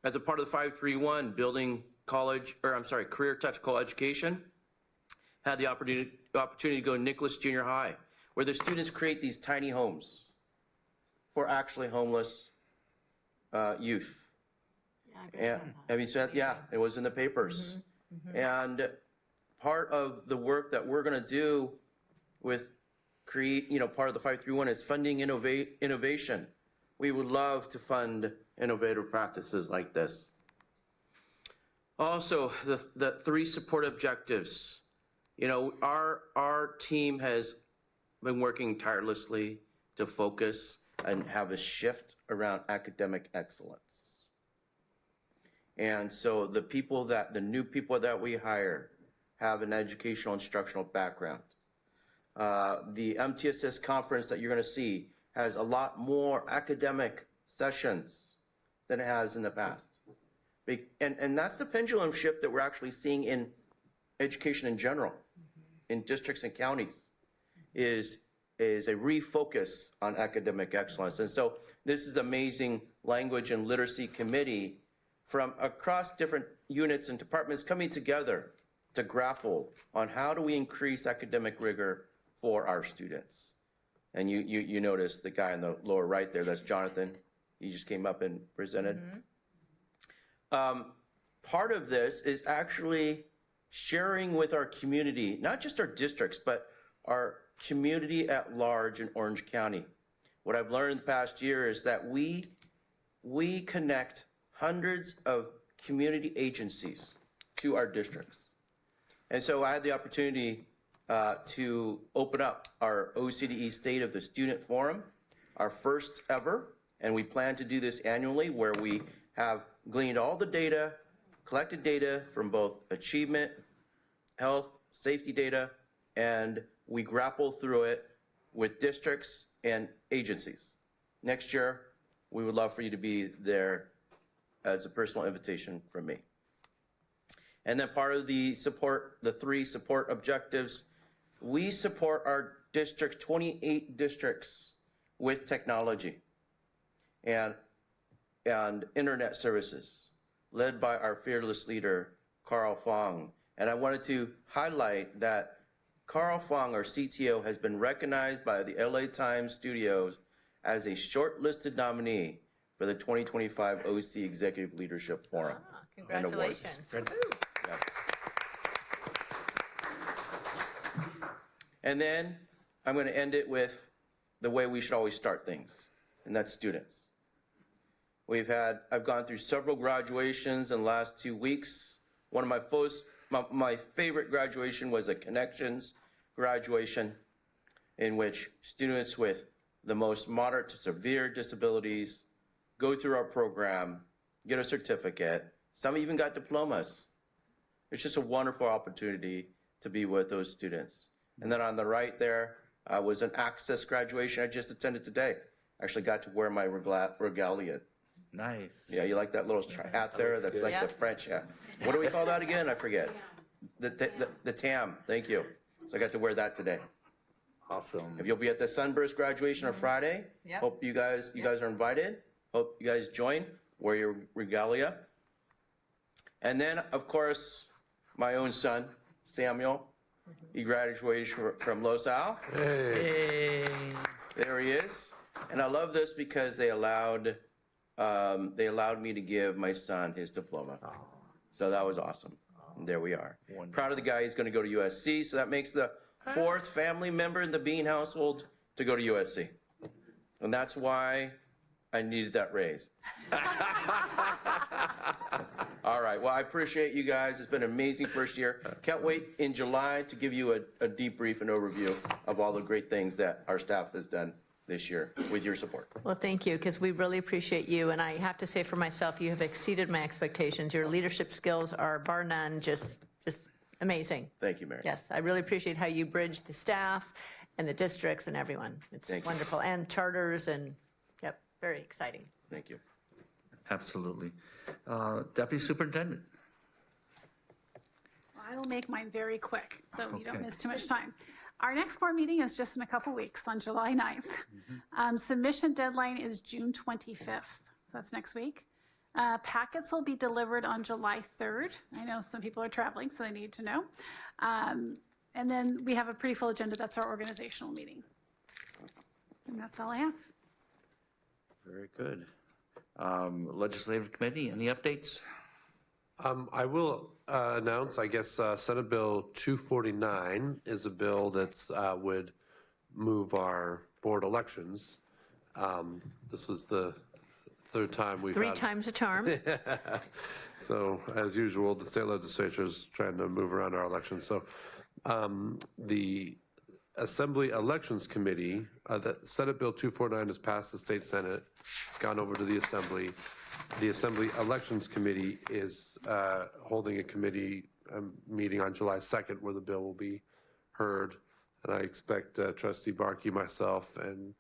as a part of the 531, building career technical education, had the opportunity to go to Nicholas Junior High, where the students create these tiny homes for actually homeless youth. And have you said, yeah, it was in the papers. And part of the work that we're going to do with part of the 531 is funding innovation. We would love to fund innovative practices like this. Also, the 3 support objectives. Our team has been working tirelessly to focus and have a shift around academic excellence. And so the new people that we hire have an educational instructional background. The MTSS conference that you're going to see has a lot more academic sessions than it has in the past. And that's the pendulum shift that we're actually seeing in education in general, in districts and counties, is a refocus on academic excellence. And so this is amazing language and literacy committee from across different units and departments coming together to grapple on how do we increase academic rigor for our students. And you notice the guy in the lower right there, that's Jonathan. He just came up and presented. Part of this is actually sharing with our community, not just our districts, but our community at large in Orange County. What I've learned in the past year is that we connect hundreds of community agencies to our districts. And so I had the opportunity to open up our OCDE State of the Student Forum, our first ever, and we plan to do this annually, where we have gleaned all the data, collected data from both achievement, health, safety data, and we grapple through it with districts and agencies. Next year, we would love for you to be there as a personal invitation from me. And then part of the 3 support objectives, we support our districts, 28 districts, with technology and internet services, led by our fearless leader, Carl Fong. And I wanted to highlight that Carl Fong, our CTO, has been recognized by the LA Times Studios as a shortlisted nominee for the 2025 OC Executive Leadership Forum. Congratulations. And yes. And then I'm going to end it with the way we should always start things, and that's students. I've gone through several graduations in the last 2 weeks. One of my favorite graduation was a Connections graduation, in which students with the most moderate to severe disabilities go through our program, get a certificate. Some even got diplomas. It's just a wonderful opportunity to be with those students. And then on the right there was an Access graduation I just attended today. I actually got to wear my regalia. Nice. Yeah, you like that little hat there? That's like the French hat. What do we call that again? I forget. The TAM. Thank you. So I got to wear that today. Awesome. If you'll be at the Sunburst graduation on Friday, hope you guys are invited. Hope you guys join. Wear your regalia. And then, of course, my own son, Samuel. He graduated from Los Al. Hey. There he is. And I love this because they allowed me to give my son his diploma. So that was awesome. And there we are. Wonderful. Proud of the guy. He's going to go to USC. So that makes the 4th family member in the Bean household to go to USC. And that's why I needed that raise. All right. Well, I appreciate you guys. It's been an amazing first year. Can't wait in July to give you a debrief and overview of all the great things that our staff has done this year with your support. Well, thank you, because we really appreciate you. And I have to say for myself, you have exceeded my expectations. Your leadership skills are bar none, just amazing. Thank you, Mary. Yes, I really appreciate how you bridge the staff and the districts and everyone. It's wonderful. And charters and, yep, very exciting. Thank you. Absolutely. Deputy Superintendent. I will make mine very quick, so you don't miss too much time. Our next board meeting is just in a couple weeks on July 9th. Submission deadline is June 25th. So that's next week. Packets will be delivered on July 3rd. I know some people are traveling, so they need to know. And then we have a pretty full agenda. That's our organizational meeting. And that's all I have. Very good. Legislative Committee, any updates? I will announce, I guess, Senate Bill 249 is a bill that would move our board elections. This was the third time we've Three had... times a charm. So, as usual, the state legislature is trying to move around our elections. So, the Assembly Elections Committee, the Senate Bill 249 has passed the state Senate. It's gone over to the Assembly. The Assembly Elections Committee is holding a committee meeting on July 2nd where the bill will be heard. And I expect Trustee Barkey, myself, and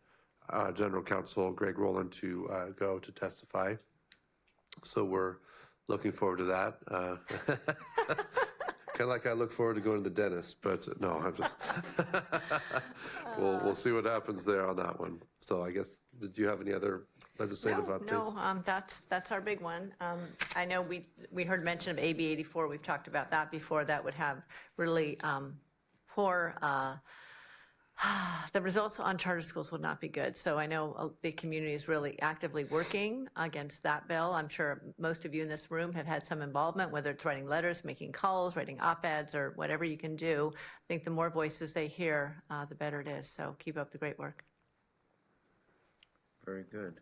General Counsel Greg Rowland to go to testify. So we're looking forward to that. Kind of like I look forward to going to the dentist, but no, I'm just, we'll see what happens there on that one. So I guess, did you have any other legislative updates? No, that's our big one. I know we heard mention of AB 84. We've talked about that before. That would have really poor, the results on charter schools would not be good. So I know the community is really actively working against that bill. I'm sure most of you in this room have had some involvement, whether it's writing letters, making calls, writing op-eds, or whatever you can do. I think the more voices they hear, the better it is. So keep up the great work. Very good.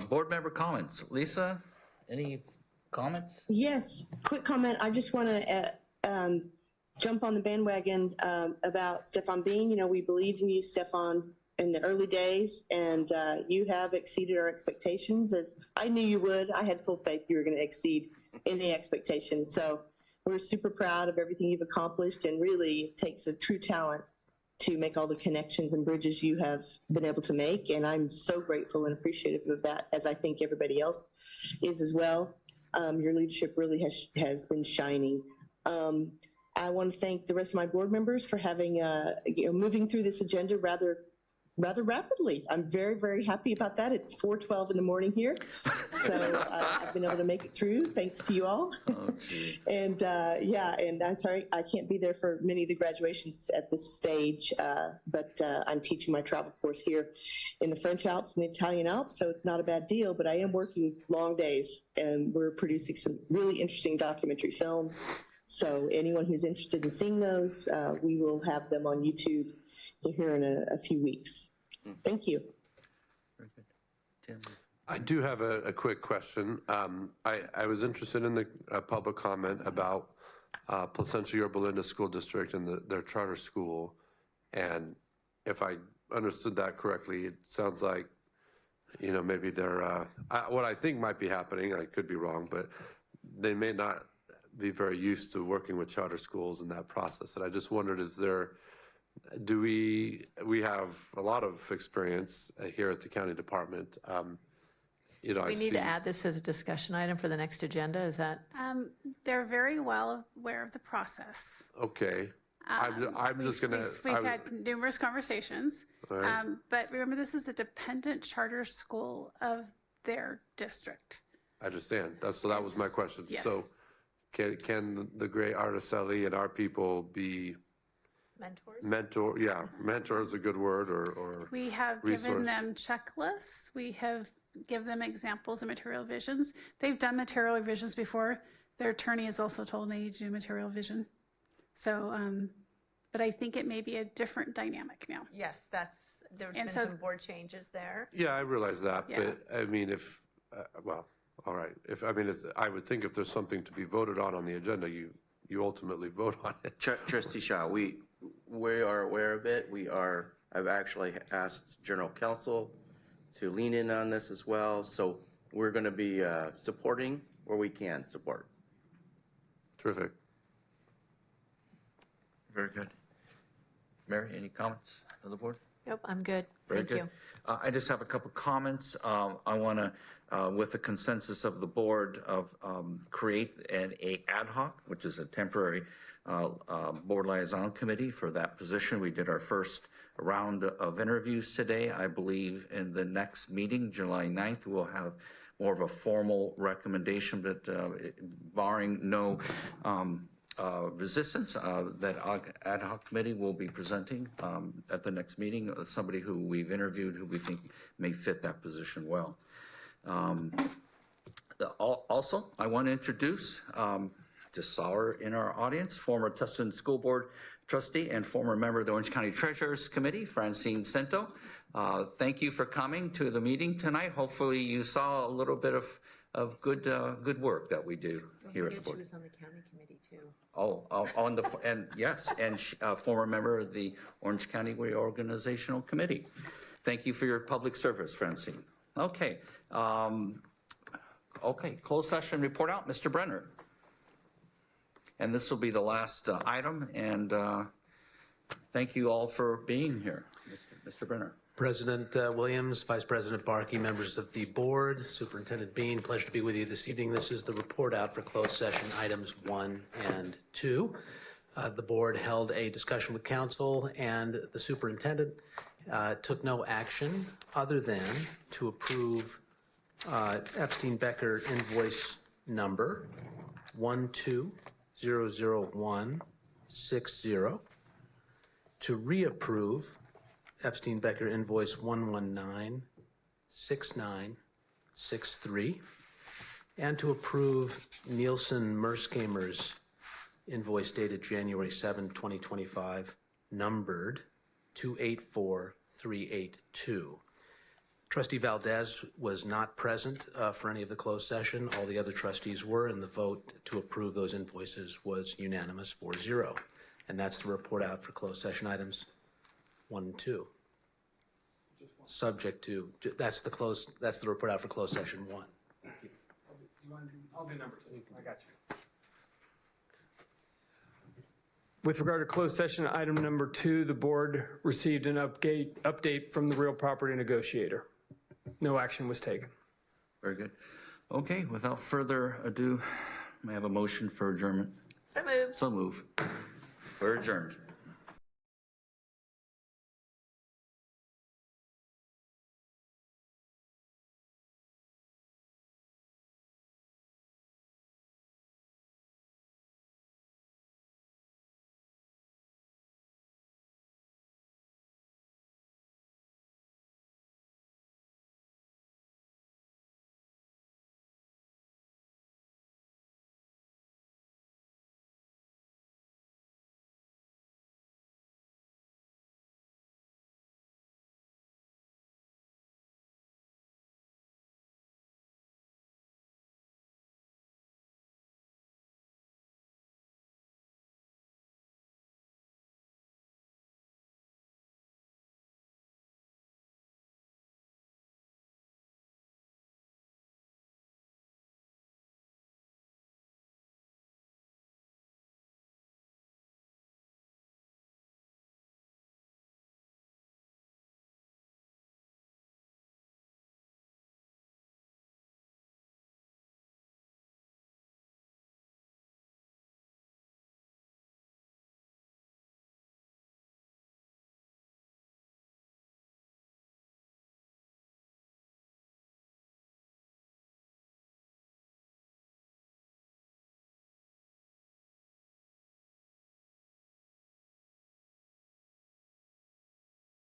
Board member comments. Lisa, any comments? Yes, quick comment. I just want to jump on the bandwagon about Stefan Bean. You know, we believed in you, Stefan, in the early days, and you have exceeded our expectations. As I knew you would. I had full faith you were going to exceed any expectation. So we're super proud of everything you've accomplished, and really it takes a true talent to make all the connections and bridges you have been able to make. And I'm so grateful and appreciative of that, as I think everybody else is as well. Your leadership really has been shining. I want to thank the rest of my board members for having, moving through this agenda rather rapidly. I'm very, very happy about that. It's 4:12 in the morning here, so I've been able to make it through thanks to you all. Oh, gee. And and I'm sorry I can't be there for many of the graduations at this stage, but I'm teaching my travel course here in the French Alps and the Italian Alps, so it's not a bad deal. But I am working long days, and we're producing some really interesting documentary films. So anyone who's interested in seeing those, we will have them on YouTube here in a few weeks. Thank you. Very good. Tim? I do have a quick question. I was interested in the public comment about Placentia Yorba Linda School District and their charter school. And if I understood that correctly, it sounds like, you know, maybe they're, what I think might be happening, I could be wrong, but they may not be very used to working with charter schools in that process. And I just wondered, do we have a lot of experience here at the county department. You know, We need to add this as a discussion item for the next agenda. Is that? They're very well aware of the process. Okay. I'm just going to. We've had numerous conversations. Right. But remember, this is a dependent charter school of their district. I understand. That was my question. Yes. So can the great Articelli and our people be mentors? Mentor is a good word, or We have given them checklists. We have given them examples of material revisions. They've done material revisions before. Their attorney has also told them they need to do material revision. So, but I think it may be a different dynamic now. Yes, there's been some board changes there. Yeah, I realize that, Yeah. but I mean, all right. I would think if there's something to be voted on the agenda, you ultimately vote on it. Trustee Shaw, we are aware of it. I've actually asked General Counsel to lean in on this as well. So we're going to be supporting where we can support. Terrific. Very good. Mary, any comments on the board? Nope, I'm good. Very Thank good. you. I just have a couple comments. I want to, with the consensus of the board, create an ad hoc, which is a temporary Board Liaison Committee for that position. We did our first round of interviews today. I believe in the next meeting, July 9th, we'll have more of a formal recommendation, but barring no resistance, that ad hoc committee will be presenting at the next meeting somebody who we've interviewed who we think may fit that position well. Also, I want to introduce, just saw her in our audience, former Tustin School Board trustee and former member of the Orange County Treasurers Committee, Francine Cento. Thank you for coming to the meeting tonight. Hopefully you saw a little bit of good work that we do here at the board. She was on the county committee too. Yes, and former member of the Orange County Reorganizational Committee. Thank you for your public service, Francine. Okay, closed session report out, Mr. Brenner. And this will be the last item, and thank you all for being here. Mr. Brenner. President Williams, Vice President Barkey, members of the board, Superintendent Bean, pleasure to be with you this evening. This is the report out for closed session items 1 and 2. The board held a discussion with council, and the superintendent took no action other than to approve Epstein-Becker invoice number 1200160, to reapprove Epstein-Becker invoice 1196963, and to approve Nielsen Merskamer's invoice dated January 7, 2025, numbered 284382. Trustee Valdez was not present for any of the closed session. All the other trustees were, and the vote to approve those invoices was unanimous 4-0. And that's the report out for closed session items 1 and 2. Subject to, that's the report out for closed session 1. I'll do number 2. I got you. With regard to closed session item number 2, the board received an update from the real property negotiator. No action was taken. Very good. Okay, without further ado, may I have a motion for adjournment? So moved. So move. We're adjourned.